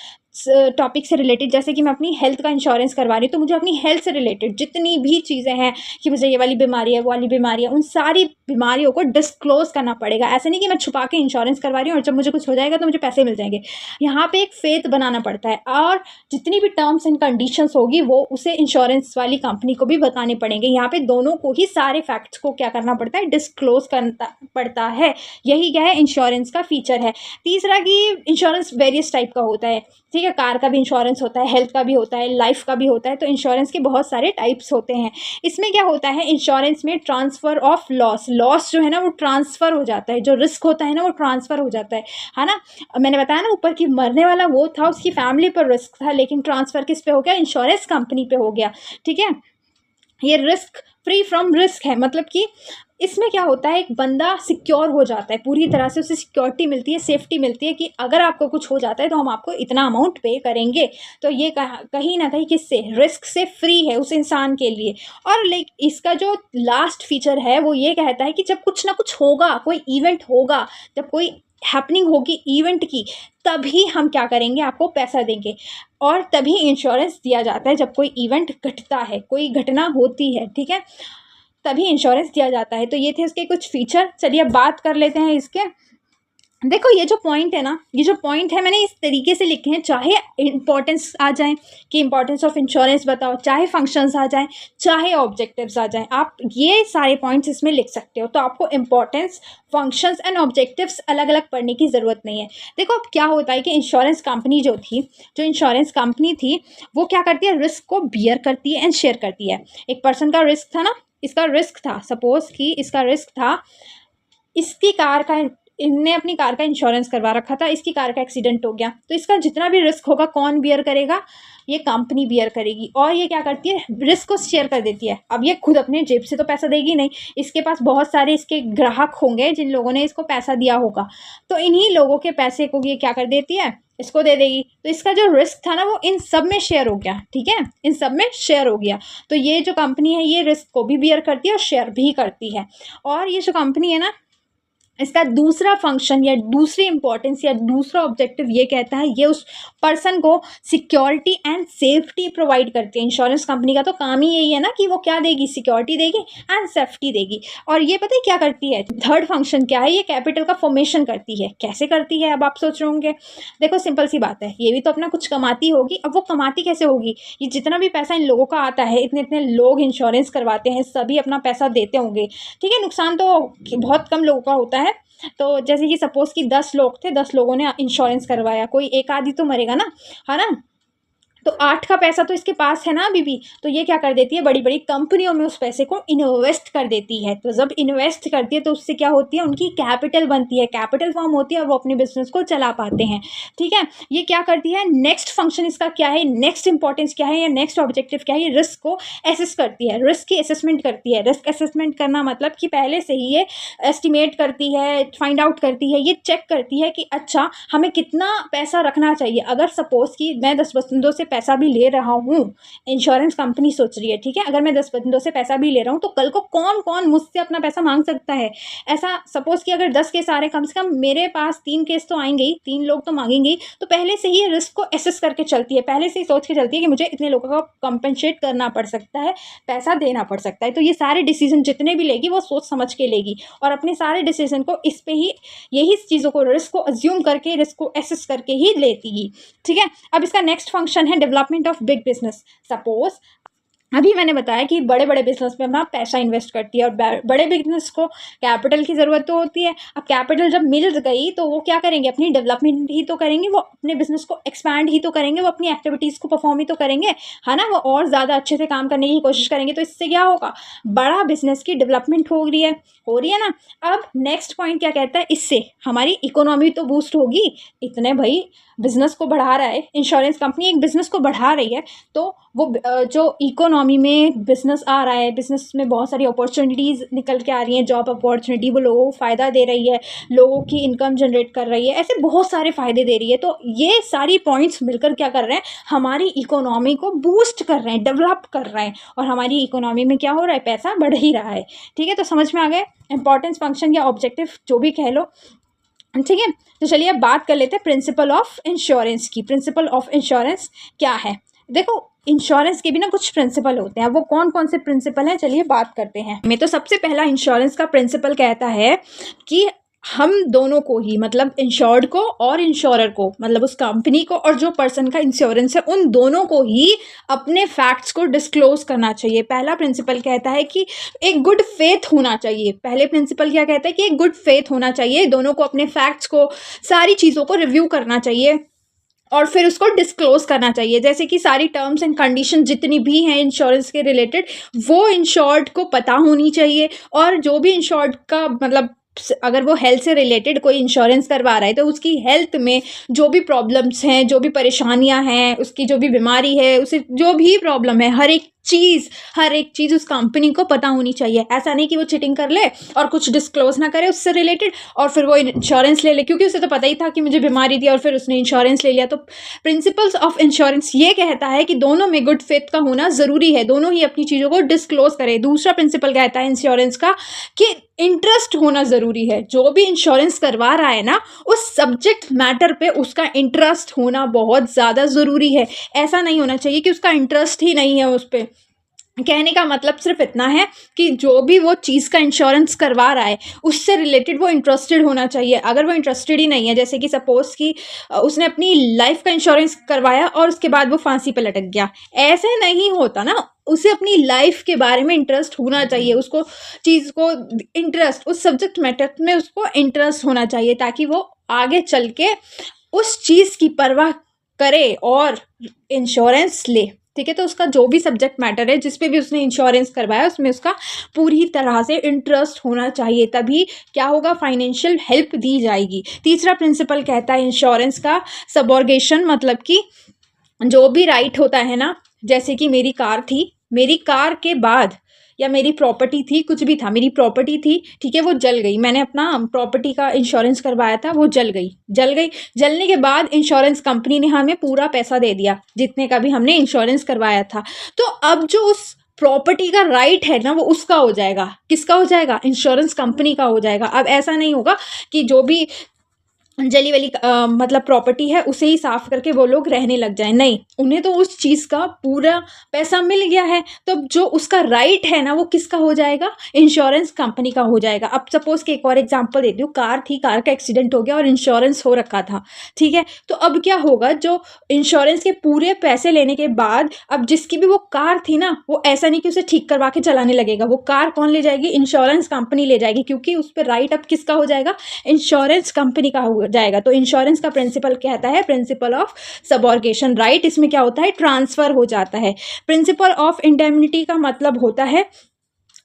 टॉपिक से रिलेटेड, जैसे कि मैं अपनी हेल्थ का इंश्योरेंस करवा रही हूँ तो मुझे अपनी हेल्थ से रिलेटेड जितनी भी चीज़ें हैं कि मुझे ये वाली बीमारी है, वो वाली बीमारी है, उन सारी बीमारियों को डिस्क्लोज करना पड़ेगा। ऐसा नहीं कि मैं छुपा के इंश्योरेंस करवा रही हूँ और जब मुझे कुछ हो जाएगा तो मुझे पैसे मिल जाएंगे। यहाँ पे एक फेथ बनाना पड़ता है, और जितनी भी टर्म्स एंड कंडीशंस होगी वो उसे इंश्योरेंस वाली कंपनी को भी बताने पड़ेंगे। यहाँ पे दोनों को ही सारे फैक्ट्स को क्या करना पड़ता है, डिस्क्लोज करना पड़ता है। यही क्या है, इंश्योरेंस का फीचर है। तीसरा कि इंश्योरेंस वेरियस टाइप का होता है। ठीक है, कार का भी इंश्योरेंस होता है, हेल्थ का भी होता है, लाइफ का भी होता है। तो इंश्योरेंस के बहुत सारे टाइप्स होते हैं। इसमें क्या होता है, इंश्योरेंस में ट्रांसफ़र ऑफ लॉस, लॉस जो है ना वो ट्रांसफ़र हो जाता है, जो रिस्क होता है ना वो ट्रांसफ़र हो जाता है ना। मैंने बताया ना ऊपर कि मरने वाला वो था, उसकी फैमिली पर रिस्क था, लेकिन ट्रांसफ़र किस पे हो गया, इंश्योरेंस कंपनी पे हो गया। ठीक है, ये रिस्क फ्री फ्रॉम रिस्क है, मतलब कि इसमें क्या होता है, एक बंदा सिक्योर हो जाता है पूरी तरह से, उसे सिक्योरिटी मिलती है, सेफ्टी मिलती है कि अगर आपको कुछ हो जाता है तो हम आपको इतना अमाउंट पे करेंगे। तो ये कहीं ना कहीं किससे, रिस्क से फ्री है उस इंसान के लिए। और इसका जो लास्ट फीचर है वो ये कहता है कि जब कुछ ना कुछ होगा, कोई इवेंट होगा, जब कोई हैपनिंग होगी इवेंट की, तभी हम क्या करेंगे, आपको पैसा देंगे। और तभी इंश्योरेंस दिया जाता है जब कोई इवेंट घटता है, कोई घटना होती है। ठीक है, तभी इंश्योरेंस दिया जाता है। तो ये थे इसके कुछ फीचर। चलिए अब बात कर लेते हैं इसके। देखो ये जो पॉइंट है ना, ये जो पॉइंट है मैंने इस तरीके से लिखे हैं, चाहे इंपॉर्टेंस आ जाए कि इंपॉर्टेंस ऑफ इंश्योरेंस बताओ, चाहे फंक्शंस आ जाए, चाहे ऑब्जेक्टिव्स आ जाए, आप ये सारे पॉइंट्स इसमें लिख सकते हो। तो आपको इंपॉर्टेंस, फंक्शंस एंड ऑब्जेक्टिव्स अलग अलग पढ़ने की ज़रूरत नहीं है। देखो अब क्या होता है कि इंश्योरेंस कंपनी जो थी, जो इंश्योरेंस कंपनी थी, वो क्या करती है, रिस्क को बियर करती है एंड शेयर करती है। एक पर्सन का रिस्क था ना, इसका रिस्क था, सपोज कि इसका रिस्क था, इसकी कार का, इनने अपनी कार का इंश्योरेंस करवा रखा था, इसकी कार का एक्सीडेंट हो गया, तो इसका जितना भी रिस्क होगा कौन बियर करेगा, ये कंपनी बियर करेगी। और ये क्या करती है, रिस्क को शेयर कर देती है। अब ये खुद अपने जेब से तो पैसा देगी नहीं, इसके पास बहुत सारे इसके ग्राहक होंगे जिन लोगों ने इसको पैसा दिया होगा, तो इन्हीं लोगों के पैसे को ये क्या कर देती है, इसको दे देगी। तो इसका जो रिस्क था ना वो इन सब में शेयर हो गया। ठीक है, इन सब में शेयर हो गया। तो ये जो कंपनी है ये रिस्क को भी बियर करती है और शेयर भी करती है। और ये जो कंपनी है ना, इसका दूसरा फंक्शन या दूसरी इंपॉर्टेंस या दूसरा ऑब्जेक्टिव ये कहता है, ये उस पर्सन को सिक्योरिटी एंड सेफ्टी प्रोवाइड करती है। इंश्योरेंस कंपनी का तो काम ही यही है ना कि वो क्या देगी, सिक्योरिटी देगी एंड सेफ्टी देगी। और ये पता है क्या करती है, थर्ड फंक्शन क्या है, ये कैपिटल का फॉर्मेशन करती है। कैसे करती है, अब आप सोच रहे होंगे। देखो सिंपल सी बात है, ये भी तो अपना कुछ कमाती होगी। अब वो कमाती कैसे होगी, ये जितना भी पैसा इन लोगों का आता है, इतने इतने लोग इंश्योरेंस करवाते हैं, सभी अपना पैसा देते होंगे, ठीक है। नुकसान तो बहुत कम लोगों का होता है। तो जैसे कि सपोज कि 10 लोग थे, 10 लोगों ने इंश्योरेंस करवाया, कोई एक आदि तो मरेगा ना, है ना। तो 8 का पैसा तो इसके पास है ना अभी भी। तो ये क्या कर देती है, बड़ी बड़ी कंपनियों में उस पैसे को इन्वेस्ट कर देती है। तो जब इन्वेस्ट करती है तो उससे क्या होती है, उनकी कैपिटल बनती है, कैपिटल फॉर्म होती है और वो अपने बिजनेस को चला पाते हैं, ठीक है। ये क्या करती है, नेक्स्ट फंक्शन इसका क्या है, नेक्स्ट इंपॉर्टेंस क्या है या नेक्स्ट ऑब्जेक्टिव क्या है, ये रिस्क को एसेस करती है, रिस्क की असेसमेंट करती है। रिस्क असेसमेंट करना मतलब कि पहले से ही ये एस्टिमेट करती है, फाइंड आउट करती है, ये चेक करती है कि अच्छा हमें कितना पैसा रखना चाहिए। अगर सपोज कि मैं 10 बंदों से पैसा भी ले रहा हूँ, इंश्योरेंस कंपनी सोच रही है, ठीक है, अगर मैं 10 बंदों से पैसा भी ले रहा हूँ तो कल को कौन कौन मुझसे अपना पैसा मांग सकता है। ऐसा सपोज कि अगर 10 केस आ रहे, कम से कम मेरे पास 3 केस तो आएंगे ही, 3 लोग तो मांगेंगे ही। तो पहले से ही रिस्क को एसेस करके चलती है, पहले से ही सोच के चलती है कि मुझे इतने लोगों का कंपनसेट करना पड़ सकता है, पैसा देना पड़ सकता है। तो ये सारे डिसीजन जितने भी लेगी वो सोच समझ के लेगी और अपने सारे डिसीजन को इस पे ही, यही चीज़ों को, रिस्क को अज्यूम करके, रिस्क को एसेस करके ही लेती ही, ठीक है। अब इसका नेक्स्ट फंक्शन है development of big business. Suppose अभी मैंने बताया कि बड़े बड़े बिजनेस में अपना पैसा इन्वेस्ट करती है और बड़े बिजनेस को कैपिटल की ज़रूरत तो होती है। अब कैपिटल जब मिल गई तो वो क्या करेंगे, अपनी डेवलपमेंट ही तो करेंगे, वो अपने बिजनेस को एक्सपैंड ही तो करेंगे, वो अपनी एक्टिविटीज़ को परफॉर्म ही तो करेंगे, है ना। वो और ज़्यादा अच्छे से काम करने की कोशिश करेंगे। तो इससे क्या होगा, बड़ा बिजनेस की डेवलपमेंट हो रही है ना। अब नेक्स्ट पॉइंट क्या कहता है, इससे हमारी इकोनॉमी तो बूस्ट होगी। इतने भाई बिजनेस को बढ़ा रहा है, इंश्योरेंस कंपनी एक बिजनेस को बढ़ा रही है, तो वो जो इकोनॉमी में बिजनेस आ रहा है, बिजनेस में बहुत सारी अपॉर्चुनिटीज़ निकल के आ रही हैं, जॉब अपॉर्चुनिटी, वो लोगों को फ़ायदा दे रही है, लोगों की इनकम जनरेट कर रही है, ऐसे बहुत सारे फ़ायदे दे रही है। तो ये सारी पॉइंट्स मिलकर क्या कर रहे हैं, हमारी इकोनॉमी को बूस्ट कर रहे हैं, डेवलप कर रहे हैं, और हमारी इकोनॉमी में क्या हो रहा है, पैसा बढ़ ही रहा है, ठीक है। तो समझ में आ गए इंपॉर्टेंस, फंक्शन या ऑब्जेक्टिव जो भी कह लो, ठीक है। तो चलिए अब बात कर लेते हैं प्रिंसिपल ऑफ इंश्योरेंस की। प्रिंसिपल ऑफ इंश्योरेंस क्या है, देखो इंश्योरेंस के भी ना कुछ प्रिंसिपल होते हैं। वो कौन कौन से प्रिंसिपल हैं, चलिए बात करते हैं। मैं तो सबसे पहला इंश्योरेंस का प्रिंसिपल कहता है कि हम दोनों को ही, मतलब इंश्योर्ड को और इंश्योरर को, मतलब उस कंपनी को और जो पर्सन का इंश्योरेंस है, उन दोनों को ही अपने फैक्ट्स को डिस्क्लोज करना चाहिए। पहला प्रिंसिपल कहता है कि एक गुड फेथ होना चाहिए। पहले प्रिंसिपल क्या कहता है कि एक गुड फेथ होना चाहिए, दोनों को अपने फैक्ट्स को, सारी चीज़ों को रिव्यू करना चाहिए और फिर उसको डिस्क्लोज करना चाहिए। जैसे कि सारी टर्म्स एंड कंडीशन जितनी भी हैं इंश्योरेंस के रिलेटेड, वो इंश्योर्ड को पता होनी चाहिए। और जो भी इंश्योर्ड का, मतलब अगर वो हेल्थ से रिलेटेड कोई इंश्योरेंस करवा रहा है तो उसकी हेल्थ में जो भी प्रॉब्लम्स हैं, जो भी परेशानियां हैं, उसकी जो भी बीमारी है, उसे जो भी प्रॉब्लम है, हर एक चीज़ उस कंपनी को पता होनी चाहिए। ऐसा नहीं कि वो चीटिंग कर ले और कुछ डिस्क्लोज ना करे उससे रिलेटेड और फिर वो इंश्योरेंस ले ले, क्योंकि उसे तो पता ही था कि मुझे बीमारी थी और फिर उसने इंश्योरेंस ले लिया। तो प्रिंसिपल्स ऑफ इंश्योरेंस ये कहता है कि दोनों में गुड फेथ का होना ज़रूरी है, दोनों ही अपनी चीज़ों को डिस्क्लोज करें। दूसरा प्रिंसिपल कहता है इंश्योरेंस का कि इंटरेस्ट होना ज़रूरी है। जो भी इंश्योरेंस करवा रहा है ना, उस सब्जेक्ट मैटर पे उसका इंटरेस्ट होना बहुत ज़्यादा ज़रूरी है। ऐसा नहीं होना चाहिए कि उसका इंटरेस्ट ही नहीं है उस पर। कहने का मतलब सिर्फ इतना है कि जो भी वो चीज़ का इंश्योरेंस करवा रहा है उससे रिलेटेड वो इंटरेस्टेड होना चाहिए। अगर वो इंटरेस्टेड ही नहीं है, जैसे कि सपोज कि उसने अपनी लाइफ का इंश्योरेंस करवाया और उसके बाद वो फांसी पे लटक गया, ऐसे नहीं होता ना। उसे अपनी लाइफ के बारे में इंटरेस्ट होना चाहिए, उसको चीज़ को इंटरेस्ट, उस सब्जेक्ट मैटर में उसको इंटरेस्ट होना चाहिए, ताकि वो आगे चल के उस चीज़ की परवाह करे और इंश्योरेंस ले, ठीक है। तो उसका जो भी सब्जेक्ट मैटर है, जिस पे भी उसने इंश्योरेंस करवाया, उसमें उसका पूरी तरह से इंटरेस्ट होना चाहिए, तभी क्या होगा, फाइनेंशियल हेल्प दी जाएगी। तीसरा प्रिंसिपल कहता है इंश्योरेंस का सबॉर्गेशन, मतलब कि जो भी राइट होता है ना, जैसे कि मेरी कार थी, मेरी कार के बाद या मेरी प्रॉपर्टी थी, कुछ भी था, मेरी प्रॉपर्टी थी, ठीक है, वो जल गई, मैंने अपना प्रॉपर्टी का इंश्योरेंस करवाया था, वो जल गई। जलने के बाद इंश्योरेंस कंपनी ने हमें पूरा पैसा दे दिया जितने का भी हमने इंश्योरेंस करवाया था। तो अब जो उस प्रॉपर्टी का राइट है ना वो उसका हो जाएगा। किसका हो जाएगा? इंश्योरेंस कंपनी का हो जाएगा। अब ऐसा नहीं होगा कि जो भी जली वली मतलब प्रॉपर्टी है उसे ही साफ करके वो लोग रहने लग जाए, नहीं, उन्हें तो उस चीज़ का पूरा पैसा मिल गया है, तो जो उसका राइट है ना वो किसका हो जाएगा? इंश्योरेंस कंपनी का हो जाएगा। अब सपोज कि एक और एग्जांपल देती हूँ, कार थी, कार का एक्सीडेंट हो गया और इंश्योरेंस हो रखा था, ठीक है, तो अब क्या होगा, जो इंश्योरेंस के पूरे पैसे लेने के बाद अब जिसकी भी वो कार थी ना, वो ऐसा नहीं कि उसे ठीक करवा के चलाने लगेगा, वो कार कौन ले जाएगी? इंश्योरेंस कंपनी ले जाएगी, क्योंकि उस पर राइट अब किसका हो जाएगा? इंश्योरेंस कंपनी का हो जाएगा। तो इंश्योरेंस का प्रिंसिपल कहता है प्रिंसिपल ऑफ सबऑर्गेशन राइट। इसमें क्या होता है? ट्रांसफर हो जाता है। प्रिंसिपल ऑफ इंडेमनिटी का मतलब होता है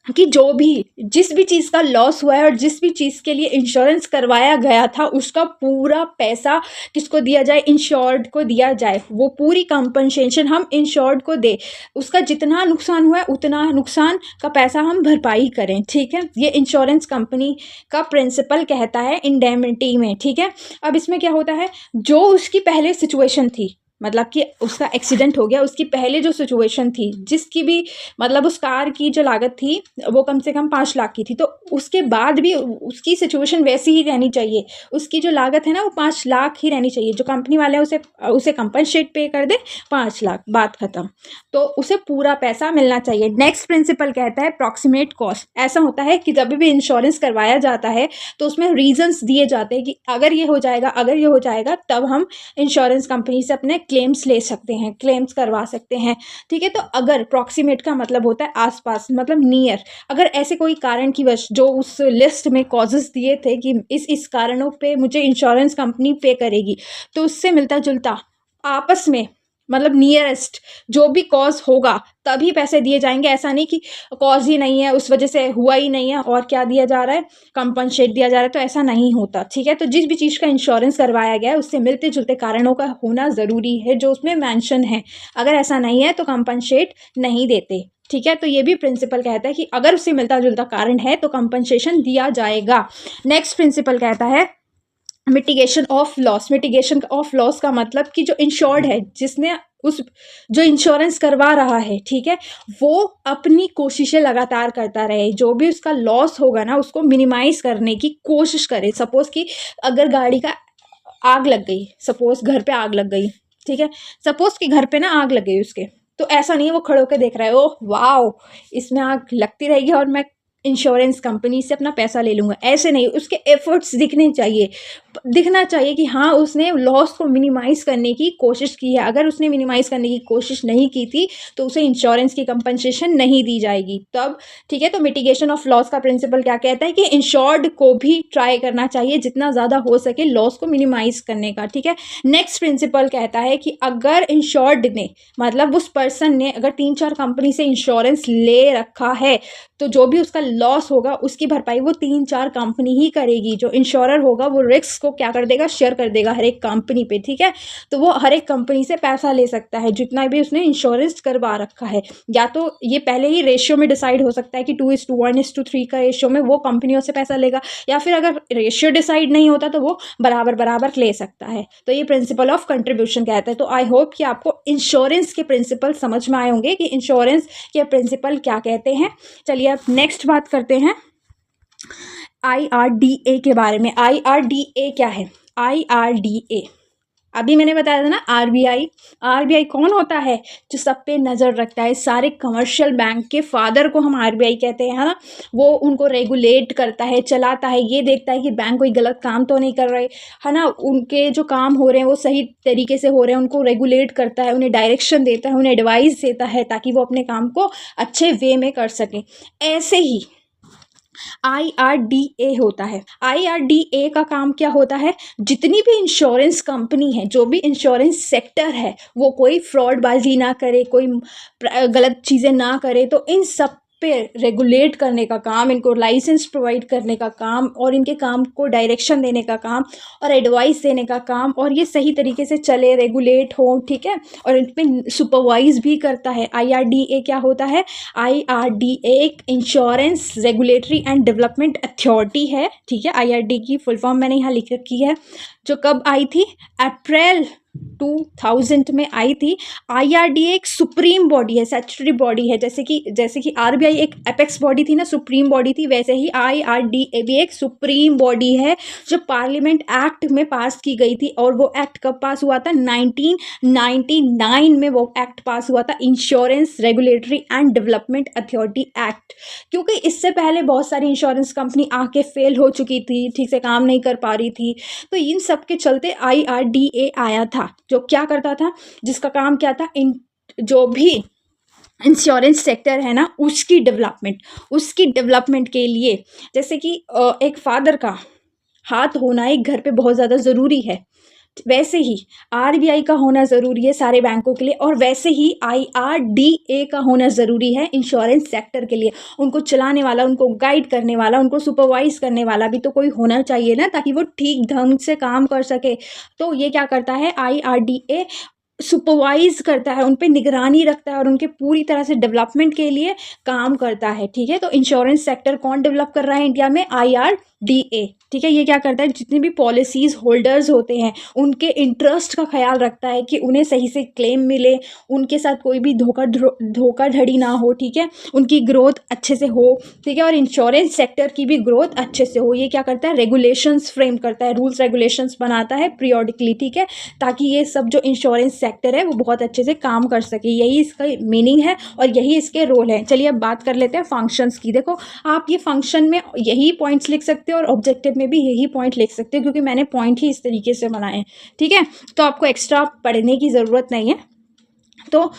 कि जो भी जिस भी चीज़ का लॉस हुआ है और जिस भी चीज़ के लिए इंश्योरेंस करवाया गया था उसका पूरा पैसा किसको दिया जाए? इंश्योर्ड को दिया जाए। वो पूरी कंपनसेशन हम इंश्योर्ड को दे, उसका जितना नुकसान हुआ है उतना नुकसान का पैसा हम भरपाई करें, ठीक है। ये इंश्योरेंस कंपनी का प्रिंसिपल कहता है इंडेमनिटी में, ठीक है। अब इसमें क्या होता है, जो उसकी पहले सिचुएशन थी, मतलब कि उसका एक्सीडेंट हो गया, उसकी पहले जो सिचुएशन थी, जिसकी भी मतलब उस कार की जो लागत थी वो कम से कम 5 लाख की थी, तो उसके बाद भी उसकी सिचुएशन वैसी ही रहनी चाहिए, उसकी जो लागत है ना वो 5 लाख ही रहनी चाहिए। जो कंपनी वाले हैं उसे कंपनसेट पे कर दे 5 लाख, बात खत्म, तो उसे पूरा पैसा मिलना चाहिए। नेक्स्ट प्रिंसिपल कहता है प्रॉक्सिमेट कॉस्ट। ऐसा होता है कि जब भी इंश्योरेंस करवाया जाता है तो उसमें रीजंस दिए जाते हैं कि अगर ये हो जाएगा, अगर ये हो जाएगा, तब हम इंश्योरेंस कंपनी से अपने क्लेम्स ले सकते हैं, क्लेम्स करवा सकते हैं, ठीक है। तो अगर प्रॉक्सिमेट का मतलब होता है आसपास, मतलब नियर, अगर ऐसे कोई कारण की वजह जो उस लिस्ट में कॉजेस दिए थे कि इस कारणों पे मुझे इंश्योरेंस कंपनी पे करेगी, तो उससे मिलता जुलता आपस में मतलब नियरेस्ट जो भी कॉज होगा तभी पैसे दिए जाएंगे। ऐसा नहीं कि कॉज ही नहीं है, उस वजह से हुआ ही नहीं है और क्या दिया जा रहा है? कंपनसेट दिया जा रहा है, तो ऐसा नहीं होता, ठीक है। तो जिस भी चीज़ का इंश्योरेंस करवाया गया है उससे मिलते जुलते कारणों का होना ज़रूरी है जो उसमें मेंशन है। अगर ऐसा नहीं है तो कंपनसेट नहीं देते, ठीक है। तो ये भी प्रिंसिपल कहता है कि अगर उससे मिलता जुलता कारण है तो कंपनसेशन दिया जाएगा। नेक्स्ट प्रिंसिपल कहता है mitigation of loss. Mitigation of loss का मतलब कि जो इंश्योर्ड है, जिसने उस जो इंश्योरेंस करवा रहा है, ठीक है, वो अपनी कोशिशें लगातार करता रहे, जो भी उसका लॉस होगा ना उसको मिनिमाइज करने की कोशिश करे। सपोज कि अगर गाड़ी का आग लग गई, सपोज घर पे आग लग गई, ठीक है, सपोज कि घर पे ना आग लग गई उसके, तो ऐसा नहीं है वो खड़े होकर देख रहा है ओह वाओ इसमें आग लगती रहेगी और मैं इंश्योरेंस कंपनी से अपना पैसा ले लूँगा, ऐसे नहीं, उसके एफर्ट्स दिखना चाहिए कि हाँ उसने लॉस को मिनिमाइज़ करने की कोशिश की है। अगर उसने मिनिमाइज़ करने की कोशिश नहीं की थी तो उसे इंश्योरेंस की कंपनसेशन नहीं दी जाएगी तब, ठीक है। तो मिटिगेशन ऑफ लॉस का प्रिंसिपल क्या कहता है कि इंश्योर्ड को भी ट्राई करना चाहिए जितना ज़्यादा हो सके लॉस को मिनिमाइज़ करने का, ठीक है। नेक्स्ट प्रिंसिपल कहता है कि अगर इंश्योर्ड ने मतलब उस पर्सन ने अगर 3-4 कंपनी से इंश्योरेंस ले रखा है तो जो भी उसका लॉस होगा उसकी भरपाई वो 3-4 कंपनी ही करेगी। जो इंश्योरर होगा वो रिस्क को क्या कर देगा? शेयर कर देगा हर एक कंपनी पे, ठीक है। तो वो हर एक कंपनी से पैसा ले सकता है जितना भी उसने इंश्योरेंस करवा रखा है। या तो ये पहले ही रेशियो में डिसाइड हो सकता है कि 2:1:3 का रेशियो में वो कंपनियों से पैसा लेगा, या फिर अगर रेशियो डिसाइड नहीं होता तो वो बराबर बराबर ले सकता है। तो ये प्रिंसिपल ऑफ कंट्रीब्यूशन कहता है। तो आई होप कि आपको इंश्योरेंस के प्रिंसिपल समझ में आए होंगे कि इंश्योरेंस के प्रिंसिपल क्या कहते हैं। चलिए अब नेक्स्ट बात करते हैं IRDA के बारे में। IRDA क्या है? IRDA अभी मैंने बताया था ना RBI कौन होता है? जो सब पे नज़र रखता है। सारे कमर्शियल बैंक के फादर को हम RBI कहते हैं, है ना। वो उनको रेगुलेट करता है, चलाता है, ये देखता है कि बैंक कोई गलत काम तो नहीं कर रहे, है ना, उनके जो काम हो रहे हैं वो सही तरीके से हो रहे हैं, उनको रेगुलेट करता है, उन्हें डायरेक्शन देता है, उन्हें एडवाइस देता है ताकि वो अपने काम को अच्छे वे में कर सकें। ऐसे ही IRDA होता है। IRDA का काम क्या होता है? जितनी भी इंश्योरेंस कंपनी है, जो भी इंश्योरेंस सेक्टर है, वो कोई फ्रॉडबाजी ना करे, कोई गलत चीज़ें ना करे, तो इन सब पे रेगुलेट करने का काम, इनको लाइसेंस प्रोवाइड करने का काम और इनके काम को डायरेक्शन देने का काम और एडवाइस देने का काम, और ये सही तरीके से चले, रेगुलेट हो, ठीक है, और इन पे सुपरवाइज भी करता है। IRDA क्या होता है? IRDA एक insurance regulatory and development authority है, ठीक है। IRDA की फुल फॉर्म मैंने यहाँ लिख रखी है, जो कब आई थी? अप्रैल 2000 में आई थी। IRDA एक सुप्रीम बॉडी है, स्टैट्यूटरी बॉडी है, जैसे कि RBI एक एपेक्स बॉडी थी ना, सुप्रीम बॉडी थी, वैसे ही IRDA भी एक सुप्रीम बॉडी है जो पार्लियामेंट एक्ट में पास की गई थी। और वो एक्ट कब पास हुआ था? 1999 में वो एक्ट पास हुआ था, insurance regulatory and development authority act. क्योंकि इससे पहले बहुत सारी इंश्योरेंस कंपनी आके फेल हो चुकी थी, ठीक से काम नहीं कर पा रही थी, तो इन सब के चलते IRDA आया था, जो क्या करता था, जिसका काम क्या था, जो भी इंश्योरेंस सेक्टर है ना, उसकी डेवलपमेंट के लिए, जैसे कि एक फादर का हाथ होना एक घर पे बहुत ज़्यादा ज़रूरी है, वैसे ही RBI का होना ज़रूरी है सारे बैंकों के लिए, और वैसे ही IRDA का होना ज़रूरी है इंश्योरेंस सेक्टर के लिए। उनको चलाने वाला, उनको गाइड करने वाला, उनको सुपरवाइज करने वाला भी तो कोई होना चाहिए ना, ताकि वो ठीक ढंग से काम कर सके। तो ये क्या करता है, IRDA सुपरवाइज करता है, उन पे निगरानी रखता है और उनके पूरी तरह से डेवलपमेंट के लिए काम करता है। ठीक है, तो इंश्योरेंस सेक्टर कौन डेवलप कर रहा है इंडिया में? IRDA। ठीक है, ये क्या करता है, जितने भी पॉलिसीज होल्डर्स होते हैं उनके इंटरेस्ट का ख्याल रखता है कि उन्हें सही से क्लेम मिले, उनके साथ कोई भी धोखाधड़ी ना हो, ठीक है, उनकी ग्रोथ अच्छे से हो, ठीक है, और इंश्योरेंस सेक्टर की भी ग्रोथ अच्छे से हो। ये क्या करता है, रेगुलेशंस फ्रेम करता है, रूल्स रेगुलेशंस बनाता है पीरियोडिकली, ठीक है, ताकि ये सब जो इंश्योरेंस सेक्टर है वो बहुत अच्छे से काम कर सके। यही इसका मीनिंग है और यही इसके रोल है। चलिए अब बात कर लेते हैं फंक्शंस की। देखो, आप ये फंक्शन में यही पॉइंट्स लिख सकते हो और ऑब्जेक्टिव में भी यही पॉइंट लिख सकते हो, क्योंकि मैंने पॉइंट ही इस तरीके से बनाए हैं। ठीक है, तो आपको एक्स्ट्रा पढ़ने की ज़रूरत नहीं है। तो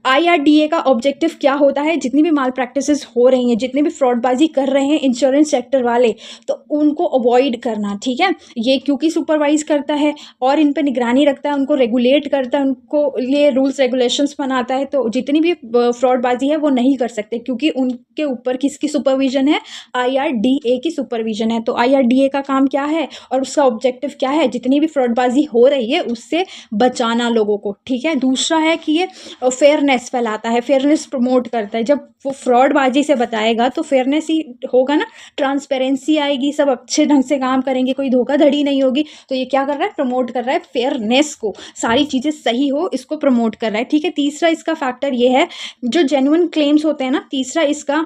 IRDA का ऑब्जेक्टिव क्या होता है, जितनी भी माल प्रैक्टिसेस हो रही हैं, जितनी भी फ्रॉडबाजी कर रहे हैं इंश्योरेंस सेक्टर वाले, तो उनको अवॉइड करना। ठीक है, ये क्योंकि सुपरवाइज करता है और इन पर निगरानी रखता है, उनको रेगुलेट करता है, उनको लिए रूल्स रेगुलेशंस बनाता है, तो जितनी भी फ्रॉडबाजी है वो नहीं कर सकते, क्योंकि उनके ऊपर किसकी सुपरविजन है? IRDA की सुपरविजन है। तो IRDA का काम क्या है और उसका ऑब्जेक्टिव क्या है? जितनी भी फ्रॉडबाजी हो रही है उससे बचाना लोगों को। ठीक है, दूसरा है कि ये फेयरनेस फैलाता है, फेयरनेस प्रमोट करता है। जब वो फ्रॉडबाजी से बताएगा तो फेयरनेस ही होगा ना, ट्रांसपेरेंसी आएगी, सब अच्छे ढंग से काम करेंगे, कोई धोखाधड़ी नहीं होगी। तो ये क्या कर रहा है, प्रमोट कर रहा है फेयरनेस को, सारी चीज़ें सही हो इसको प्रमोट कर रहा है। ठीक है, तीसरा इसका फैक्टर ये है, जो जेन्युइन क्लेम्स होते हैं ना, तीसरा इसका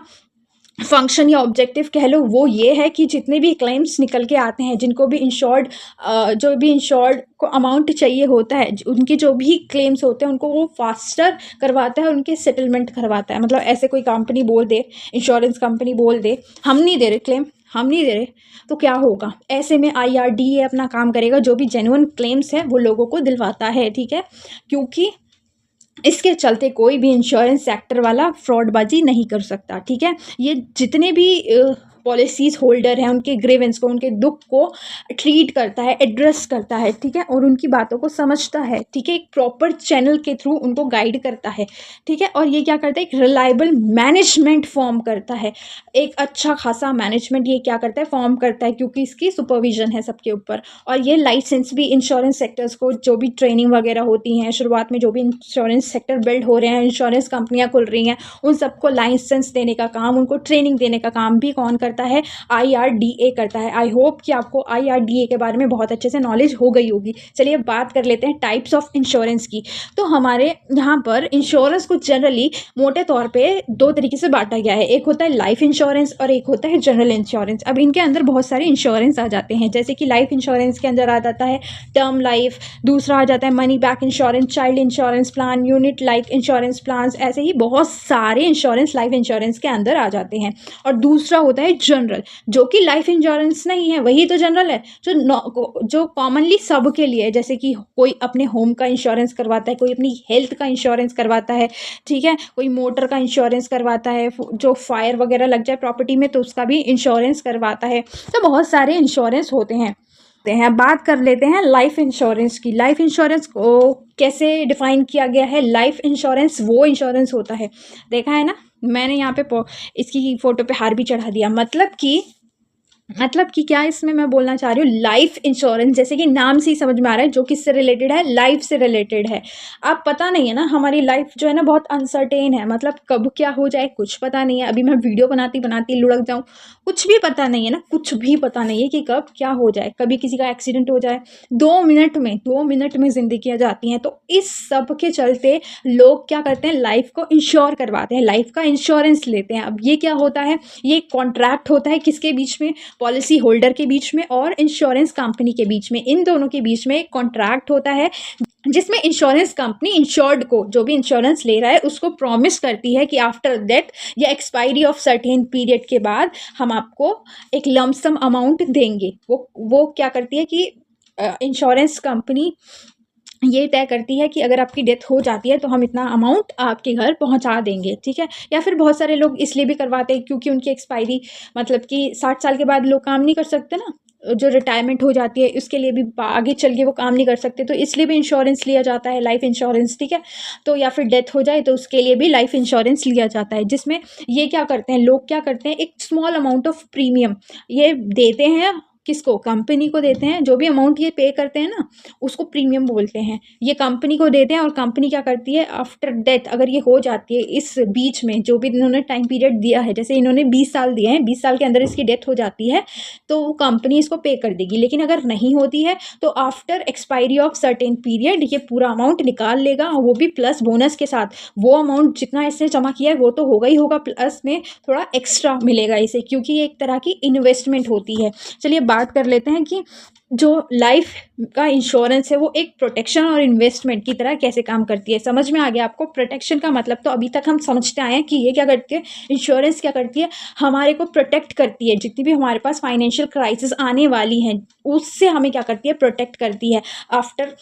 फंक्शन या ऑब्जेक्टिव कह लो, वो ये है कि जितने भी क्लेम्स निकल के आते हैं, जिनको भी इंश्योर्ड जो भी इंश्योर्ड को अमाउंट चाहिए होता है, उनके जो भी क्लेम्स होते हैं उनको वो फास्टर करवाता है, उनके सेटलमेंट करवाता है। मतलब ऐसे कोई कंपनी बोल दे, इंश्योरेंस कंपनी बोल दे, हम नहीं दे रहे क्लेम, हम नहीं दे रहे, तो क्या होगा? ऐसे में IRDA अपना काम करेगा, जो भी जेन्युइन क्लेम्स है वो लोगों को दिलवाता है। ठीक है, क्योंकि इसके चलते कोई भी इंश्योरेंस सेक्टर वाला फ्रॉडबाजी नहीं कर सकता। ठीक है, ये जितने भी पॉलिसीज होल्डर हैं उनके ग्रीवेंस को, उनके दुख को ट्रीट करता है, एड्रेस करता है। ठीक है, और उनकी बातों को समझता है। ठीक है, एक प्रॉपर चैनल के थ्रू उनको गाइड करता है। ठीक है, और ये क्या करता है, एक रिलायबल मैनेजमेंट फॉर्म करता है, एक अच्छा खासा मैनेजमेंट ये क्या करता है, फॉर्म करता है, क्योंकि इसकी सुपरविजन है सबके ऊपर। और ये लाइसेंस भी इंश्योरेंस सेक्टर्स को, जो भी ट्रेनिंग वगैरह होती हैं शुरुआत में, जो भी इंश्योरेंस सेक्टर बिल्ड हो रहे हैं, इंश्योरेंस कंपनियां खुल रही हैं, उन सबको लाइसेंस देने का काम, उनको ट्रेनिंग देने का काम भी कौन करता है? IRDA करता है। आई होप कि आपको IRDA के बारे में बहुत अच्छे से नॉलेज हो गई होगी। चलिए बात कर लेते हैं टाइप्स ऑफ इंश्योरेंस की। तो हमारे यहाँ पर इंश्योरेंस को जनरली मोटे तौर पे दो तरीके से बांटा गया है, एक होता है लाइफ इंश्योरेंस और एक होता है जनरल इंश्योरेंस। अब इनके अंदर बहुत सारे इंश्योरेंस आ जाते हैं, जैसे कि लाइफ इंश्योरेंस के अंदर आ जाता है टर्म लाइफ, दूसरा आ जाता है money back insurance, child insurance plan, unit life insurance plan, ऐसे ही बहुत सारे इंश्योरेंस लाइफ इंश्योरेंस के अंदर आ जाते हैं। और दूसरा होता है जनरल, जो कि लाइफ इंश्योरेंस नहीं है, वही तो जनरल है, जो कॉमनली सबके लिए है। जैसे कि कोई अपने होम का इंश्योरेंस करवाता है, कोई अपनी हेल्थ का इंश्योरेंस करवाता है, ठीक है, कोई मोटर का इंश्योरेंस करवाता है, जो फायर वगैरह लग जाए प्रॉपर्टी में तो उसका भी इंश्योरेंस करवाता है। तो बहुत सारे इंश्योरेंस होते हैं। बात कर लेते हैं लाइफ इंश्योरेंस की। लाइफ इंश्योरेंस को कैसे डिफाइन किया गया है? लाइफ इंश्योरेंस वो इंश्योरेंस होता है, देखा है ना, मैंने यहाँ पे इसकी फ़ोटो पे हार भी चढ़ा दिया, मतलब कि मतलब कि क्या इसमें मैं बोलना चाह रही हूँ, लाइफ इंश्योरेंस, जैसे कि नाम से ही समझ में आ रहा है, जो किससे रिलेटेड है, लाइफ से रिलेटेड है। अब पता नहीं है ना, हमारी लाइफ जो है ना बहुत अनसर्टेन है, मतलब कब क्या हो जाए कुछ पता नहीं है। अभी मैं वीडियो बनाती बनाती लुढ़क जाऊँ, कुछ भी पता नहीं है ना, कुछ भी पता नहीं है कि कब क्या हो जाए, कभी किसी का एक्सीडेंट हो जाए, 2 मिनट में जिंदगियाँ जाती हैं। तो इस सब के चलते लोग क्या करते हैं, लाइफ को इंश्योर करवाते हैं, लाइफ का इंश्योरेंस लेते हैं। अब ये क्या होता है, ये कॉन्ट्रैक्ट होता है किसके बीच में, पॉलिसी होल्डर के बीच में और इंश्योरेंस कंपनी के बीच में। इन दोनों के बीच में एक कॉन्ट्रैक्ट होता है, जिसमें इंश्योरेंस कंपनी इंश्योर्ड को, जो भी इंश्योरेंस ले रहा है, उसको प्रॉमिस करती है कि आफ्टर डेथ या एक्सपायरी ऑफ सर्टेन पीरियड के बाद हम आपको एक लमसम अमाउंट देंगे। वो क्या करती है कि इंश्योरेंस कंपनी ये तय करती है कि अगर आपकी डेथ हो जाती है तो हम इतना अमाउंट आपके घर पहुंचा देंगे, ठीक है। या फिर बहुत सारे लोग इसलिए भी करवाते हैं क्योंकि उनकी एक्सपायरी, मतलब कि 60 साल के बाद लोग काम नहीं कर सकते ना, जो रिटायरमेंट हो जाती है उसके लिए भी आगे चल के वो काम नहीं कर सकते, तो इसलिए भी इंश्योरेंस लिया जाता है, लाइफ इंश्योरेंस, ठीक है। तो या फिर डेथ हो जाए तो उसके लिए भी लाइफ इंश्योरेंस लिया जाता है, जिसमें ये क्या करते हैं, लोग क्या करते हैं, एक स्मॉल अमाउंट ऑफ प्रीमियम ये देते हैं, किसको, कंपनी को देते हैं। जो भी अमाउंट ये पे करते हैं ना, उसको प्रीमियम बोलते हैं। ये कंपनी को देते हैं और कंपनी क्या करती है, आफ्टर डेथ अगर ये हो जाती है, इस बीच में जो भी इन्होंने टाइम पीरियड दिया है, जैसे इन्होंने 20 साल दिए हैं, 20 साल के अंदर इसकी डेथ हो जाती है तो वो कंपनी इसको पे कर देगी। लेकिन अगर नहीं होती है तो after expiry of certain period ये पूरा अमाउंट निकाल लेगा, और वो भी प्लस बोनस के साथ। वो अमाउंट जितना इसने जमा किया है वो तो होगा ही होगा, प्लस में थोड़ा एक्स्ट्रा मिलेगा इसे, क्योंकि ये एक तरह की इन्वेस्टमेंट होती है। चलिए बात कर लेते हैं कि जो लाइफ का इंश्योरेंस है वो एक प्रोटेक्शन और इन्वेस्टमेंट की तरह कैसे काम करती है। समझ में आ गया आपको? प्रोटेक्शन का मतलब तो अभी तक हम समझते आए हैं कि ये क्या करती है, इंश्योरेंस क्या करती है, हमारे को प्रोटेक्ट करती है। जितनी भी हमारे पास फाइनेंशियल क्राइसिस आने वाली हैं उससे हमें क्या करती है, प्रोटेक्ट करती है। आफ्टर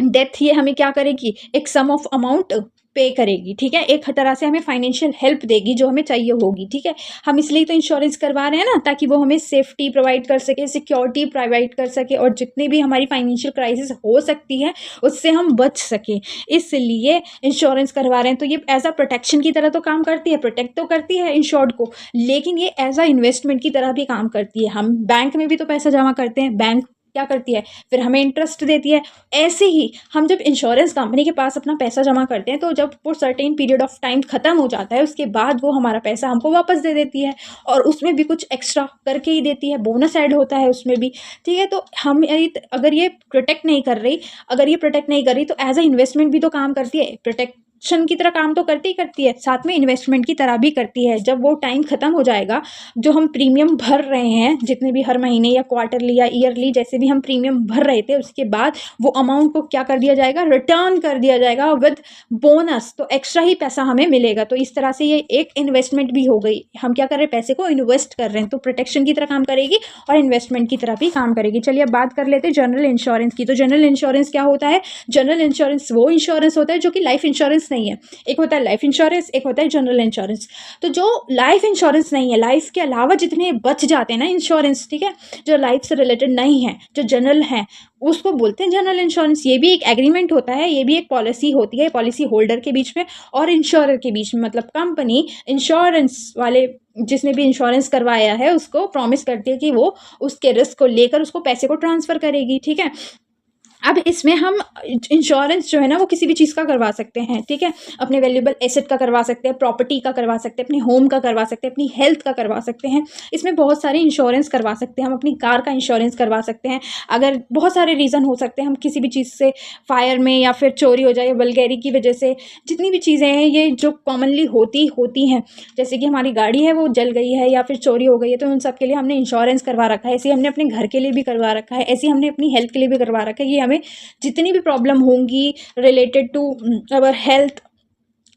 डेथ ये हमें क्या करेगी, एक सम ऑफ अमाउंट पे करेगी, ठीक है। एक तरह से हमें फाइनेंशियल हेल्प देगी जो हमें चाहिए होगी, ठीक है। हम इसलिए तो इंश्योरेंस करवा रहे हैं ना, ताकि वो हमें सेफ्टी प्रोवाइड कर सके, सिक्योरिटी प्रोवाइड कर सके, और जितनी भी हमारी फाइनेंशियल क्राइसिस हो सकती है उससे हम बच सकें, इसलिए इंश्योरेंस करवा रहे हैं। तो ये एज अ प्रोटेक्शन की तरह तो काम करती है, प्रोटेक्ट तो करती है इंश्योर्ड को, लेकिन ये एज अ इन्वेस्टमेंट की तरह भी काम करती है। हम बैंक में भी तो पैसा जमा करते हैं, बैंक क्या करती है, फिर हमें इंटरेस्ट देती है। ऐसे ही हम जब इंश्योरेंस कंपनी के पास अपना पैसा जमा करते हैं तो जब वो सर्टेन पीरियड ऑफ टाइम ख़त्म हो जाता है उसके बाद वो हमारा पैसा हमको वापस दे देती है, और उसमें भी कुछ एक्स्ट्रा करके ही देती है, बोनस ऐड होता है उसमें भी, ठीक है। तो हम अगर ये प्रोटेक्ट नहीं कर रही, अगर ये प्रोटेक्ट नहीं कर रही तो एज अ इन्वेस्टमेंट भी तो काम करती है, प्रोटेक्शन की तरह काम तो करती ही करती है, साथ में इन्वेस्टमेंट की तरह भी करती है। जब वो टाइम ख़त्म हो जाएगा, जो हम प्रीमियम भर रहे हैं, जितने भी हर महीने या क्वार्टरली या ईयरली जैसे भी हम प्रीमियम भर रहे थे, उसके बाद वो अमाउंट को क्या कर दिया जाएगा, रिटर्न कर दिया जाएगा विद बोनस, तो एक्स्ट्रा ही पैसा हमें मिलेगा। तो इस तरह से ये एक इन्वेस्टमेंट भी हो गई, हम क्या कर रहे हैं, पैसे को इन्वेस्ट कर रहे हैं, तो प्रोटेक्शन की तरह काम करेगी और इन्वेस्टमेंट की तरह भी काम करेगी। चलिए अब बात कर लेते हैं जनरल इंश्योरेंस की। तो जनरल इंश्योरेंस क्या होता है, जनरल इंश्योरेंस वो इंश्योरेंस होता है जो कि लाइफ इंश्योरेंस नहीं है। एक होता है लाइफ इंश्योरेंस, एक होता है जनरल इंश्योरेंस। तो जो लाइफ इंश्योरेंस नहीं है, लाइफ के अलावा जितने बच जाते हैं ना इंश्योरेंस, ठीक है, जो लाइफ से रिलेटेड नहीं है, जो जनरल है, उसको बोलते हैं जनरल इंश्योरेंस। ये भी एक एग्रीमेंट होता है, ये भी एक पॉलिसी होती है, पॉलिसी होल्डर के बीच में और इंश्योरर के बीच में। मतलब कंपनी इंश्योरेंस वाले जिसने भी इंश्योरेंस करवाया है उसको प्रॉमिस करती है कि वो उसके रिस्क को लेकर उसको पैसे को ट्रांसफ़र करेगी, ठीक है। अब इसमें हम इंश्योरेंस जो है ना वो किसी भी चीज़ का करवा सकते हैं, ठीक है। अपने वैल्यूएबल एसेट का करवा सकते हैं, प्रॉपर्टी का करवा सकते हैं, अपने होम का करवा सकते हैं, अपनी हेल्थ का करवा सकते हैं। इसमें बहुत सारे इंश्योरेंस करवा सकते हैं। हम अपनी कार का इंश्योरेंस करवा सकते हैं, अगर बहुत सारे रीज़न हो सकते हैं, हम किसी भी चीज़ से फायर में या फिर चोरी हो जाए, बलगैरी की वजह से, जितनी भी चीज़ें हैं ये जो कॉमनली होती हैं, जैसे कि हमारी गाड़ी है वो जल गई है या फिर चोरी हो गई है, तो उन सब के लिए हमने इंश्योरेंस करवा रखा है। ऐसे ही हमने अपने घर के लिए भी करवा रखा है, ऐसे ही हमने अपनी हेल्थ के लिए भी करवा रखा है। ये हमें जितनी भी प्रॉब्लम होंगी रिलेटेड टू अवर हेल्थ,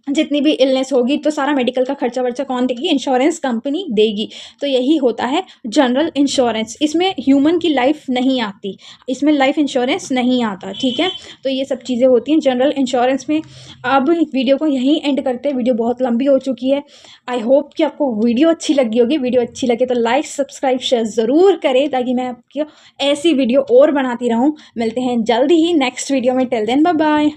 जितनी भी इलनेस होगी, तो सारा मेडिकल का खर्चा वर्चा कौन देगी, इंश्योरेंस कंपनी देगी। तो यही होता है जनरल इंश्योरेंस। इसमें ह्यूमन की लाइफ नहीं आती, इसमें लाइफ इंश्योरेंस नहीं आता, ठीक है। तो ये सब चीज़ें होती हैं जनरल इंश्योरेंस में। अब वीडियो को यहीं एंड करते हैं, वीडियो बहुत लंबी हो चुकी है। आई होप कि आपको वीडियो अच्छी लगी होगी। वीडियो अच्छी लगे तो लाइक सब्सक्राइब शेयर ज़रूर करें, ताकि मैं आपकी ऐसी वीडियो और बनाती रहूँ। मिलते हैं जल्दी ही नेक्स्ट वीडियो में, टिल देन बाय बाय।